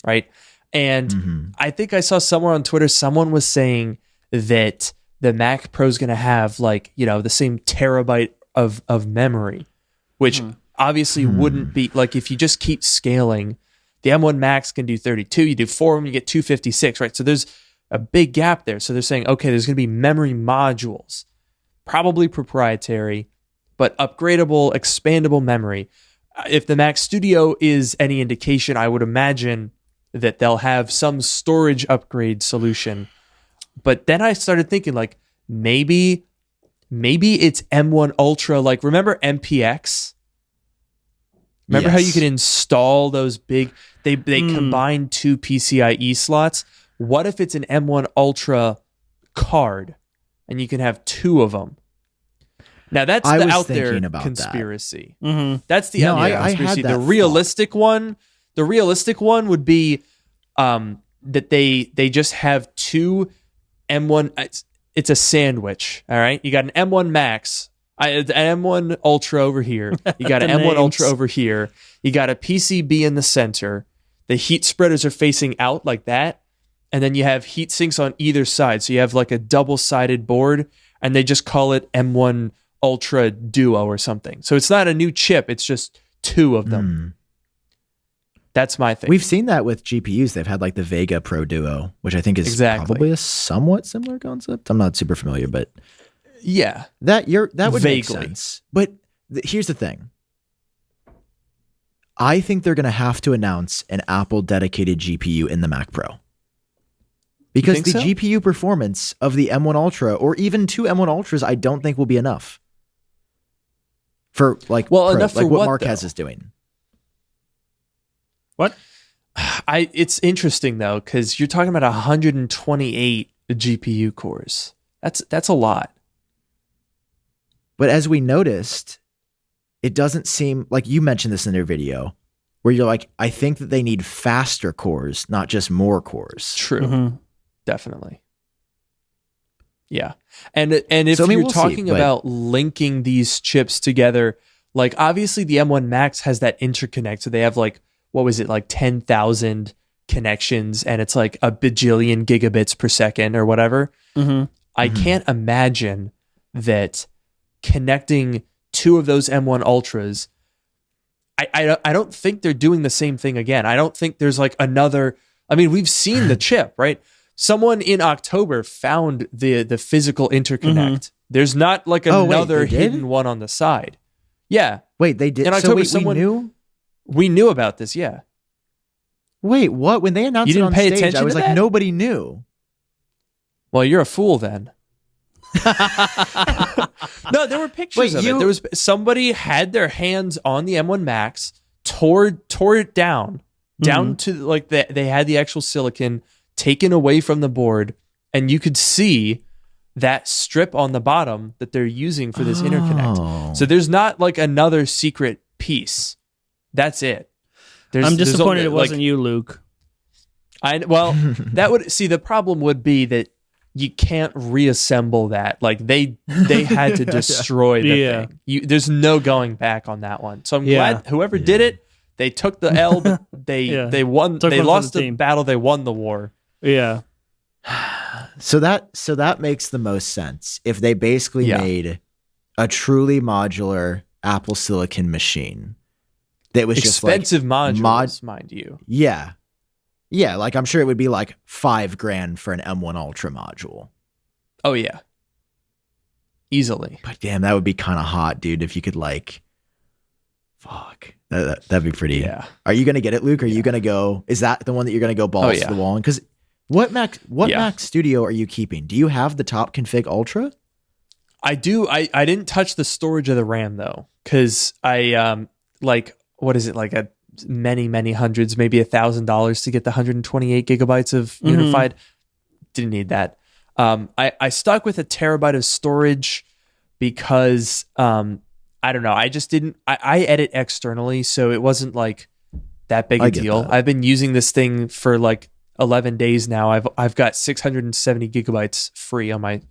right? And I think I saw somewhere on Twitter, someone was saying that the Mac Pro is going to have like, the same terabyte of memory, which obviously wouldn't be like if you just keep scaling. The M1 Max can do 32. You do 4 of them, you get 256, right? So there's a big gap there. So they're saying, okay, there's going to be memory modules, probably proprietary, but upgradable, expandable memory. If the Mac Studio is any indication, I would imagine that they'll have some storage upgrade solution. But then I started thinking like maybe it's M1 Ultra. Like remember MPX? Remember how you Yes. could install those big, they combine 2 PCIe slots? What if it's an M1 Ultra card and you can have 2 of them? Now that's I the was out there thinking about that. conspiracy. Mm-hmm. That's the No, out there I had conspiracy. that The realistic one, would be that they just have 2 M1. It's a sandwich. All right, you got an M1 Max, an M1 Ultra over here. You got an The M1 Ultra names. over here. You got a PCB in the center. The heat spreaders are facing out like that, and then you have heat sinks on either side. So you have like a double-sided board, and they just call it M1 Ultra Duo or something. So it's not a new chip. It's just 2 of them. That's my thing. We've seen that with GPUs. They've had like the Vega Pro Duo, which I think is Exactly. probably a somewhat similar concept. I'm not super familiar, but Yeah. that would make Vaguely. sense. But here's the thing. I think they're going to have to announce an Apple dedicated GPU in the Mac Pro. Because think the so? GPU performance of the M1 Ultra or even 2 M1 Ultras, I don't think will be enough. For like, enough for what what, Marquez though? is doing. What? It's interesting though, because you're talking about 128 GPU cores. That's a lot. But as we noticed, it doesn't seem like you mentioned this in your video where you're like, I think that they need faster cores, not just more cores. True. Mm-hmm. Definitely. Yeah. And if So, I mean, you're we'll see, talking but- about linking these chips together, like obviously the M1 Max has that interconnect. So they have like, what was it, like 10,000 connections and it's like a bajillion gigabits per second or whatever. Mm-hmm. I can't imagine that connecting 2 of those M1 Ultras. I don't think they're doing the same thing again. I don't think there's like another. I mean, we've seen the chip, right? Someone in October found the physical interconnect. There's not like Oh, wait, another they did? hidden one on the side. Yeah, Wait, they did. In So October, wait, someone- we knew? we knew about this. Yeah, Wait, what? When they announced You it didn't on pay stage, attention I was to like, that? nobody knew. well, you're a fool then. No, there were pictures Wait, of it. There was somebody had their hands on the M1 Max, tore it down to like they had the actual silicon taken away from the board, and you could see that strip on the bottom that they're using for this interconnect. So there's not like another secret piece. That's it. I'm disappointed it wasn't you, Luke. That would see, the problem would be that you can't reassemble that. Like they had to destroy the thing. There's no going back on that one. So I'm glad whoever did it, they took the L, but they won. They lost the battle. They won the war. Yeah. So that makes the most sense if they basically made a truly modular Apple Silicon machine that was expensive just like modules, mind you. Yeah. Yeah, like I'm sure it would be like $5,000 for an M1 Ultra module. Oh yeah, easily. But damn, that would be kind of hot, dude. If you could like, fuck, that'd be pretty. Yeah. Are you gonna get it, Luke? Are you gonna go? Is that the one that you're gonna go balls to the wall? Because what Mac Studio are you keeping? Do you have the top config Ultra? I do. I didn't touch the storage of the RAM though, because I like, what is it, like a many hundreds, maybe $1,000 to get the 128 gigabytes of unified. Didn't need that. I stuck with 1 terabyte of storage because I don't know. I just didn't. I edit externally, so it wasn't like that big a deal. I've been using this thing for like 11 days now. I've got 670 gigabytes free on my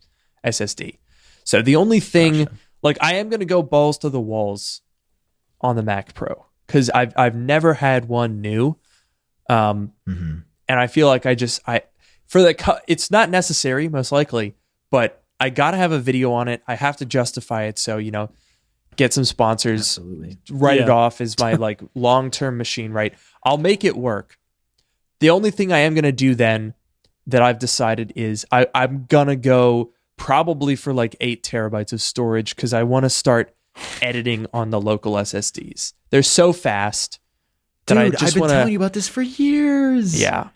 SSD. So the only thing, like, I am going to go balls to the walls on the Mac Pro, because I've never had one new, and I feel like it's not necessary, most likely, but I gotta have a video on it. I have to justify it, so get some sponsors, write it off as my like long-term machine. Right, I'll make it work. The only thing I am gonna do then that I've decided is I'm gonna go probably for like 8 terabytes of storage, because I want to start editing on the local SSDs. They're so fast that Dude, I just want to. I've been telling you about this for years. Yeah,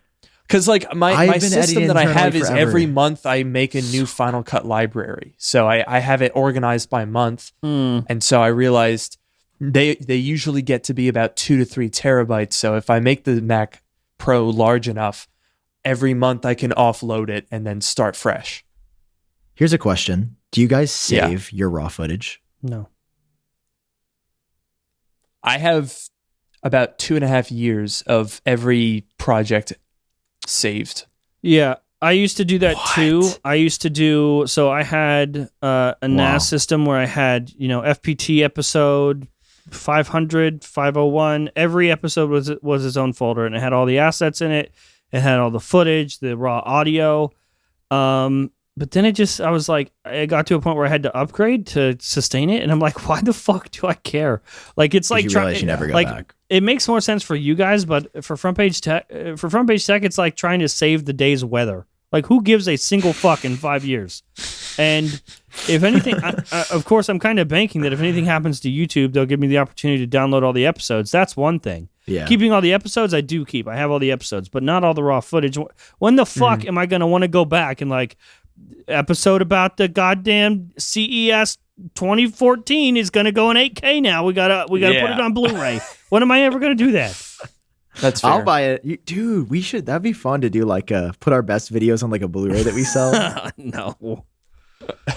because like my system that I have is every month I make a new Final Cut library, so I have it organized by month, and so I realized they usually get to be about 2 to 3 terabytes. So if I make the Mac Pro large enough, every month I can offload it and then start fresh. Here's a question: do you guys save your raw footage? No. I have about 2.5 years of every project saved. Yeah, I used to do that too. I used to do, so I had a NAS system where I had, FPT episode 500, 501. Every episode was its own folder, and it had all the assets in it. It had all the footage, the raw audio. But then I was like, I got to a point where I had to upgrade to sustain it, and I'm like, why the fuck do I care? Like, it's like you never go back. It makes more sense for you guys, but for Front Page Tech, it's like trying to save the day's weather. Like, who gives a single fuck in 5 years? And if anything, of course, I'm kind of banking that if anything happens to YouTube, they'll give me the opportunity to download all the episodes. That's one thing. Yeah. Keeping all the episodes, I do keep. I have all the episodes, but not all the raw footage. When the fuck am I going to want to go back and like, episode about the goddamn CES 2014 is going to go in 8K now. We gotta put it on Blu-ray. When am I ever going to do that? That's fair. I'll buy it. Dude, we should. That'd be fun to do, like put our best videos on like a Blu-ray that we sell. No.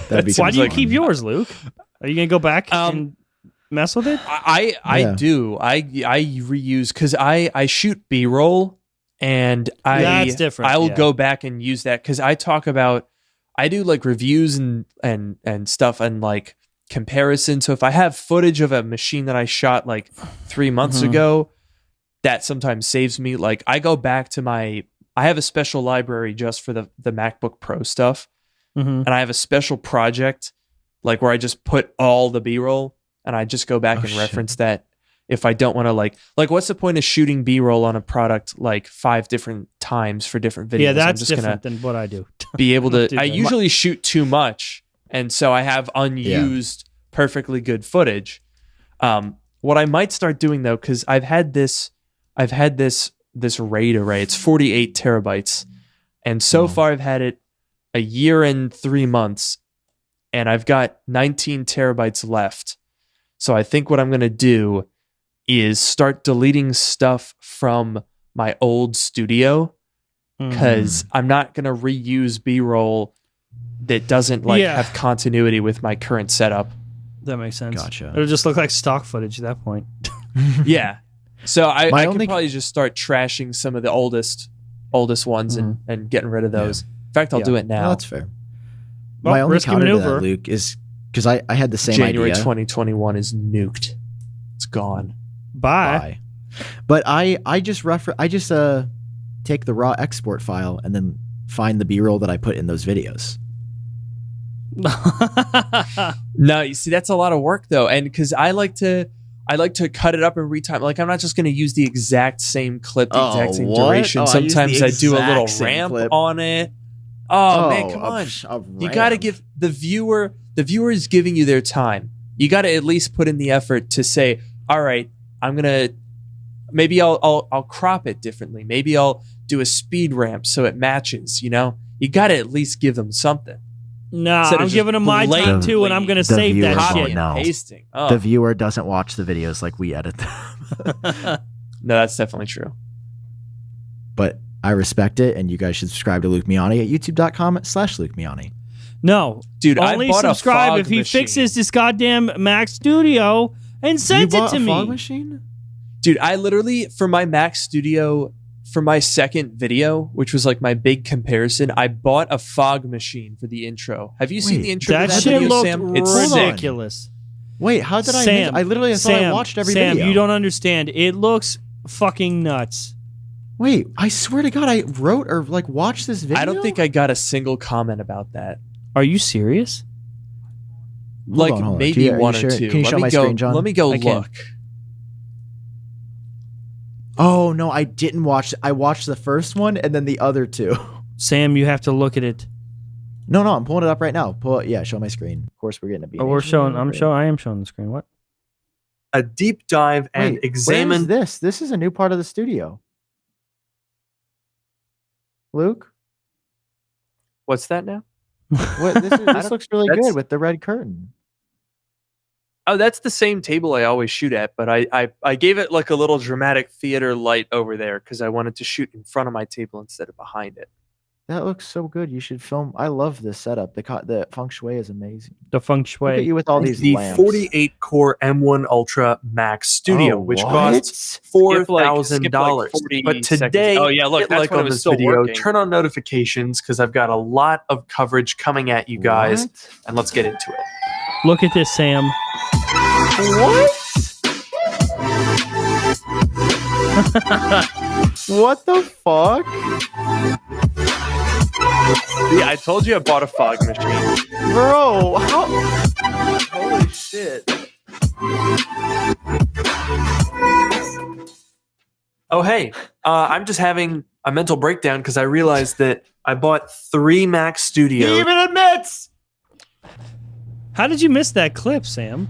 That'd be Why do you fun. keep yours, Luke? Are you going to go back and mess with it? I do. I reuse, because I shoot B-roll, and That's different. I will go back and use that, because I do like reviews and stuff and like comparison. So if I have footage of a machine that I shot like 3 months ago, that sometimes saves me. Like, I go back to I have a special library just for the MacBook Pro stuff. And I have a special project like where I just put all the B-roll, and I just go back and reference that. If I don't want to like what's the point of shooting B-roll on a product like 5 different times for different videos? Yeah, that's different than what I do. Be able to, I usually shoot too much, and so I have unused, perfectly good footage. What I might start doing though, because I've had this RAID array. It's 48 terabytes, and so far I've had it a year and 3 months, and I've got 19 terabytes left. So I think what I'm going to do is start deleting stuff from my old studio because I'm not going to reuse B-roll that doesn't have continuity with my current setup. That makes sense. Gotcha. It'll just look like stock footage at that point. Yeah. So I could probably just start trashing some of the oldest ones and getting rid of those. Yeah. In fact, I'll do it now. No, that's fair. Well, My only risky counter to maneuver. that, Luke, is because I had the same January idea. 2021 is nuked. It's gone. Bye. But I just take the raw export file and then find the B-roll that I put in those videos. No, you see, that's a lot of work though, and because I like to cut it up and retime. Like, I'm not just going to use the exact same clip, the exact same duration. Sometimes I do a little ramp on it. Oh man, come on! You got to give the viewer is giving you their time. You got to at least put in the effort to say, all right, maybe I'll crop it differently. Maybe I'll do a speed ramp so it matches. You got to at least give them something. Nah, I'm giving them my time too, and I'm going to save that shit. Pasting. Oh. The viewer doesn't watch the videos like we edit them. No, that's definitely true. But I respect it, and you guys should subscribe to Luke Miani at youtube.com/Luke Miani. No, dude, only I bought subscribe a fog if he machine. fixes this goddamn Mac Studio and sends it to me. Fog machine? Dude, I literally, for my Mac Studio, for my second video, which was like my big comparison, I bought a fog machine for the intro. Have you seen the intro that to that shit video, looked Sam? It's ridiculous. Wait, how did I miss? I literally thought I watched every video. Sam, you don't understand. It looks fucking nuts. Wait, I swear to God, I wrote or watched this video? I don't think I got a single comment about that. Are you serious? Hold on. Maybe one or two. Can you show my screen, John? Let me go look. Oh, no, I didn't watch. I watched the first one and then the other two. Sam, you have to look at it. No, I'm pulling it up right now. Show my screen. Of course, we're getting a beat. I am showing the screen. What? A deep dive and examine. Where is this? This is a new part of the studio. Luke? What's that now? This looks really good with the red curtain. Oh, that's the same table I always shoot at, but I gave it like a little dramatic theater light over there because I wanted to shoot in front of my table instead of behind it. That looks so good. You should film. I love this setup. The feng shui is amazing. The feng shui. Look at you with all these lamps. 48 core M1 Ultra Max Studio, which costs $4,000. But today, like on this video, turn on notifications because I've got a lot of coverage coming at you guys, and let's get into it. Look at this, Sam. What? What the fuck? Yeah, I told you I bought a fog machine. Bro, how? Holy shit. Oh, hey, I'm just having a mental breakdown because I realized that I bought 3 Mac Studios. He even admits! How did you miss that clip, Sam?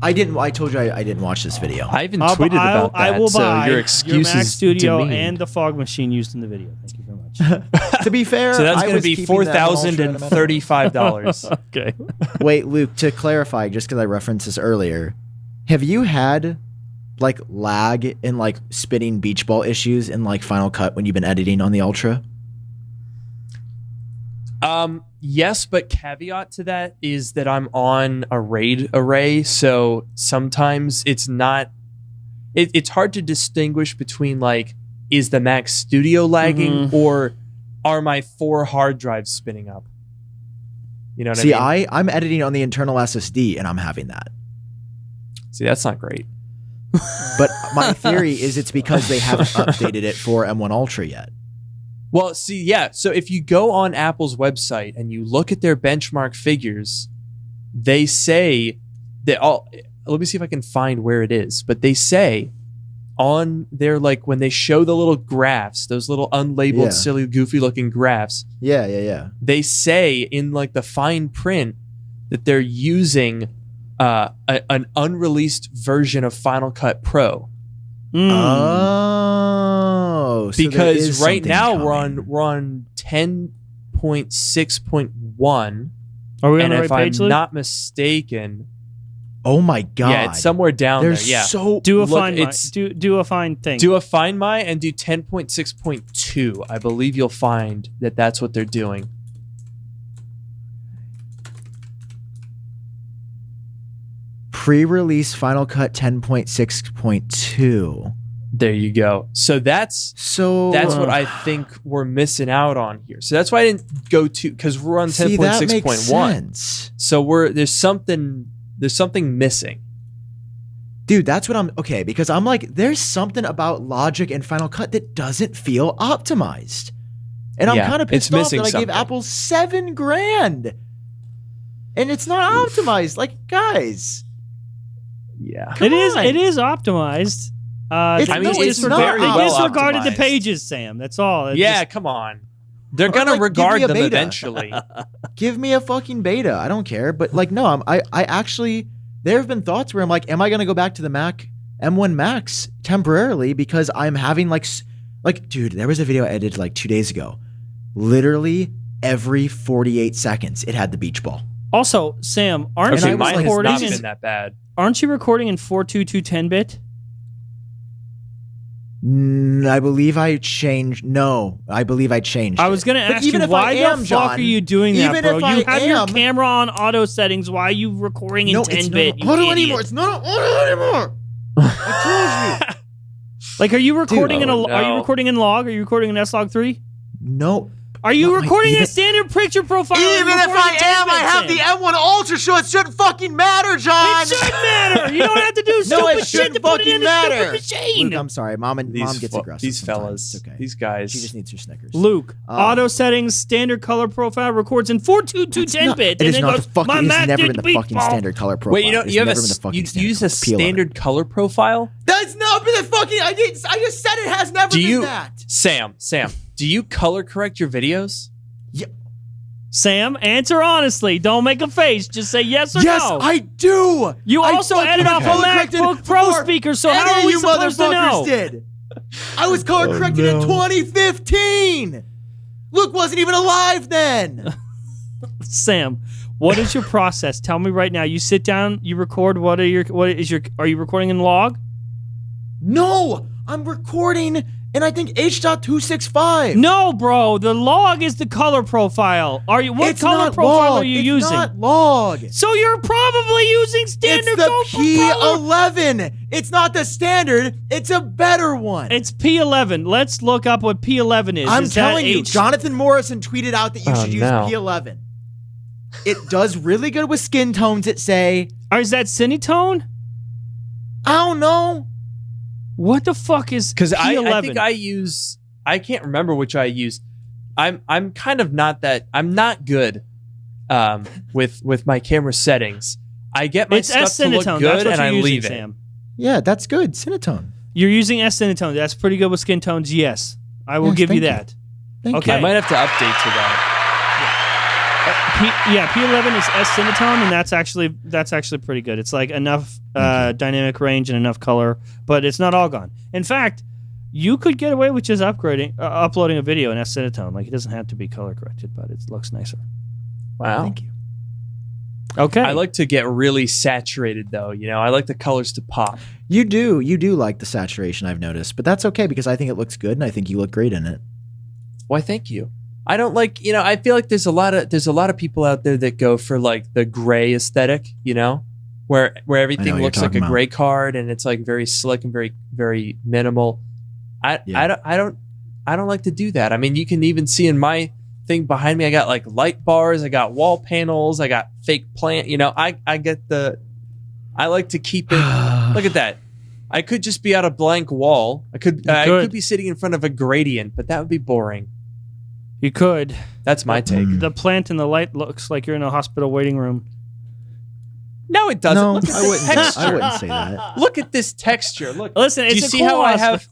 I didn't. I told you I didn't watch this video. I even tweeted about that. I will buy your excuses Mac Studio demeaned. and the fog machine used in the video. Thank you very much. To be fair, so that's going to be $4,035. Okay. Wait, Luke. To clarify, just because I referenced this earlier, have you had lag in spinning beach ball issues in Final Cut when you've been editing on the Ultra? Yes, but caveat to that is that I'm on a RAID array, so sometimes it's not. It's hard to distinguish between is the Mac Studio lagging or are my 4 hard drives spinning up? You know what I mean? See, I'm editing on the internal SSD and I'm having that. See, that's not great. But my theory is it's because they haven't updated it for M1 Ultra yet. Well, see, yeah. So if you go on Apple's website and you look at their benchmark figures, they say that let me see if I can find where it is. But they say on their when they show the little graphs, those little unlabeled, silly, goofy looking graphs. Yeah. They say in the fine print that they're using an unreleased version of Final Cut Pro. Oh, so because right now we're on 10.6.1. Are we on the right if page, I'm Luke? not mistaken, Oh my god. Yeah, it's somewhere down there. Yeah. So Do a Look, find my. it's- Do a find thing. Do a Find My and do 10.6.2. I believe you'll find that that's what they're doing. pre-release Final Cut 10.6.2. There you go. So that's what I think we're missing out on here. So that's why I didn't go to, because we're on 10.6.1. So there's something missing. Dude, that's what okay, because I'm like, there's something about Logic and Final Cut that doesn't feel optimized. And I'm kind of pissed off that I gave Apple $7,000 and it's not optimized. Like, guys. Yeah. It is optimized. It's not very well disregarded the optimized. pages, Sam. That's all. Come on. They're gonna regard them eventually. Give me a fucking beta. I don't care. But like, no, I actually, there have been thoughts where I'm like, am I gonna go back to the Mac M1 Max temporarily because I'm having like, dude, there was a video I edited like 2 days ago. Literally every 48 seconds, it had the beach ball. Also, Sam, aren't you mine recording? has not been that bad. Aren't you recording in 42210-bit? I believe I changed. No, I believe I changed. I was going to ask you, why the fuck are you doing that, bro? You have your camera on auto settings. Why are you recording in 10-bit? It's not auto anymore. It's not auto anymore. I told you. Like, are you recording Are you recording in log? Are you recording in S-Log3? No. Are you recording in a standard picture profile? Even if I am, I have the M1 Ultra, so it shouldn't fucking matter, John. It should matter. You don't have to do stupid shit to put it in a stupid machine. Luke, I'm sorry. Mom gets aggressive. These fellas, it's okay. These guys. She just needs her Snickers. Luke, auto settings, standard color profile records in 42210-bit. It is not the fucking. It has never been the fucking standard color profile. Wait, you use a standard color profile? That's not been the fucking. I just said it has never been that. Sam, do you color correct your videos? Yeah. Sam, answer honestly. Don't make a face. Just say yes or no. Yes, I do. You also edit off a MacBook Pro speaker, so how are we supposed to know? Did. I was color corrected in 2015. Luke wasn't even alive then. Sam, what is your process? Tell me right now. You sit down, you record. Are you recording in log? No, I'm recording in I think H.265. No, bro. The log is the color profile. What color profile are you using? It's not log. So you're probably using standard. It's the P11. It's not the standard. It's a better one. It's P11. Let's look up what P11 is. I'm telling you, Jonathan Morrison tweeted out that you should use P11. It does really good with skin tones that say. Is that Cinetone? I don't know. What the fuck is P11? Because I think I can't remember which I used. I'm kind of not that. I'm not good with my camera settings. I get my stuff to look good and I leave it. Sam. Yeah, that's good. Cinetone. You're using S-Cinetone. That's pretty good with skin tones. Yes, I will give you that. Okay, I might have to update to that. P11 is S-Cinetone, and that's actually pretty good. It's like enough dynamic range and enough color, but it's not all gone. In fact, you could get away with just uploading a video in S-Cinetone. Like, it doesn't have to be color corrected, but it looks nicer. Wow. Thank you. Okay. I like to get really saturated, though. I like the colors to pop. You do like the saturation, I've noticed, but that's okay because I think it looks good, and I think you look great in it. Why, thank you. I don't like, I feel like there's a lot of people out there that go for like the gray aesthetic, where everything looks like a gray card and it's like very slick and very, very minimal. I don't like to do that. I mean, you can even see in my thing behind me, I got like light bars, I got wall panels, I got fake plant. I like to keep it. Look at that. I could just be on a blank wall. I could be sitting in front of a gradient, but that would be boring. You could. That's my take. The plant and the light looks like you're in a hospital waiting room. No, it doesn't. No, Look at I wouldn't say that. Look at this texture. Look. Listen, it's do you see how I have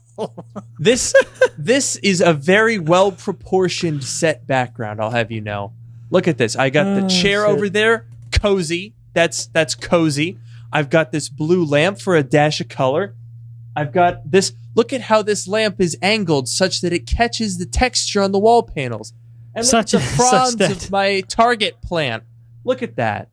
this? This is a very well proportioned set background. I'll have you know. Look at this. I got the chair over there, cozy. That's cozy. I've got this blue lamp for a dash of color. I've got this. Look at how this lamp is angled such that it catches the texture on the wall panels. And look at the fronds of my target plant. Look at that.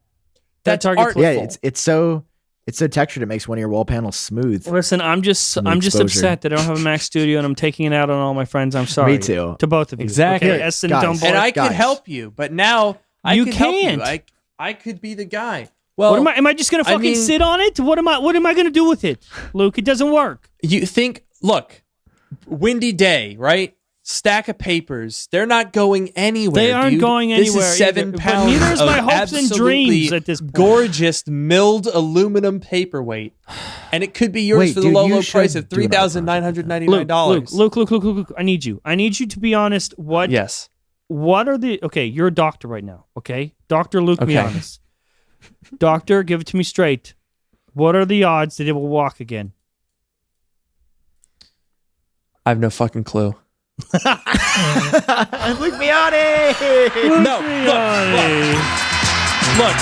That's target artful. Yeah, it's so It's so textured it makes one of your wall panels smooth. Listen, I'm just upset that I don't have a Mac Studio and I'm taking it out on all my friends. I'm sorry. Me too. To both of you. Exactly. Okay, Guys, And I could help you, but now You could can't. help you. I could be the guy. Well, what am I just gonna fucking sit on it? What am I gonna do with it, Luke? It doesn't work. You think? Look, windy day, right? Stack of papers. They're not going anywhere. They aren't dude. going anywhere. This is 7 either. pounds But neither is my of hopes and dreams at this point. gorgeous milled aluminum paperweight, and it could be yours for the low price of $3,999. Luke, I need you. I need you to be honest. Yes. What are the? Okay, you're a doctor right now. Okay, Dr. Luke, be honest. Doctor, give it to me straight. What are the odds that it will walk again? I have no fucking clue. Luke Miani! No, look.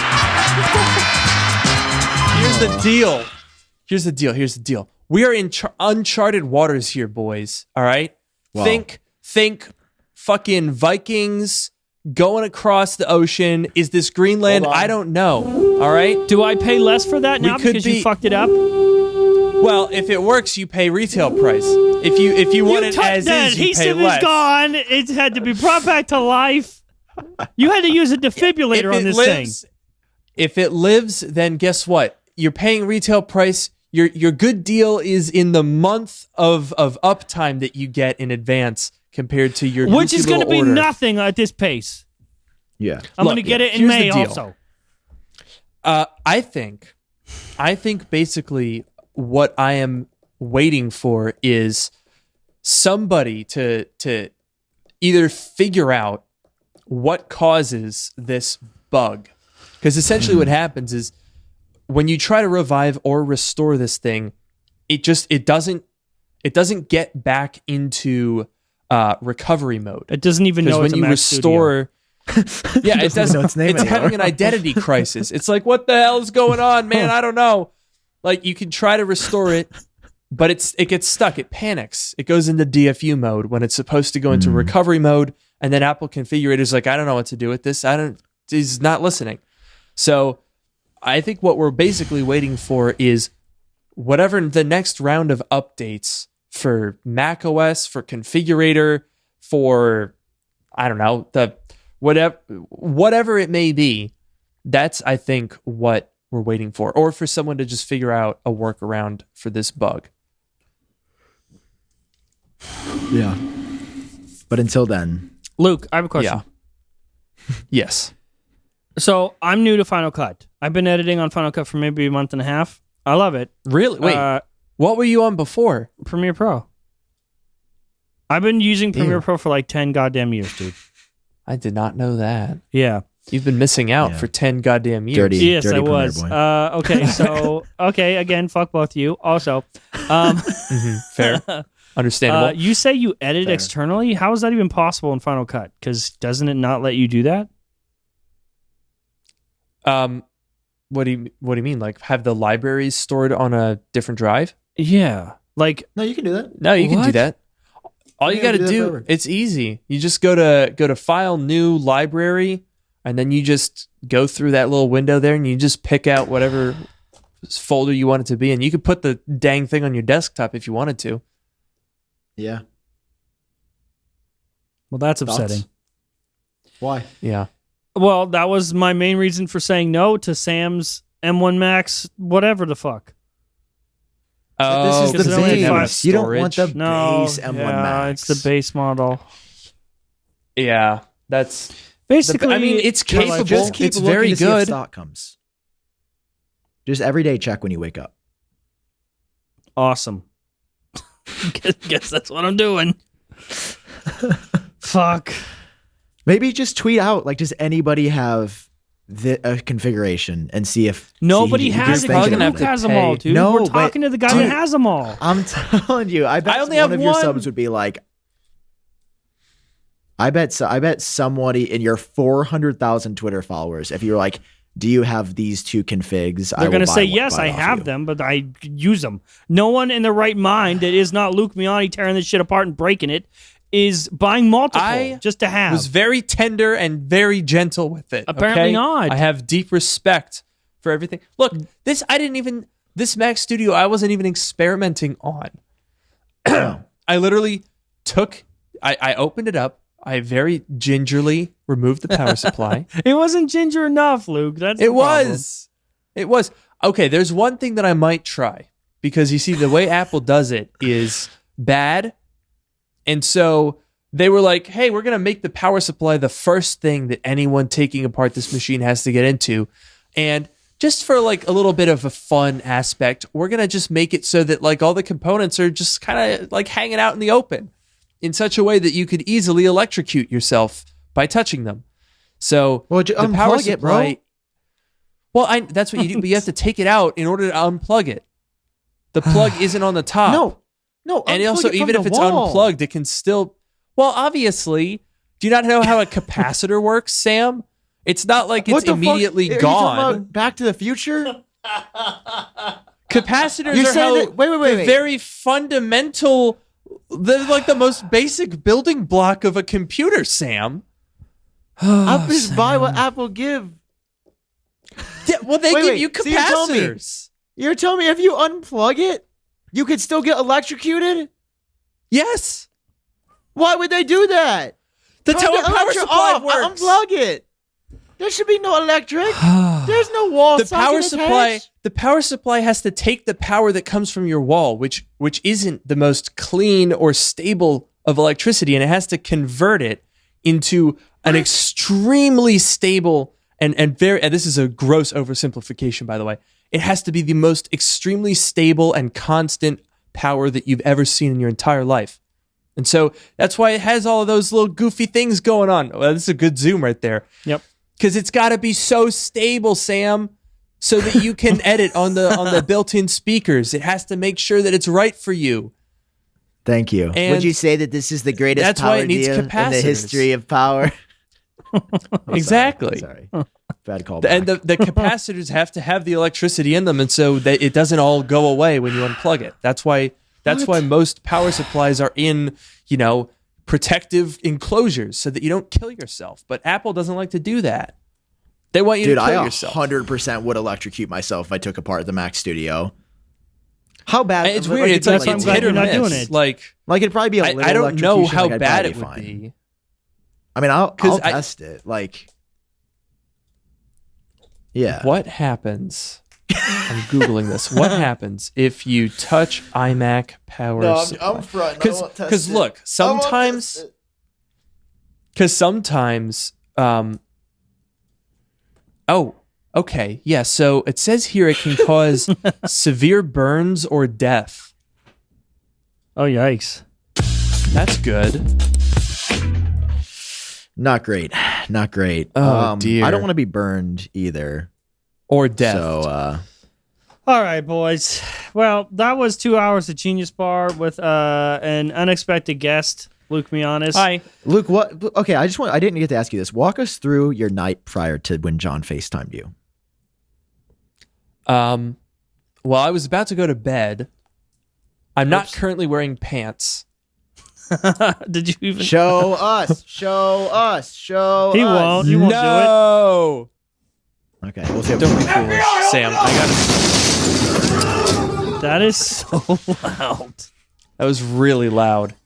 Here's the deal. We are in uncharted waters here, boys. All right? Wow. Think fucking Vikings going across the ocean. Is this Greenland? I don't know. All right? Do I pay less for that now because you fucked it up? Well, if it works, you pay retail price. If you want it as is, you pay less. Is gone. It had to be brought back to life. You had to use a defibrillator on this thing. If it lives, then guess what? You're paying retail price. Your good deal is in the month of uptime that you get in advance compared to your which is going to be nothing at this pace. Yeah, I'm going to get it in May also. I think basically what I am waiting for is somebody to either figure out what causes this bug. Because essentially what happens is when you try to revive or restore this thing, it doesn't get back into recovery mode. It doesn't even know it's when you restore. Yeah, it doesn't. It's having an identity crisis. It's like, what the hell is going on, man? I don't know. Like, you can try to restore it, but it gets stuck. It panics. It goes into DFU mode when it's supposed to go into recovery mode, and then Apple configurators is like, I don't know what to do with this. He's not listening. So I think what we're basically waiting for is whatever the next round of updates for macOS, for configurator, for, I don't know, the whatever it may be. That's, I think, what we're waiting for, or for someone to just figure out a workaround for this bug. Yeah. But until then, Luke, I have a question. Yeah. Yes. So I'm new to Final Cut. I've been editing on Final Cut for maybe a month and a half. I love it. Really? Wait, what were you on before? Premiere Pro. I've been using Premiere Pro for like 10 goddamn years, dude. I did not know that. Yeah. You've been missing out for 10 goddamn years. Yes, I was. Okay, so, again, fuck both of you. Also, fair. Understandable. You say you edit externally? How is that even possible in Final Cut? Because doesn't it not let you do that? What do you mean? Like, have the libraries stored on a different drive? Yeah. Like, no, you can do that. No, you can do that. All you got to do, it's easy. You just go to File, New, Library, and then you just go through that little window there, and you just pick out whatever folder you want it to be, and you could put the dang thing on your desktop if you wanted to. Yeah. Well, that's upsetting. Why? Yeah. Well, that was my main reason for saying no to Sam's M1 Max, whatever the fuck. Oh, this is the base. You don't want the base M1 Max. It's the base model. Yeah, that's basically. I mean, it's capable. Just keep it's very to see good. if stock comes. Just every day check when you wake up. Awesome. Guess that's what I'm doing. Fuck. Maybe just tweet out, like, does anybody have a configuration and see if nobody has it. Luke has them all, dude. No, we're talking to the guy that has them all. I'm telling you, I bet only one have of your one. subs would be like, I bet somebody in your 400,000 Twitter followers, if you're like, do you have these two configs? They're going to say, yes, I have them, but I use them. No one in their right mind that is not Luke Miani tearing this shit apart and breaking it is buying multiple just to have. I was very tender and very gentle with it. Apparently not. I have deep respect for everything. Look, this Mac Studio I wasn't even experimenting on. I literally I opened it up. I very gingerly removed the power supply. It wasn't ginger enough, Luke. It was. Okay, there's one thing that I might try, because you see the way Apple does it is bad. And so they were like, hey, we're going to make the power supply the first thing that anyone taking apart this machine has to get into. And just for like a little bit of a fun aspect, we're going to just make it so that like all the components are just kind of like hanging out in the open in such a way that you could easily electrocute yourself by touching them. So the power supply, bro. Well, that's what you do, but you have to take it out in order to unplug it. The plug isn't on the top. No. And also, even if it's unplugged, it can still. Well, obviously, do you not know how a capacitor works, Sam? It's not like it's immediately gone. Are you talking about Back to the Future? Capacitors are how wait. Very fundamental. They're like the most basic building block of a computer, Sam. I'll just buy what Apple give. Yeah, well, they give you capacitors. So you're telling me if you unplug it, you could still get electrocuted? Yes. Why would they do that? That's how a power supply works. Unplug it. There should be no electric. There's no wall. The power supply has to take the power that comes from your wall, which isn't the most clean or stable of electricity, and it has to convert it into an extremely stable and this is a gross oversimplification, by the way. It has to be the most extremely stable and constant power that you've ever seen in your entire life. And so that's why it has all of those little goofy things going on. Well, this is a good zoom right there. Yep. Because it's got to be so stable, Sam, so that you can edit on the built-in speakers. It has to make sure that it's right for you. Thank you. And would you say that this is the greatest power deal in the history of power? Exactly. Sorry. Bad callback. And the capacitors have to have the electricity in them, and so that it doesn't all go away when you unplug it. That's why most power supplies are in, protective enclosures so that you don't kill yourself. But Apple doesn't like to do that. They want you to kill yourself. I 100% would electrocute myself if I took apart the Mac Studio. How bad? It's weird. It's like it's hit or miss. Doing it. Like it'd probably be a little. I don't know how bad it would fine. be. I mean, I'll test it. Yeah. What happens? I'm Googling this. What happens if you touch iMac power supply? I'm fronting. Because look, sometimes. Because sometimes. Oh, okay. Yeah. So it says here it can cause severe burns or death. Oh, yikes. That's good. Not great. Oh, dear. I don't want to be burned either. Or death. So, all right, boys. Well, that was 2 hours of Genius Bar with an unexpected guest, Luke Miani. Hi. Luke, what? Okay, I didn't get to ask you this. Walk us through your night prior to when John FaceTimed you. Well, I was about to go to bed. I'm not currently wearing pants. Did you even show us? Show us. He won't. You won't do it. Okay, we'll see. Don't be foolish, Sam. That is so loud. That was really loud.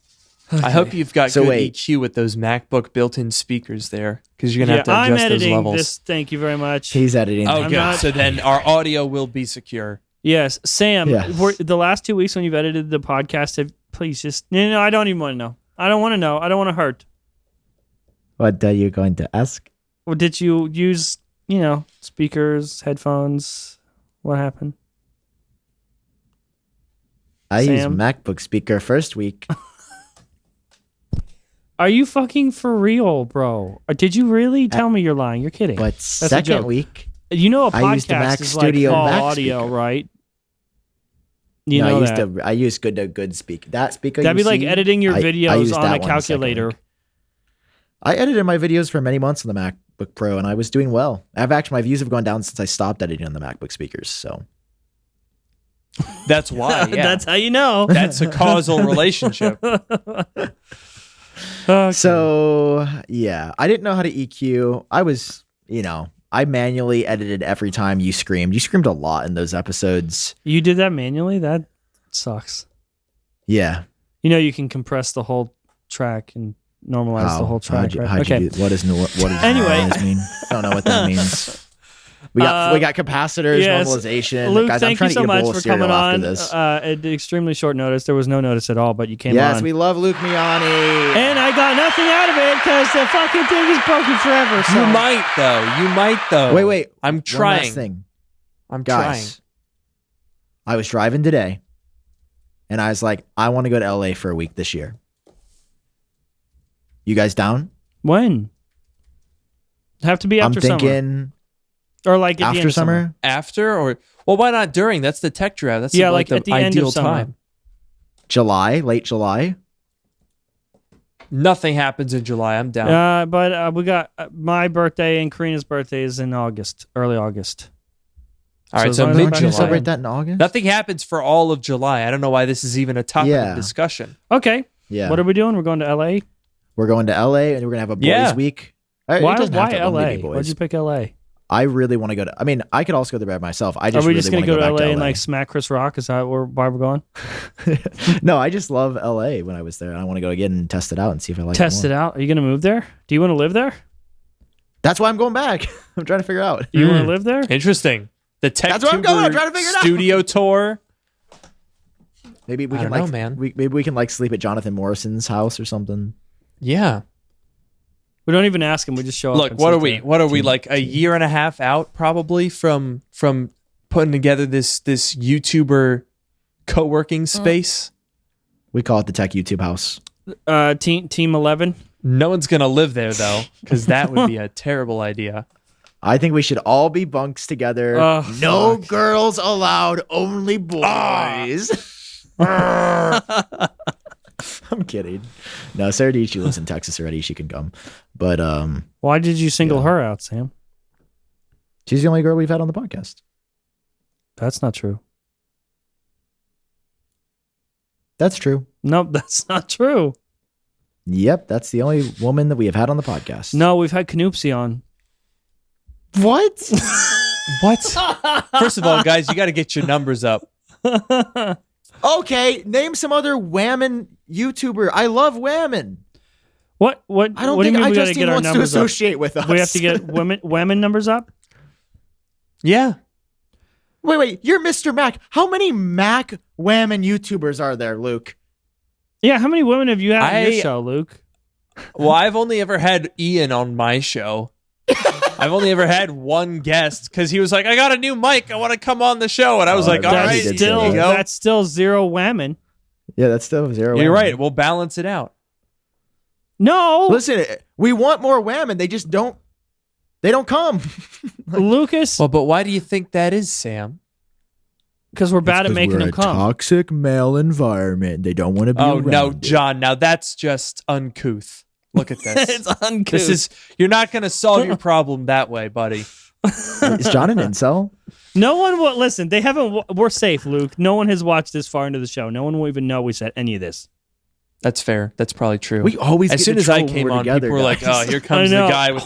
Okay. I hope you've got good EQ with those MacBook built-in speakers there, because you're gonna have to adjust I'm editing those levels. This. Thank you very much. He's editing. Oh, good. So then our audio will be secure. Yes, Sam. Yes. The last 2 weeks when you've edited the podcast, please just I don't even want to know. I don't want to know. I don't want to hurt. What are you going to ask? Or did you use speakers, headphones? What happened? I used MacBook speaker first week. Are you fucking for real, bro? Or did you really tell me you're lying? You're kidding. But second week, a podcast is like all audio, speaker. Right? I used good speak. That speaker. That'd be like editing your videos on a calculator. I edited my videos for many months on the MacBook Pro, and I was doing well. My views have gone down since I stopped editing on the MacBook speakers. So that's why. Yeah. That's how you know. That's a causal relationship. Okay. So yeah, I didn't know how to EQ. I I manually edited every time you screamed. You screamed a lot in those episodes. You did that manually? That sucks. Yeah. You know you can compress the whole track and normalize the whole track. Okay. What does anyway normalize mean? I don't know what that means. We got capacitors, normalization. Luke, Guys, thank you so much for coming on at extremely short notice. There was no notice at all, but you came on. Yes, we love Luke Miani. And I got nothing out of it because the fucking thing is broken forever. So. You might though. Wait. I'm trying. One last thing. I'm Guys, trying. I was driving today, and I was like, I want to go to LA for a week this year. You guys down? When? Have to be after summer. I'm thinking... Or like at the end of summer? After or why not during? That's the tech draft. That's like the at the ideal end of summer. time. July, late July. Nothing happens in July. I'm down. But we got my birthday and Karina's birthday is in August, early August. All right, so mid-July. Celebrate that in August. Nothing happens for all of July. I don't know why this is even a topic of discussion. Okay. Yeah. What are we doing? We're going to LA. We're going to LA, and we're gonna have a boys' week. Why LA? Why'd you pick LA? I really want to go to. I mean, I could also go there by myself. I just are we really just gonna go to LA LA and like smack Chris Rock? Is that why we're going? No, I just love LA. When I was there, I want to go again and test it out and see if I like it out. Are you gonna move there? Do you want to live there? That's why I'm going back. I'm trying to figure out. You want to live there? Interesting. The Tech That's where I'm going. I'm trying to figure it out. Studio tour. Maybe we I can don't know, man. Maybe we can like sleep at Jonathan Morrison's house or something. Yeah. We don't even ask him. We just show up. Look, what are we? What are we like a year and a half out probably from putting together this YouTuber co-working space? We call it the Tech YouTube House. Team 11. No one's gonna live there though, because that would be a terrible idea. I think we should all be bunks together. No girls allowed, only boys. I'm kidding. No, Sarah Dici lives in Texas already. She can come. But why did you single her out, Sam? She's the only girl we've had on the podcast. That's not true. That's true. Nope, that's not true. Yep, that's the only woman that we have had on the podcast. No, we've had Canoopsy on. What? What? First of all, guys, you got to get your numbers up. Okay, name some other whammon YouTuber. I love whammon. What? I don't what think do you mean we iJustine wants to associate with us. We have to get whammon numbers up? Yeah. Wait. You're Mr. Mac. How many Mac whammon YouTubers are there, Luke? Yeah, how many women have you had on your show, Luke? Well, I've only ever had Ian on my show. I've only ever had one guest because he was like, I got a new mic. I want to come on the show. And I was like, all right, that's still zero whammon. Yeah, that's still zero. You're whammon. right. We'll balance it out. No. Listen, we want more whammon. They just don't. They don't come. Lucas. Well, but why do you think that is, Sam? Because we're bad at making them come. Toxic male environment. They don't want to be. Oh no, John. Now that's just uncouth. Look at this. It's uncouth. You're not going to solve your problem that way, buddy. Is John an incel? No one will listen. They haven't. We're safe, Luke. No one has watched this far into the show. No one will even know we said any of this. That's fair. That's probably true. We always as soon as I came on, people were like, "Oh, here comes the guy with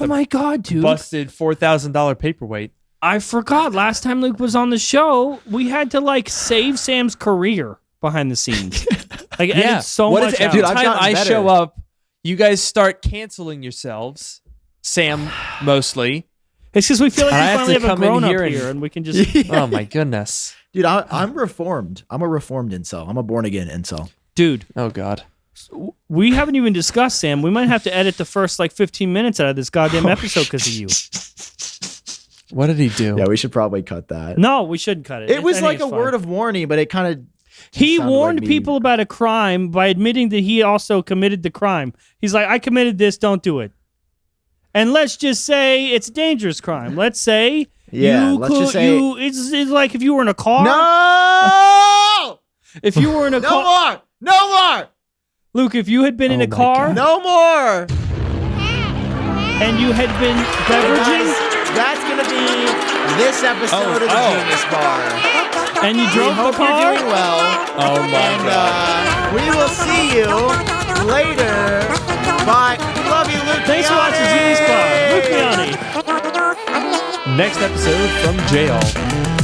dude, busted $4,000 paperweight." I forgot. Last time Luke was on the show, we had to like save Sam's career behind the scenes. Like, yeah. edit so what much. Is, every out. time I show up, you guys start canceling yourselves. Sam, mostly. It's because we feel like we finally have a grown up here and we can just. Oh my goodness, dude! I'm reformed. I'm a reformed incel. I'm a born again incel. Dude. Oh God. We haven't even discussed, Sam. We might have to edit the first like 15 minutes out of this goddamn episode because of you. What did he do? Yeah, we should probably cut that. No, we shouldn't cut it. It was like a word of warning, but it kind of. He warned people about a crime by admitting that he also committed the crime. He's like, I committed this, don't do it. And let's just say it's a dangerous crime. Let's say it's like if you were in a car. No! If you were in a car. No more! Luke, if you had been in a car. God. No more! And you had been beveraging. That's going to be this episode of the Genius Bar. And you drove the car? You're doing well. Oh my God. We will see you later. Bye. Love you, Luke. Thanks for watching Genius Bar. Luke Miani. next episode from jail.